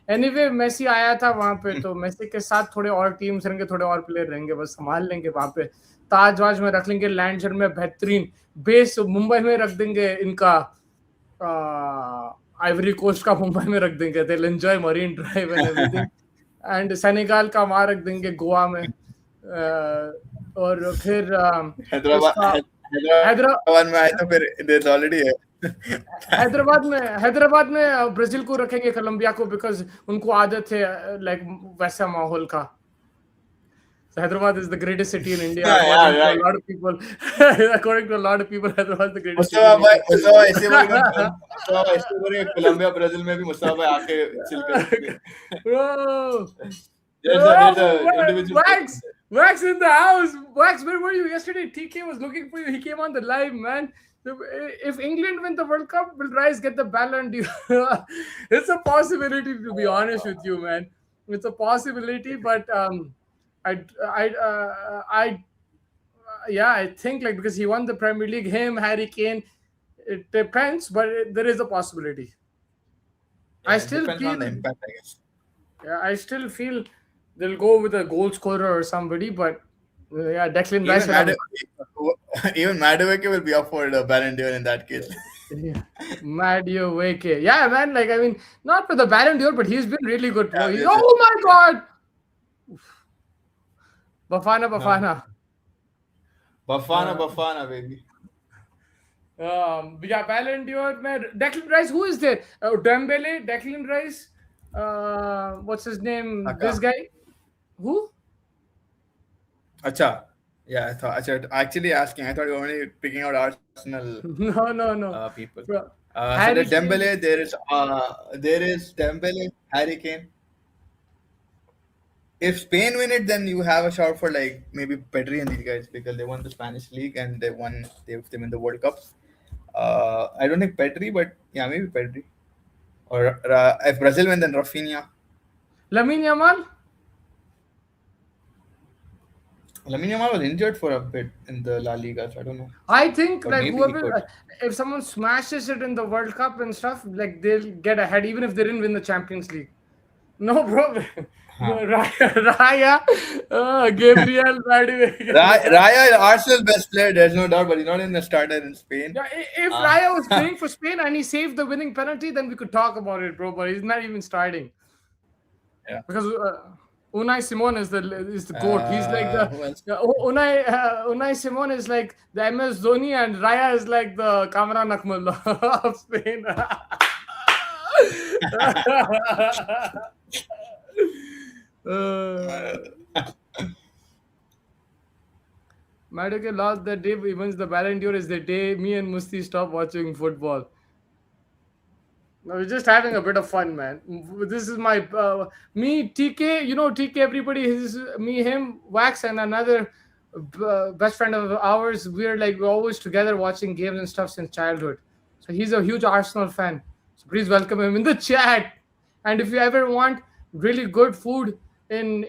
Anyway, Messi आया था वहाँ पे, तो मेसी के साथ थोड़े और टीम्स रहेंगे, थोड़े और प्लेयर रहेंगे, बस संभाल लेंगे वहाँ पे. ताजवाज में रख लेंगे, लैंडसर में बेहतरीन बेस, मुंबई में रख देंगे इनका, आइवरी कोस्ट का मुंबई में रख देंगे. They will enjoy marine drive and everything. And Senegal का वहाँ रख देंगे, गोवा में. और फिर हैदराबाद में आए तो फिर there's already है. हैदराबाद में ब्राजील को रखेंगे कोलंबिया को बिकॉज उनको आदत है लाइक वैसा माहौल का. So Hyderabad is the greatest city in India, Yeah, according to a right. lot of people. According to a lot of people, Hyderabad is the greatest city Mustafa in भाई, मुस्तफा भाई ऐसे बोलेगा, India. मुस्तफा भाई ऐसे बोलेगा, कोलंबिया ब्राजील में भी मुस्तफा भाई आके चिल करेंगे. Bro, There's a oh, individual person Wax, there. Wax in the house. Wax, where were you yesterday? TK was looking for you. He came on the live, man. If England win the World Cup, will Rice get the Ballon d'Or? It's a possibility, to be honest with you, man. It's a possibility, but I yeah, I think like because he won the Premier League, him, Harry Kane, it depends, but there is a possibility. I Yeah, it still depends on feel, the impact, I guess. yeah, I still feel they'll go with a goal scorer or somebody, but yeah, Declan Rice Even will have Mad even Madueke will be up for the Ballon d'Or in that case. yeah, Madio Wake. Yeah, man, like I mean, not for the Ballon d'Or, but he's been really good, bro. Yeah, He's, yes, yes. oh my god, Bafana, No. Bafana. Bafana, Bafana, baby. Yeah, Ballon d'Or, man. Declan Rice, who is there? Dembele, Declan Rice. What's his name? This Saka. guy. Who? Acha. Yeah, Acha, actually asking. I thought you were only picking out Arsenal No, no, no. people. Bro, So Harry there's Kane. Dembele, there is Dembele, Harry Kane. If Spain win it, then you have a shout for like maybe Pedri and these guys because they won the Spanish league and they win the World Cup. I don't think Pedri, but yeah, maybe Pedri. Or if Brazil win, then Rafinha. Lamine Yamal. Lamine Yamal was injured for a bit in the La Liga, so I don't know. I think But like maybe he whoever, could. if someone smashes it in the World Cup and stuff, like they'll get ahead even if they didn't win the Champions League. No, bro. Huh. Raya, Gabriel, Raya is Arsenal's best player, there's no doubt, but he's not in the starter in Spain. Yeah, if Raya was playing for Spain and he saved the winning penalty, then we could talk about it, bro. But he's not even starting Yeah. because Unai Simon is the goat. He's like the Who else? Unai Simon is like the MS Dhoni and Raya is like the Kamran Akmal of Spain. Maduke lost that day. He wins the Ballon d'Or is the day me and Musti stop watching football. No, we're just having a bit of fun, man. This is my me TK. You know TK. Everybody is me, him, Wax, and another best friend of ours. We're always together watching games and stuff since childhood. So he's a huge Arsenal fan. So please welcome him in the chat. And if you ever want really good food in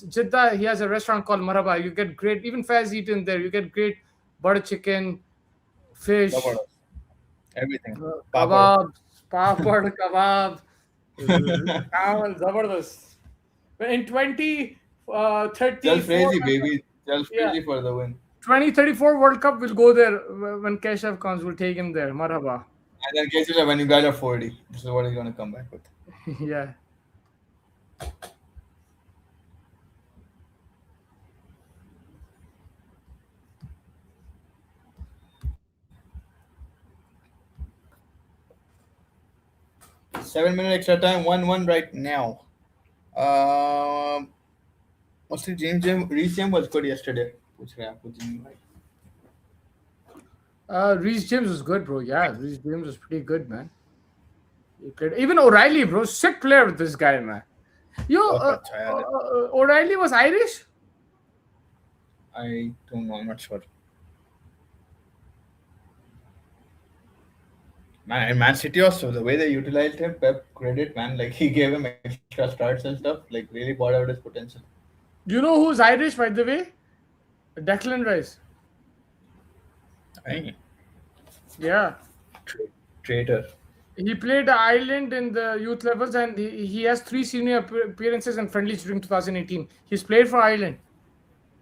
Jeddah, he has a restaurant called Marhaba. You get great, even Faz eat in there. You get great butter chicken, fish, Zabardast. Everything. Papad. kebabs, papad, kebab. Zabardast. In 2034, Jal Crazy, baby. Jal Crazy for the win. 2034 World Cup, we'll go there when Keshav comes. We'll take him there. Marhaba. And then Keshav, when you guys are 40, this is what he's going to come back with. Yeah. Seven-minute extra time, 1-1 right now. Mostly Reece James was good yesterday. Reece James was good, bro. Yeah, Reece James was pretty good, man. Even O'Reilly, bro, sick player with this guy, man. O'Reilly was Irish? I don't know, I'm not sure. Man City also, the way they utilized him, Pep credit, man. Like he gave him extra starts and stuff, like really brought out his potential. You know who's Irish, by the way? Declan Rice. Hey. Yeah. Traitor. He played Ireland in the youth levels and he has 3 senior appearances and friendlies during 2018. He's played for Ireland.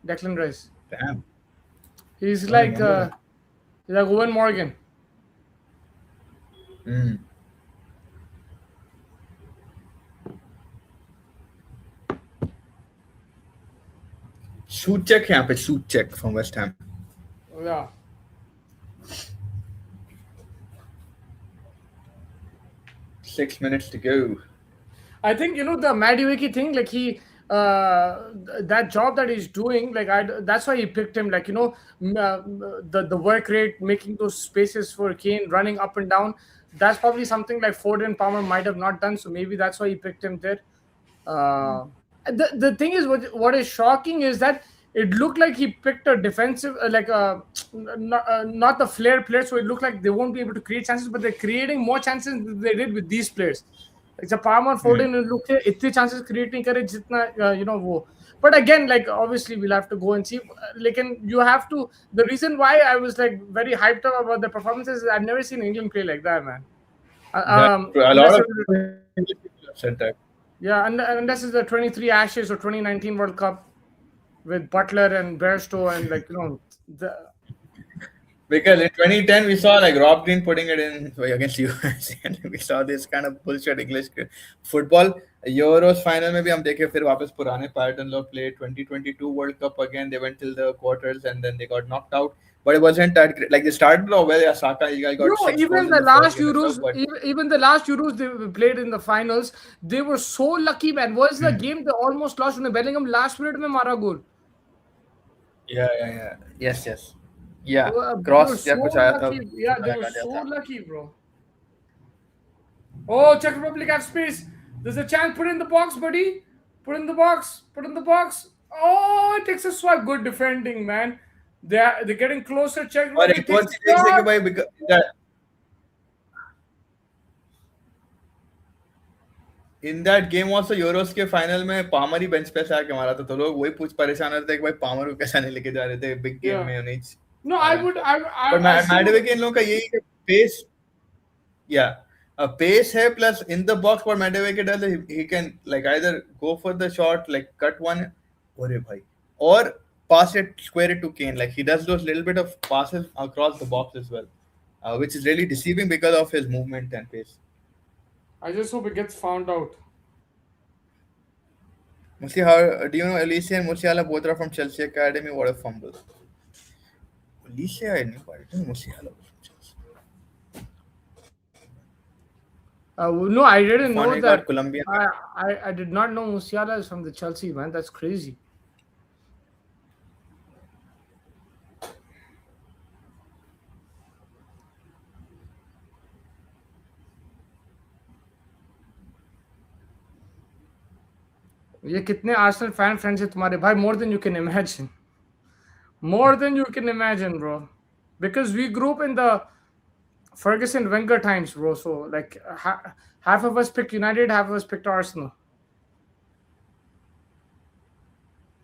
Declan Rice. Damn. He's like Owen Morgan. Souček यहाँ पे Souček from West Ham. Yeah. 6 minutes to go. I think the Madueke thing, like that job that he's doing, like that's why he picked him. Like the work rate, making those spaces for Kane, running up and down. That's probably something like Ford and Palmer might have not done. So maybe that's why he picked him there. Uh, the thing is, what is shocking is that it looked like he picked a defensive, not the flair players, so it looked like they won't be able to create chances, but they're creating more chances than they did with these players. Like the Palmer, Hmm. Foden, look here, इतने chances create नहीं करे जितना वो. But again, like obviously we'll have to go and see. Like, and you have to. The reason why I was like very hyped up about the performances is I've never seen England play like that, man. That's true. A Unless lot of it, English people have said that. yeah, and unless it's the 23 Ashes or 2019 World Cup with Butler and Bairstow and the Because in 2010 we saw like Rob Green putting it in against US, and we saw this kind of bullshit English football. Euros final में भी हम देखे फिर वापस पुराने pattern लोग play 2022 World Cup again. They went till the quarters and then they got knocked out. But it wasn't that great. Like they started off well. Yeah, Saka, he got bro. 6 goals Even in the the first last game itself. Euros, But even the last Euros they played in the finals, they were so lucky, man. Was the game they almost lost when Bellingham last minute में मारा goal. yeah. Yes. Yeah, They were cross या so कुछ आया था lucky. Yeah, they were आ गया so था. lucky, bro. Oh, Czech Republic have space. There's a chance. Put in the box, buddy. Put in the box. Put in the box. Oh, it takes a swipe. Good defending, man. They're getting closer. Czech और Republic एक और takes a चीज है कि shot. भाई in that game also Euros के final में Palmer ही bench पे से आके मारा था, तो लोग वही पूछ परेशान रहते थे कि भाई पामर को कैसा नहीं लेके जा रहे थे बिग गेम Yeah. में नहीं No, आ I रहे would. हैं. I but I still मैडवे would. के इन लोगों का यही पेस या पेस है plus in the box what Madueke does he can like either go for the shot like cut one अरे भाई और pass it square it to Kane, like he does those little bit of passes across the box as well, which is really deceiving because of his movement and pace. I just hope it gets found out. How do you know Alicia and Musiala both are from Chelsea Academy? What a fumble. Alicia, I knew, but I didn't know Musiala was from Chelsea. No, I didn't know Fonegar, that. Colombian. I did not know Musiala is from the Chelsea, man. That's crazy. ये कितने Arsenal fan friends है तुम्हारे भाई? More than you can imagine. More than you can imagine, bro. Because we grew up in the Ferguson Wenger times, bro. So like half of us picked United, half of us picked Arsenal.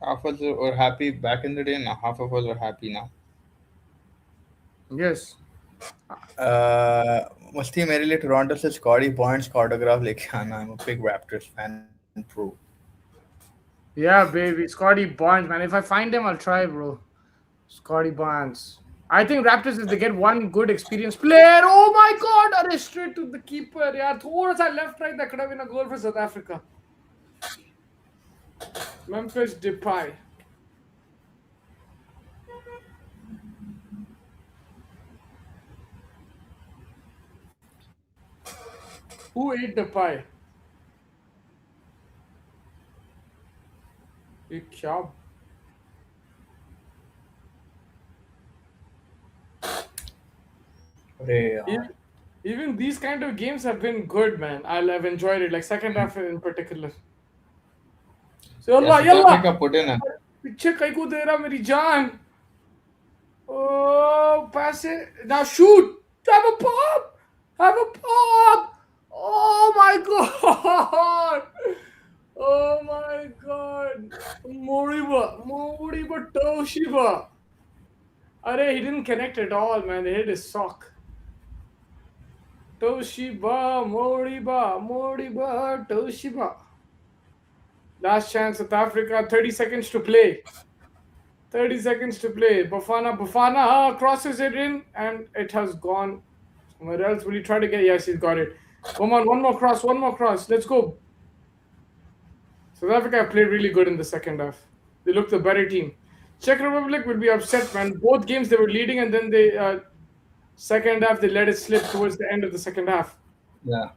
Half of us were happy back in the day, now half of us are happy now. Yes. मस्ती मेरे लिए Toronto से Scottie bonds का autograph लेके आना. I'm a big Raptors fan and pro. Yeah, baby. Scotty Barnes, man. If I find him, I'll try, bro. Scotty Barnes. I think Raptors, if they get one good experienced player, oh my god, are they straight to the keeper? Yeah, towards our left, right, that could have been a goal for South Africa. Memphis Depay. Who ate the pie? ये क्या? Even these kind of games have been good, man. I've enjoyed it. Like second half in particular. So Allah, yalla. Put in a पीछे कहीं को दे रहा मेरी जान. Oh, pass it. Now shoot. Have a pop. Have a pop. Oh my god. Oh my god. Moriba Toshiba. Arey, he didn't connect at all, man. They hit his sock. Toshiba, Moriba, Toshiba. Last chance, South Africa, 30 seconds to play. 30 seconds to play. Bafana crosses it in and it has gone somewhere else. Will he try to get? Yes, he's got it. Come on, one more cross. Let's go. South Africa played really good in the second half. They looked the better team. Czech Republic will be upset, man. Both games they were leading and then they second half they let it slip towards the end of the second half. yeah.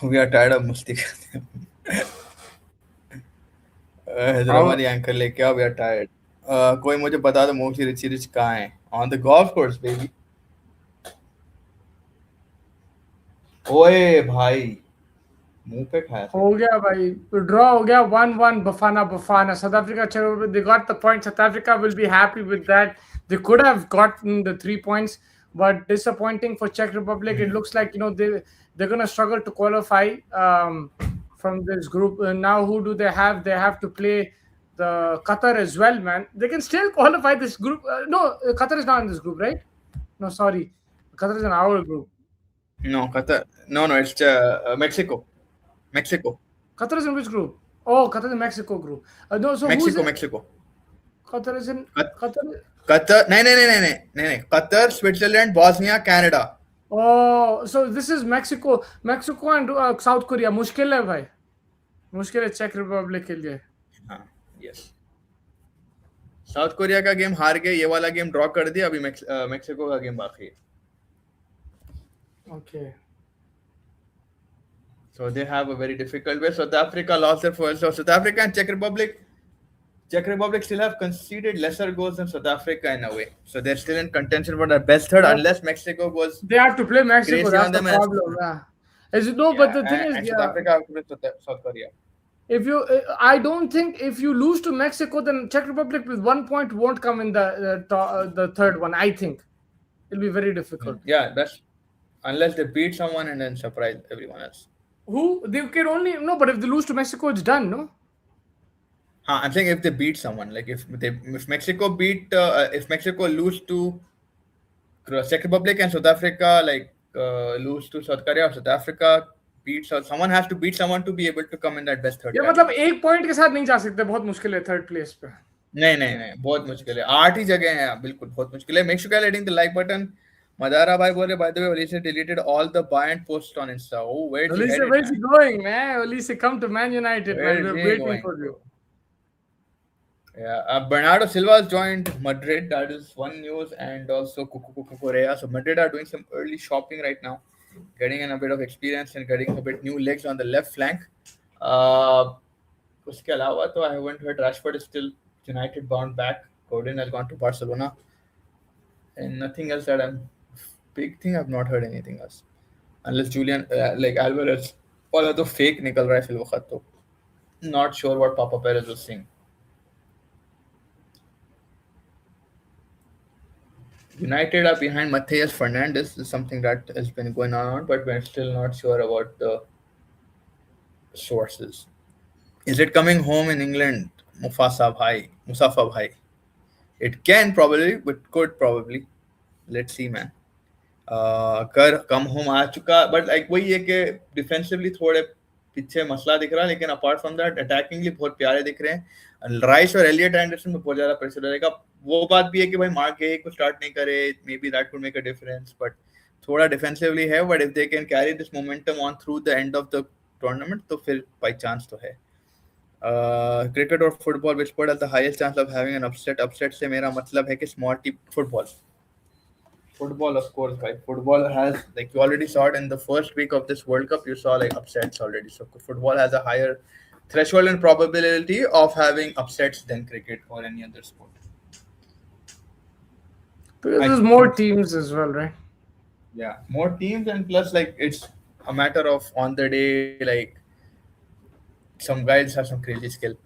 We are tired of मस्ती करते हैं। How Hyderabadi anchor लेके आओ, we are tired. कोई मुझे बता दो mostly Richie rich कहाँ है? On the golf course baby. ओए भाई, मुंह पे खाया हो सीधा। गया भाई, ड्रॉ हो गया 1-1 Bafana Bafana. South Africa, they got the point. South Africa will be happy with that. They could have gotten the 3 points, but disappointing for Czech Republic. It looks like they're gonna struggle to qualify from this group. Now who do they have? They have to play the Qatar as well, man. They can still qualify this group. No, Qatar is not in this group, right? No, sorry, Qatar is in our group. No, Qatar. No, no, it's Mexico. Mexico. Qatar is in which group? Oh, Qatar is in Mexico group. No, so who's Mexico, in Mexico. Qatar is in Qat- Qatar? Qatar, नहीं नहीं नहीं नहीं नहीं नहीं नहीं, Qatar, Switzerland, Bosnia, Canada. Oh, so this is Mexico, Mexico and South Korea. मुश्किल है भाई, मुश्किल है चेक रिपब्लिक के लिए. हाँ, yes. साउथ कोरिया का गेम हार गए, ये वाला गेम ड्रॉ कर दिया, अभी मेक्सिको का गेम बाकी है. Okay. So they have a very difficult way. South Africa lost their first. So South Africa and Czech Republic. Czech Republic still have conceded lesser goals than South Africa in a way. So they're still in contention for the best third, unless Mexico goes They have to play Mexico. crazy That's on the them. And, problem. Yeah. Is it no? yeah, But the thing is, and yeah. South Africa have to play South Korea. If you, I don't think if you lose to Mexico, then Czech Republic with 1 point won't come in the third one. I think it'll be very difficult. Yeah, that's unless they beat someone and then surprise everyone else. Who they can only no, but if they lose to Mexico, it's done. No. I'm saying if they beat someone, like if Mexico beat if Mexico lose to Czech Republic and South Africa, like lose to South Korea or South Africa beats or someone has to beat someone to be able to come in that best third. ये मतलब एक point के साथ नहीं जा सकते, बहुत मुश्किल है थर्ड प्लेस पे. नहीं नहीं नहीं, बहुत मुश्किल है. 8 ही जगह हैं, बिल्कुल बहुत मुश्किल है. Make sure you're hitting the like button. Madara bhai बोले, by the way, Olise deleted all the buy and post on Insta. Oh, where's he headed? Where's he going, man? Olise, come to Man United, man. We're waiting for you. Yeah, Bernardo Silva has joined Madrid. That is one news, and also Cucu Correa. So Madrid are doing some early shopping right now, getting in a bit of experience and getting a bit new legs on the left flank. उसके अलावा तो I haven't heard. Rashford is still United bound back. Godin has gone to Barcelona, and nothing else that I'm big thing. I've not heard anything else, unless Julian like Alvarez. All तो fake निकल रहा है fill वक्त तो. Not sure what Papa Perez was saying. United are behind Matheus Fernandes. This is something that has been going on, but we're still not sure about the sources. Is it coming home in England? Musafa Bhai. It can probably, but could probably. Let's see, man. कर come home आ चुका, but like वही है कि defensively थोड़े पीछे मसला दिख रहा है, लेकिन अपार्ट फ्रॉम दैट अटैकिंगली बहुत प्यारे दिख रहे हैं. राइस और एलियट एंडरसन में बहुत ज्यादा प्रेशर रहेगा. वो बात भी है कि भाई मार्क गे को स्टार्ट नहीं करे, may be that would make a difference, but थोड़ा डिफेंसिवली है. But if they can carry this momentum on through the end of the tournament तो फिर बाई चांस तो है. क्रिकेट और football which pot has the highest chance of having an upset. Upset से मेरा मतलब है कि small team football, of course, guys. Football has, like, you already saw it in the first week of this World Cup. You saw like upsets already. So football has a higher threshold and probability of having upsets than cricket or any other sport. Because there's more teams as well, right? Yeah, more teams, and plus, like, it's a matter of on the day, like, some guys have some crazy skill.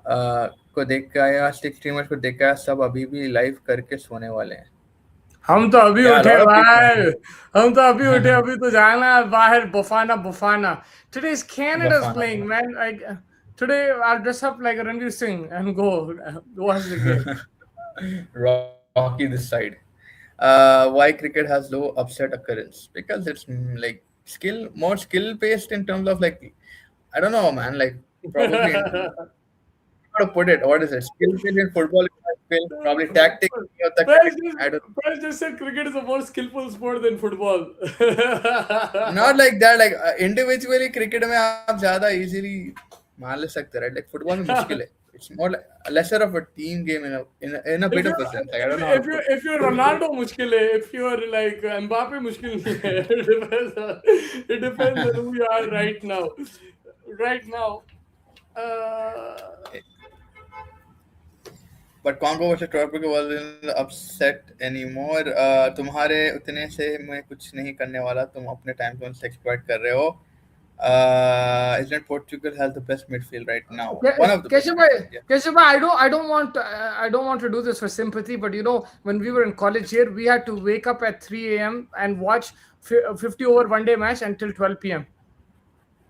को देखा या stick streamers को देखा, सब अभी भी live करके सोने वाले हैं. हम तो अभी उठे भाई, अभी तो जाना है बाहर. Bafana. Today's Canada's playing, man. Like today I'll dress up like Ranveer Singh and go watch the game. Rocky this side. Why cricket has low upset occurrence? Because it's like more skill based in terms of, like, I don't know, man, like probably how to put it. What is it? Skill based in football, probably tactics. I don't. Press just said cricket is a more skillful sport than football. Not like that. Like individually, cricket में आप ज़्यादा easily मान ले सकते हैं, right? Like football में मुश्किल है. it's more like lesser of a team game in a If bit you of a sense. Like I don't know how to if you put it. if you're Ronaldo, मुश्किल है. If you're like Mbappe, मुश्किल नहीं है. It depends on who you are right now. Right now, uh, But Congo versus Tropical wasn't upset anymore. तुम्हारे उतने से मैं कुछ नहीं करने वाला. तुम अपने टाइम जोन से एक्सप्लॉइट कर रहे हो. Isn't Portugal has the best midfield right now? One of the best midfield, yeah. Keshav bhai, I don't want to do this for sympathy, but you know, when we were in college here, we had to wake up at 3 a.m. and watch 50 over one day match until 12 p.m.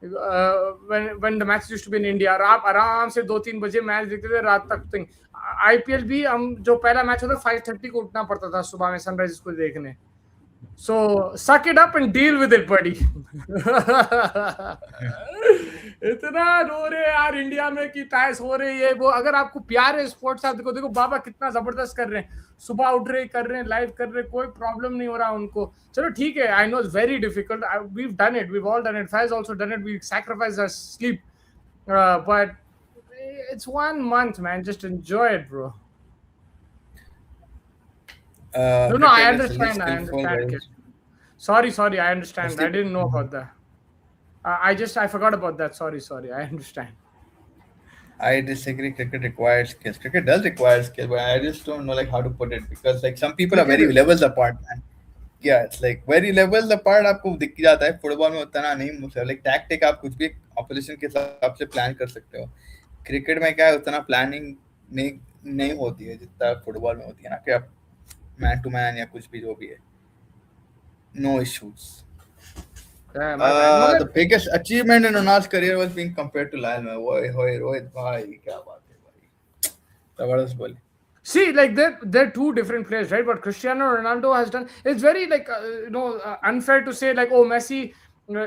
When the matches used to be in India, और आप आराम से 2-3 बजे match देखते थे रात तक. Thing IPL भी हम जो पहला मैच होता 5:30 को उठना पड़ता था सुबह में सनराइजर्स को देखने. So suck it up and deal with it, buddy. इतना रो रहे यार इंडिया में कि टाइस हो रही है वो. अगर आपको प्यार है स्पोर्ट्स, आप देखो देखो बाबा कितना जबरदस्त कर रहे हैं. सुबह उठ रहे कर रहे हैं, लाइव कर रहे हैं, कोई प्रॉब्लम नहीं हो रहा उनको. चलो ठीक है, I know it's very difficult. We've done it, we've all done it. Faiz also done it. We sacrifice our sleep, but it's 1 month, man. Just enjoy it, bro. No, I Cricket is really understand. I skillful, understand. guys. Sorry. I understand. I Mostly, didn't know about that. I forgot about that. Sorry. I understand. I disagree. Cricket requires skills. Cricket does require skill, but I just don't know like how to put it because like some people are Cricket very is levels apart, man. Yeah, it's like very levels apart. आपको दिख जाता है football में उतना नहीं मुझे like tactic आप कुछ भी opposition के हिसाब से प्लान कर सकते हो. क्रिकेट में क्या है उतना प्लानिंग नहीं नहीं होती है जितना फुटबॉल में होती है ना कि आप मैन टू मैन या कुछ भी जो भी है. No issues. Yeah, my bad. मगर The biggest achievement in Ronaldo's career was being compared to Lionel Messi. ओए रोहित भाई क्या बात है भाई. जबरदस्त बोले. see, like they're two different players, right? But Cristiano Ronaldo has done. It's very like unfair to say like, oh, Messi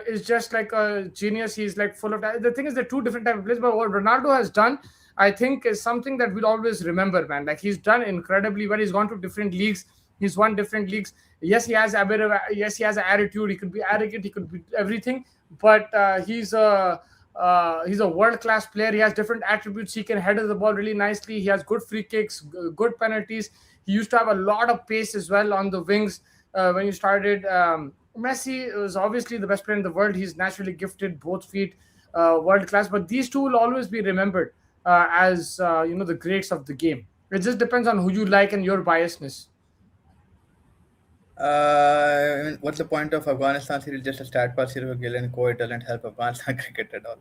is just like a genius. He's like full of. The thing is, they're two different type of players. But what Ronaldo has done, I think, is something that we'll always remember, man. Like he's done incredibly well. He's gone to different leagues. He's won different leagues. Yes, he has a bit of. Yes, he has an attitude. He could be arrogant. He could be everything. But he's a world class player. He has different attributes. He can header the ball really nicely. He has good free kicks, good penalties. He used to have a lot of pace as well on the wings when he started. Messi was obviously the best player in the world. He's naturally gifted, both feet, world class. But these two will always be remembered as the greats of the game. It just depends on who you like and your biasness. What's the point of Afghanistan series? Just a stat pass here with Gillen Co. It doesn't help Afghanistan cricket at all.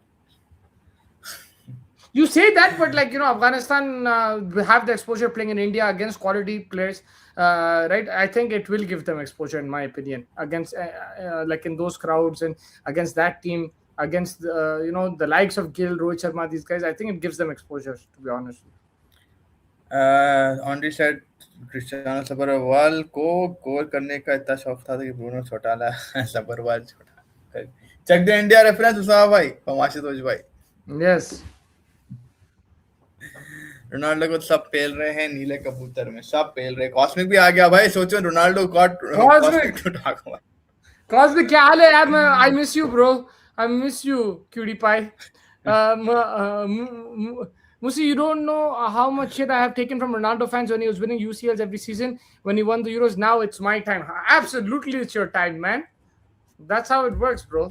You say that, but like Afghanistan have the exposure playing in India against quality players, right? I think it will give them exposure, in my opinion, against like in those crowds and against that team, against the likes of Gill, Rohit Sharma, these guys. I think it gives them exposure, to be honest. Andre said Cristiano Sabharwal को गोल करने का इतना शौक था कि Bruno Chautala Sabharwal छोटा. Check the India reference Usama भाई फमाशिदोज भाई. Yes. रोनाल्डो को सब पेल रहे हैं नीले कबूतर में. सब पेल रहे. कॉस्मिक भी आ गया भाई. सोचो Ronaldo got Cosmic to talk about. Cosmic क्या हाल है यार? मैं I miss you bro. I miss you cutie pie. Musi, you don't know how much shit I have taken from Ronaldo fans when he was winning UCLs every season, when he won the Euros. Now it's my time. Absolutely, it's your time, man. That's how it works, bro.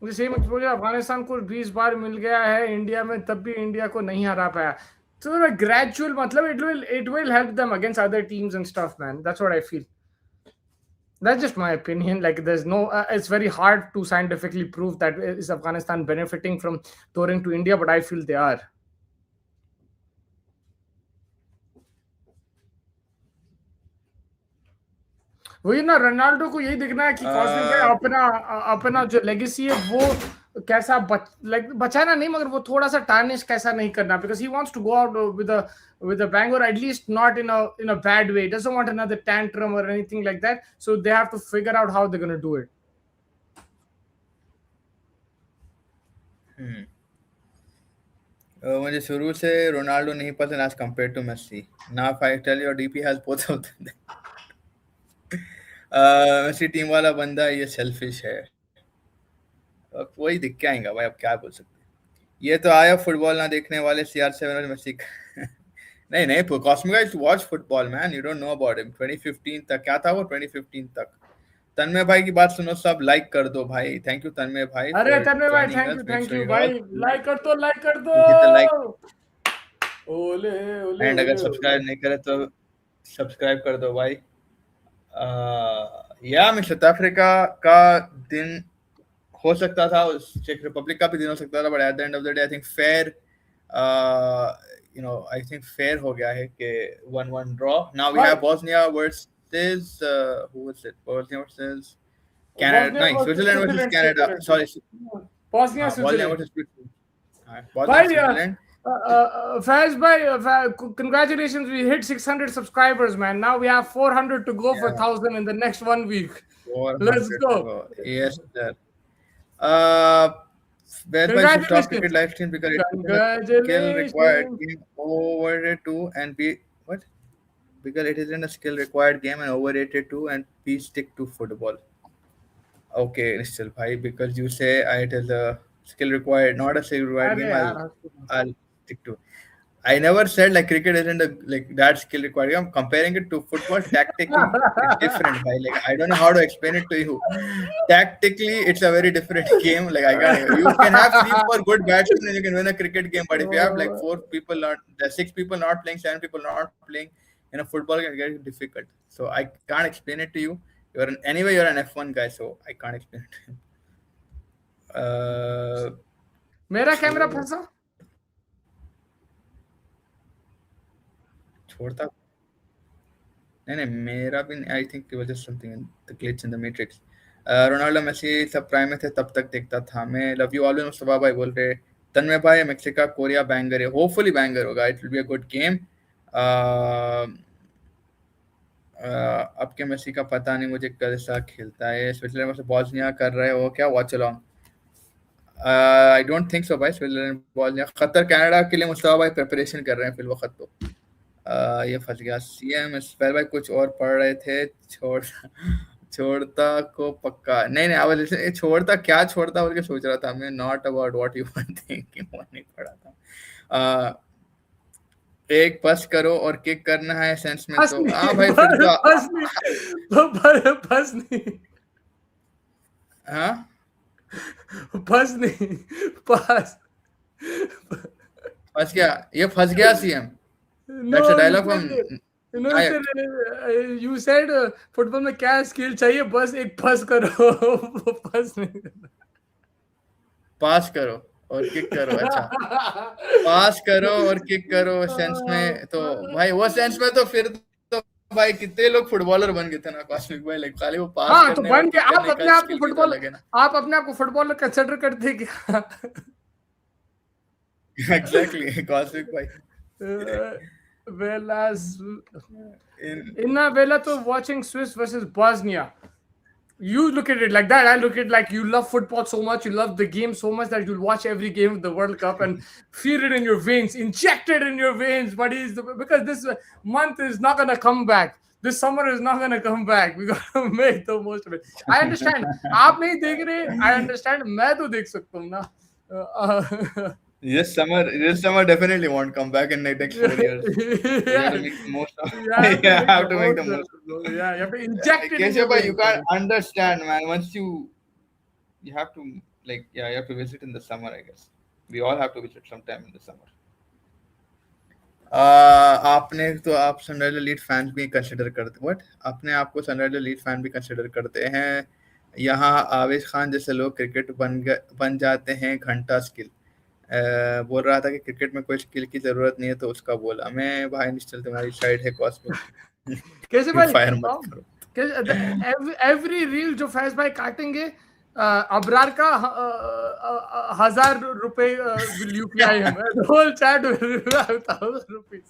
मुझे same exposure Afghanistan को 20 बार मिल गया है India में, तब भी India को नहीं हरा पाया. So gradual, मतलब it will help them against other teams and stuff, man. That's what I feel. That's just my opinion. Like there's no, it's very hard to scientifically prove that is Afghanistan benefiting from touring to India, but I feel they are. वही ना, Ronaldo को यही देखना है कि cosmic का अपना जो लेगेसी है वो कैसा बचाना नहीं, मगर वो थोड़ा सा टार्निश कैसा नहीं करना, because he wants to go out with a bang, or at least not in a bad way. He doesn't want another tantrum or anything like that, so they have to figure out how they're going to do it. मुझे शुरू से Ronaldo नहीं पसंद as compared to Messi. Now if I tell you DP has both of them. Messi team वाला बंदा, ये selfish है. वही दिख के आएगा भाई, अब क्या बोल सकते हैं. ये तो आया फुटबॉल ना देखने वाले CR7 और मेसी नहीं नहीं, cosmic guys watch football man, you don't know about him. 2015 तक क्या था वो, 2015 तक। तन्मय भाई की बात सुनो, सब लाइक कर दो भाई। थैंक यू तन्मय भाई अरे फॉर तन्मय भाई, joining us, make thank sure you you भाई। ऑल लाइक कर दो, लाइक कर दो। हिट द लाइक, ओले ओले एंड अगर ओले ओले। सब्सक्राइब नहीं करे तो सब्सक्राइब कर दो भाई। या मैं साउथ अफ्रीका का दिन हो सकता था, उस चेक रिपब्लिक का भी दिन हो सकता था, but at the end of the day I think fair, I think fair हो गया है कि 1-1 ड्रॉ। नाउ वी भाई have Bosnia versus who was it, Bosnia versus Canada, Bosnia नहीं versus Switzerland versus Switzerland Canada, Switzerland. Sorry. Bosnia हाँ Bosnia Switzerland. Versus Switzerland, हाँ Bosnia भाई Switzerland. Faiz bhai, congratulations, we hit 600 subscribers, man. Now we have 400 to go for Yeah, 1,000 in the next 1 week. Let's 400 to go. go. Yes, sir. Uh, whereby should stop cricket Congratulations. live stream because it is a skill required Congratulations. game overrated too, and be what? Because it isn't a skill required game and overrated too, and please stick to football. Okay, still bhai, because you say it is a skill required, not a skill required अरे game. यार I'll stick to. I never said like cricket isn't a like that skill required. I'm comparing it to football. Tactically, it's different. Bhai. Like I don't know how to explain it to you. Tactically, it's a very different game. Like I can't. You can have three, four good batsmen and you can win a cricket game. But if you have like four people not, the six people not playing, seven people not playing in a football game, it gets difficult. So I can't explain it to you. Anyway, you're an F1 guy, so I can't explain it to you. मेरा camera छोड़ फंसा। छोड़ता नहीं नहीं, मेरा भी I think was just something in the glitch in the matrix. Ronaldo Messi सब prime में थे तब तक देखता था मैं। लव यू ऑलवेज मुस्तफा भाई बोल रहे। तन्मय भाई मेक्सिका कोरिया बैंगर है, होपफुली बैंगर होगा, it will be a good game. अब के मेसी का पता नहीं मुझे कैसा खेलता है। स्विट्जरलैंड से बॉस्निया कर रहे हो क्या watch along? I don't think so भाई, स्विट्जरलैंड बॉस्निया कतर कनाडा के लिए मुस्तफा भाई प्रिपरेशन कर रहे हैं फिल वक्त तो। ये फंस गया। सीएम इस्माइल भाई कुछ और पढ़ रहे थे, छोड़ता को पक्का नहीं नहीं आवाज छोड़ता क्या छोड़ता बोल के सोच रहा था मैं, not about what you were thinking, वो नहीं पढ़ा था। एक पास करो और किक करना है सेंस में फंस तो नहीं, हाँ भाई फिर तो फंस नहीं, फंस नहीं, हाँ फंस नहीं, पास। फंस गया, ये फंस गया CM. That's a No, dialogue from sir, Nayak. you said football में क्या स्किल चाहिए, बस एक पास करो। वो पास नहीं करना। पास करो और किक करो, अच्छा पास करो और किक करो सेंस में तो भाई, वो सेंस में तो फिर तो भाई कितने लोग फुटबॉलर बन गए थे ना कॉस्मिक भाई, लाइक खाली वो पास हाँ तो करने और बन के किक आप करने अपने का आप को स्किल भी तो फुटबॉल, अलग है ना। आप अपने आप को फुटबॉलर कंसिडर करते क्या? एग्जैक्टली कॉस्मिक भाई। Velas, in Inna Velato watching Swiss versus Bosnia. You look at it like that. I look at it like you love football so much, you love the game so much that you'll watch every game of the World Cup and feel it in your veins, inject it in your veins. But because this month is not gonna come back. This summer is not gonna come back. We gotta make the most of it. I understand. आप नहीं देख रहे. I understand. मैं तो देख सकता हूँ ना. this summer definitely won't come back in the next 4 years. So you have to Yeah, make the most of you have to yeah, make have the to make most the of most it, of bro. it. Yeah, you have to inject it in your Keshav bhai, you veins, can't buddy. understand, man. Once you have to like yeah, you have to visit in the summer, I guess. We all have to visit sometime in the summer. आपने तो आप Sunriser lead fan भी consider करते what अपने आप को Sunriser lead fan भी consider करते हैं? यहाँ आवेश खान जैसे लोग क्रिकेट बन जाते हैं घंटा स्किल। बोल रहा था कि क्रिकेट में कोई स्किल की जरूरत नहीं है तो उसका बोला मैं। भाई निश्चल तुम्हारी साइड है कैसे कॉस्मिक भाई? फायर मत करो। एवरी रील जो फैज भाई काटेंगे, अबरार का 1,000 रुपए विल यूपीआई हम, होल चैट विल 1,000 रुपीज।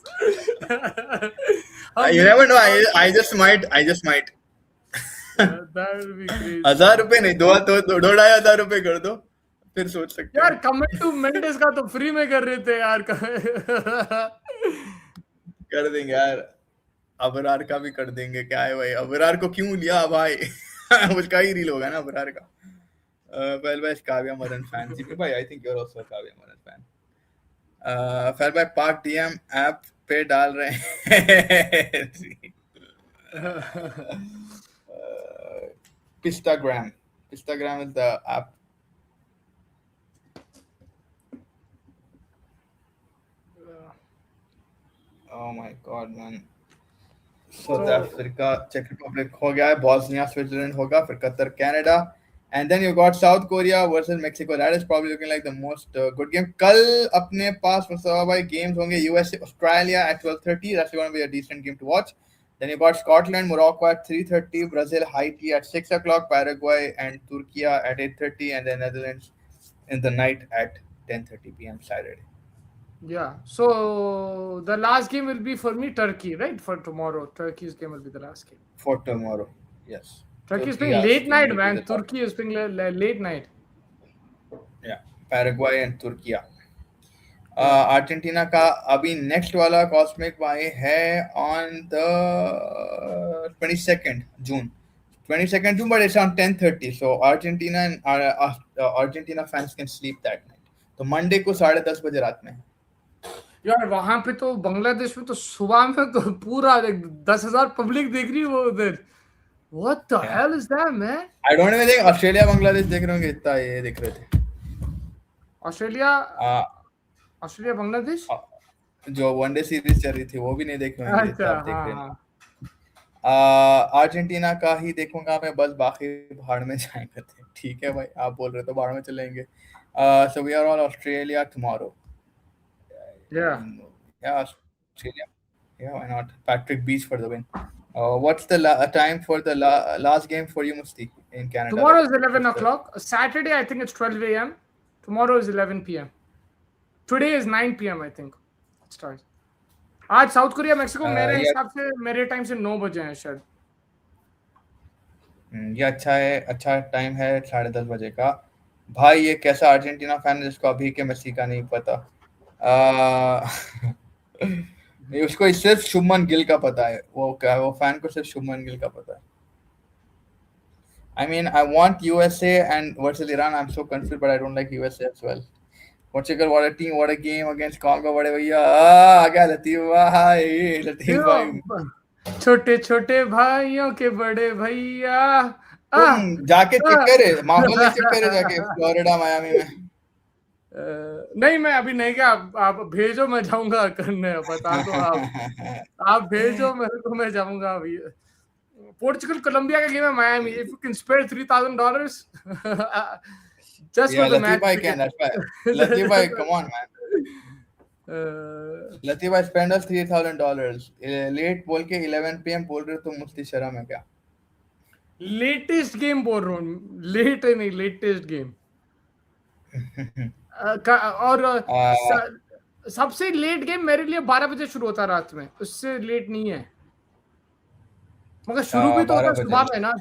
हम You never know, I just might that will be crazy. 1,000 रुपए नहीं, दो 2,500 रुपए कर दो फिर सोच सकते यार हैं। कमेंट टू मेंडेस का तो फ्री में कर रहे थे यार। कर देंगे यार, अबरार का भी कर देंगे। क्या है भाई, अबरार को क्यों लिया भाई? उसका ही रील होगा ना अबरार का। Well, by Kavya Maran fan. GP bhai, I think you're also a Kavya Maran fan. Well, by Park DM app पे डाल रहे हैं. Pistagram. Pistagram is the app. Oh my god, man. South So Africa, Czech Republic हो गया है, Bosnia, Switzerland होगा, फिर Qatar, Canada, and then you got South Korea versus Mexico. That is probably looking like the most good game. कल अपने पास मुस्तफा भाई games होंगे USA, Australia at 12:30. That's going to be a decent game to watch. Then you got Scotland, Morocco at 3:30, Brazil, Haiti at 6 o'clock, Paraguay and Turkey at 8:30, and then Netherlands in the night at 10:30 p.m. Saturday. yeah, so the last game will be for me Turkey, right? For tomorrow, Turkey's game will be the last game. For tomorrow. Yes. Turkey is Turkey playing has late to night, be the man. top. Turkey is playing late night. Yeah. Paraguay and Turkey. Yeah. Argentina का अभी next वाला cosmic bye है on the 22nd June. 22nd June, but it's on 10:30. So Argentina and Argentina fans can sleep that night. तो Monday को 10:30 बजे रात में. यार वहां पे तो बांग्लादेश में तो सुबह में तो पूरा 10,000 पब्लिक देख रही है वो उधर. What the Yeah. hell is that, man? I don't even think Australia Bangladesh देख रहे होंगे, इतना ये देख रहे थे. ऑस्ट्रेलिया आ, ऑस्ट्रेलिया बांग्लादेश. जो वनडे सीरीज चल रही थी वो भी नहीं देखे होंगे अच्छा, जितना आप देख हाँ रहे हैं. हाँ. अर्जेंटीना का ही देखूंगा मैं बस, बाकी भाड़ में जाएंगे. ठीक है भाई, आप बोल रहे हो तो भाड़ में चलेंगे. So we are all Australia tomorrow. Yeah. Yeah, Australia. Yeah, why not? Patrick Beach for the win. What's the time for the last game for you, Musti, in Canada? Tomorrow Like, is 11 what's the- o'clock. Saturday, I think it's 12 a.m. Tomorrow is 11 p.m. Today is 9 p.m. I think. It starts. आज south Korea Mexico मेरे yeah. हिसाब से मेरे time से 9 बजे हैं शायद. ये अच्छा है, अच्छा टाइम है 10:30 बजे का. भाई ये कैसा अर्जेंटीना फैन है जिसको अभी के मेसी का नहीं पता. उसको सिर्फ शुभमन गिल का पता है. वो फैन को सिर्फ शुभमन गिल का पता है. I mean, I want USA and versus Iran. I'm so confused, but I don't like USA as well. Portugal, what a team, what a game against Congo. बड़े भैया आ गया लतीफ भाई, लतीफ भाई. छोटे छोटे भाइयों के बड़े भैया. तुम जाके चेक करे, माहौल चेक करे जाके फ्लोरिडा मायामी में. नहीं मैं अभी नहीं गया. आप भेजो, मैं जाऊंगा करने. बता दो आप भेजो मेरे को, मैं जाऊंगा अभी. पोर्चुगल कोलंबिया का गेम है Miami. If you can spare $3,000 just for the match. Latif bhai, come on, man. Latif bhai, spend us $3,000. Late बोल के 11 PM बोल रहे हो तुम, मुफ्ती शर्म है क्या? लेटेस्ट गेम बोल रहा हूँ, लेट है नहीं, लेटेस्ट गेम. और सबसे लेट गेम मेरे लिए 12 बजे शुरू होता है रात में. उससे लेट नहीं है, मगर शुरू भी तो होता है सुबह में ना.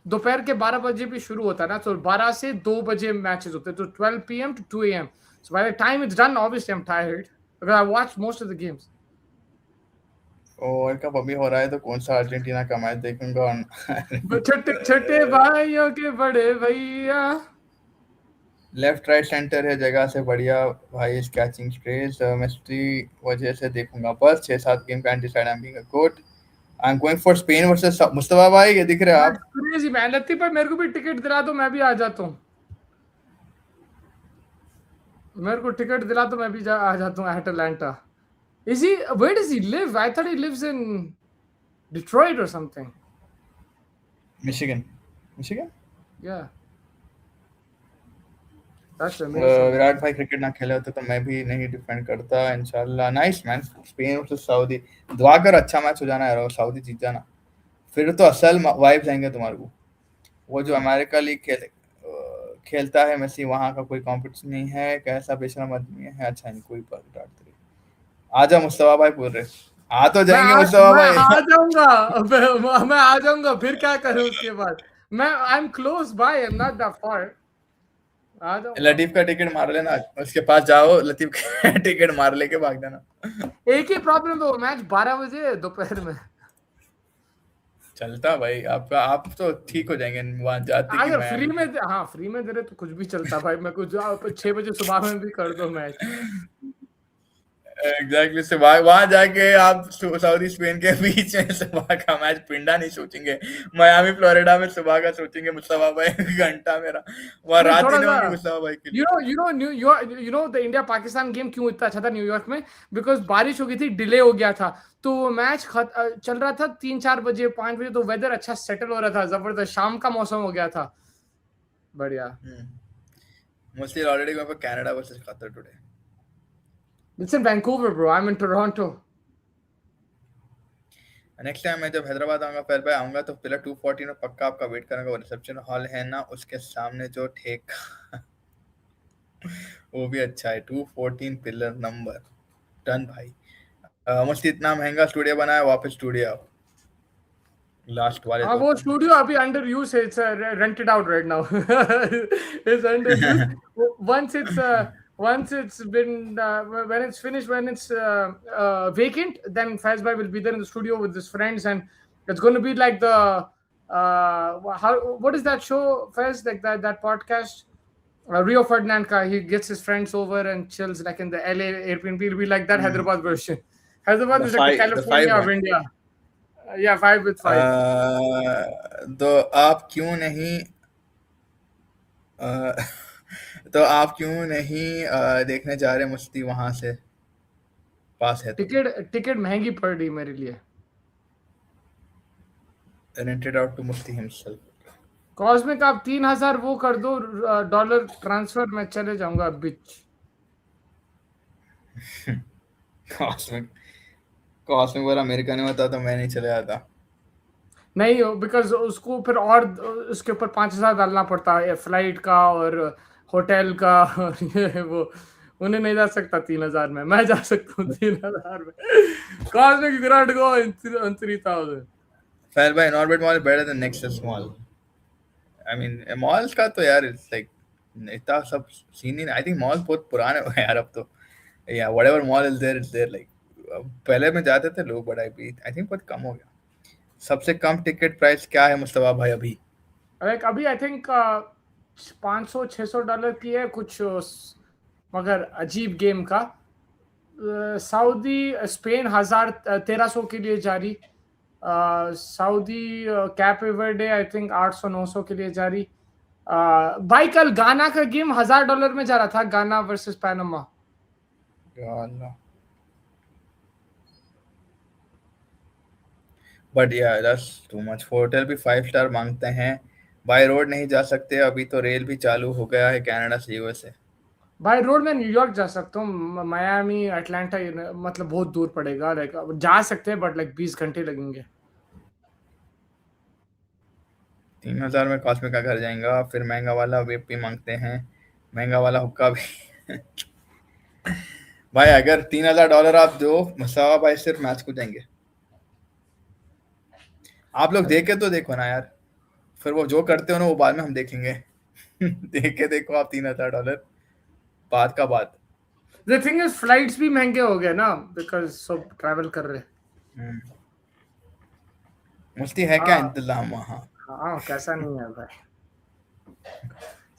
दोपहर के 12 बजे भी शुरू होता है ना. तो 12 से 2 बजे मैचेस होते हैं. तो 12 PM to 2 AM. So by the time it's done, obviously I'm tired because I watched most of the games. World cup अभी हो रहा है तो कौन सा अर्जेंटीना का मैच देखूंगा. छोटे छोटे भाइयों के बड़े भैया. लेफ्ट राइट सेंटर है जगह से बढ़िया भाई. इस कैचिंग स्ट्रेस मेसी वजह से देखूंगा बस. 6-7 game can decide. I am being a coach. I am going for Spain versus Mustafa भाई. ये दिख रहे हैं आप? Crazy man. लतीफ भाई मेरे को भी टिकट दिला दो, मैं भी आ जाता हूँ. मेरे को टिकट दिला तो मैं भी आ जाता हूँ. Atlanta. Is he? Where does he live? I thought he lives in Detroit or something. Michigan. Yeah. That's amazing. Virat भाई क्रिकेट ना खेले होते तो मैं भी नहीं डिफेंड करता. इंशाल्लाह. Nice man. Spain versus Saudi. दुआ कर अच्छा मैच हो जाना यार, सऊदी जीत जाना. फिर तो असल वाइब्स आएंगे तुम्हारे को. वो जो अमेरिका लीग खेलता है मेसी, वहां का कोई कंपटीशन नहीं है. कैसा बेशरम आदमी है. अच्छा नहीं कोई बात डांटते. आजा मुस्तफा भाई बोल रहे. आ तो जाएंगे मुस्तफा भाई. आ जाऊंगा. मैं आ जाऊंगा. फिर क्या करूं उसके बाद. मैं I am close by. I am not that far. आ जाऊंगा. लतीफ का टिकट मार लेना. उसके पास जाओ, लतीफ का टिकट मार लेके भाग जाना. एक ही प्रॉब्लम है, वो मैच 12 बजे दोपहर में. चलता भाई आपका, आप तो ठीक हो जाएंगे वहां जाते कि अगर फ्री मियामी। में हाँ, फ्री में दे रहे तो कुछ भी चलता भाई, मैं कुछ 6 बजे सुबह में भी कर दो मैच। एग्जैक्टली, सुबह वहां जाके आप सऊदी स्पेन के बीच में सुबह का मैच पिंडा नहीं सोचेंगे, मियामी फ्लोरिडा में सुबह का सोचेंगे मुस्तफा भाई घंटा मेरा, वहां नहीं, रात ही थोड़ा नहीं सा होंगी मुस्तफा भाई के यू लिए। No you know new you know the India Pakistan game क्यों इतना अच्छा था न्यूयॉर्क में? बिकॉज बारिश हो गई थी, डिले हो गया था, तो वो मैच चल रहा था 3-4 बजे 5 बजे, तो वेदर अच्छा सेटल हो रहा था, जबरदस्त शाम का मौसम हो गया था, बढ़िया। Mostly already going for Canada versus Qatar today. It's in Vancouver bro, I am in Toronto. Next time मैं जब हैदराबाद आऊंगा, पहले भाई आऊंगा तो पिलर 214 में पक्का आपका वेट करूंगा, वो रिसेप्शन हॉल है ना उसके सामने जो ठेका वो भी अच्छा है, 214 पिलर नंबर, डन भाई। मस्त इतना महंगा स्टूडियो बना है, वापस स्टूडियो आओ लास्ट वाले हाँ, वो दोस्तों में। स्टूडियो अभी अंडर यूज है, it's rented out right now. It's under use. once it's uh, once it's been when it's finished, when it's vacant, then Fazbai will be there in the studio with his friends, and it's going to be like the how what is that show, Faz, like that podcast, Rio Ferdinand ka, he gets his friends over and chills like in the LA Airbnb. It'll be like that Hyderabad version. Hyderabad is like the the five California of one. India. Yeah, 5 with 5. तो आप क्यों नहीं अ, तो आप क्यों नहीं देखने जा रहे मस्ती वहां से, पास है तो। टिकट टिकट महंगी पड़ रही मेरे लिए। Rented out to Mufti himself. Cosmic आप 3,000 वो कर दो, डॉलर ट्रांसफर, मैं चले जाऊंगा बिच। कॉस्मिक, कॉस्मिक वाला अमेरिका नहीं होता तो मैं नहीं चले आता। नहीं हो, बिकॉज उसको फिर और उसके ऊपर 5,000 डालना पड़ता है, फ्लाइट का और होटल का और ये वो, उन्हें नहीं जा सकता 3,000 में, मैं जा सकता हूँ 3,000 में। Cosmic Virat go in 3,000। फैल भाई, नॉर्बिट mall better than Nexus mall. I mean malls का तो यार इट्स लाइक इतना सब सीन ही, आई थिंक मॉल बहुत पुराने हो गए यार अब तो, या whatever mall is there like, पहले में जाते थे लोग, बट आई थिंक बहुत कम हो गया। सबसे कम टिकट प्राइस क्या है मुस्तफा भाई अभी? लाइक अभी आई थिंक 500-600 डॉलर की है कुछ, मगर अजीब गेम का। सऊदी स्पेन 1,000-1,300 के लिए जारी। सऊदी कैप एवर्डे आई थिंक 800-900 के लिए जारी। भाई कल गाना का गेम $1,000 में जा रहा था, गाना वर्सेस पैनामा। बट या दैट्स टू मच, होटल भी 5 स्टार मांगते हैं। बाय रोड नहीं जा सकते अभी, तो रेल भी चालू हो गया है कनाडा से यूएसए। बाय रोड में न्यूयॉर्क जा सकता हूँ, मायामी अटलांटा मतलब बहुत दूर पड़ेगा, लाइक जा सकते हैं बट लाइक 20 घंटे लगेंगे। 3,000 में कॉस्मिक का घर जाएगा, फिर महंगा वाला वेब भी मांगते हैं, महंगा वाला हुक्का भी। भाई अगर $3,000 आप दो मुस्तफा भाई, सिर्फ मैच को जाएंगे। आप लोग देखे तो देखो ना यार, फिर वो जो करते हो ना वो बाद में हम देखेंगे। देख के देखो आप $3,000 बात का बात। द थिंग इज फ्लाइट्स भी महंगे हो गए ना, बिकॉज सब ट्रैवल कर रहे हैं। मुफ्ती है क्या हाँ इंतजाम वहाँ? हाँ, कैसा नहीं है भाई,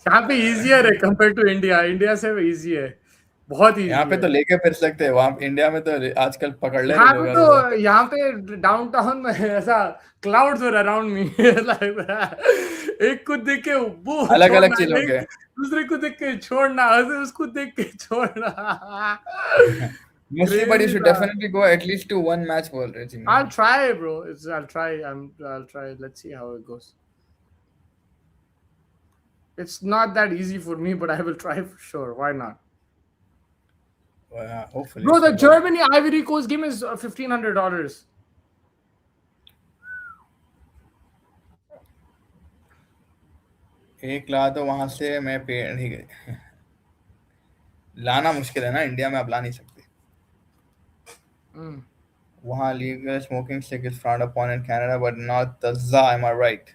यहाँ पे इजियर है कंपेयर टू इंडिया, इंडिया से इजी है, बहुत यहाँ इजी पे है। तो लेके फिर सकते हैं, वहाँ इंडिया में तो आजकल पकड़ ले रहे यहाँ पे लोग तो, ऐसा। यहाँ पे डाउनटाउन में ऐसा क्लाउड्स वर अराउंड मी, एक को देख के वो अलग अलग छोड़ना, चिल हो एक गए। दूसरे को देख के छोड़ना, उसको देख के छोड़ना। मुस्लिम, बट यू क्रेजी शुड था। Definitely go at least to one match बोल रहे थी I'll मैं। try, bro. I'll try. Let's see how it goes. It's not that easy for me, but I will try for sure. Why not? Hopefully Bro, उसके the बाद। Germany Ivory Coast game is $1,500. एक ला दो वहां से, मैं पे नहीं गई, लाना मुश्किल है ना, इंडिया में आप ला नहीं सकते। Mm. वहाँ legal smoking stick is frowned upon in Canada but not the जा, एम आई राइट?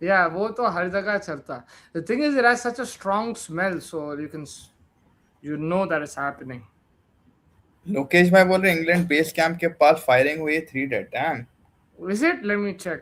Yeah, वो तो हर जगह चलता है. The thing is, it has such a strong smell, so you know that it's happening. Lokesh भाई बोल रहे इंग्लैंड बेस कैंप के पास फायरिंग हुई है, 3 dead, dam. Is it? Let me check.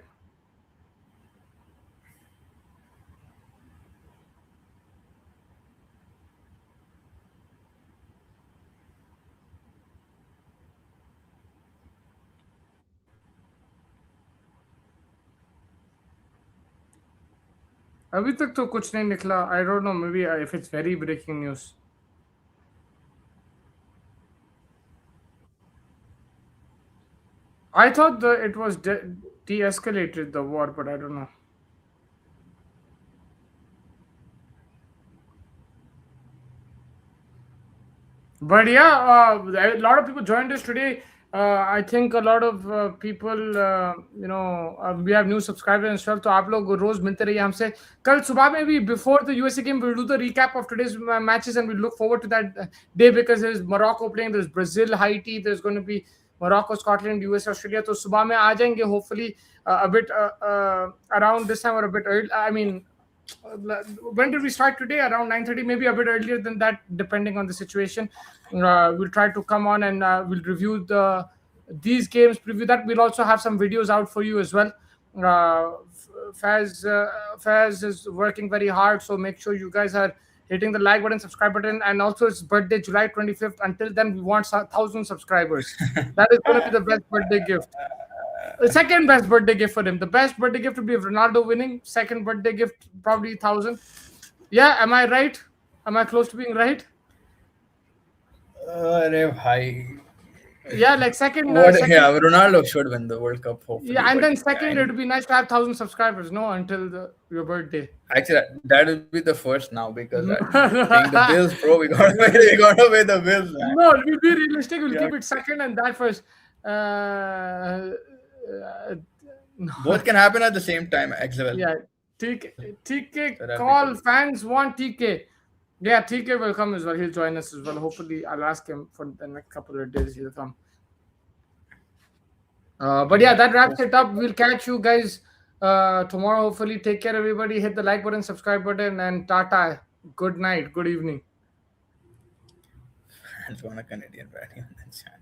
अभी तक तो कुछ नहीं निकला. I don't know, maybe if it's very breaking news. I thought it was de-escalated the war, but I don't know. But yeah, a lot of people joined us today. I think a lot of people, we have new subscribers and stuff. तो आप लोग रोज मिलते रहिए हमसे. कल सुबह में भी before the USA game, we'll do the recap of today's matches and we look forward to that day because there's Morocco playing, there's Brazil, Haiti, there's going to be Morocco, Scotland, US, Australia. तो सुबह में आ जाएंगे hopefully a bit around this time or a bit early. I mean, when did we start today? Around 9:30, maybe a bit earlier than that, depending on the situation. We'll try to come on and we'll review these games, preview that. We'll also have some videos out for you as well. Faz is working very hard, so make sure you guys are hitting the like button, subscribe button, and also it's birthday July 25th. Until then, we want 1,000 subscribers. That is going to be the best birthday gift. The second best birthday gift for him. The best birthday gift would be Ronaldo winning. Second birthday gift, probably 1,000. Yeah, am I right? Am I close to being right? अरे भाई. Yeah, like second, Yeah, Ronaldo should win the World Cup, hopefully. yeah, and But then yeah, second, it would be nice to have 1,000 subscribers. No, until your birthday. actually, that will be the first now because paying the bills, bro. We gotta pay the bills, man. No, we'll be realistic. We'll Yeah. keep it second and that first. No. Both can happen at the same time, XL. Yeah, TK, TK There are call people. fans want TK. Yeah, TK will come as well. He'll join us as well. Hopefully, I'll ask him for the next couple of days. He'll come. But yeah, that wraps it up. We'll catch you guys tomorrow. Hopefully, take care, everybody. Hit the like button, subscribe button, and tata. Good night. Good evening. Fans want a Canadian brand on that channel.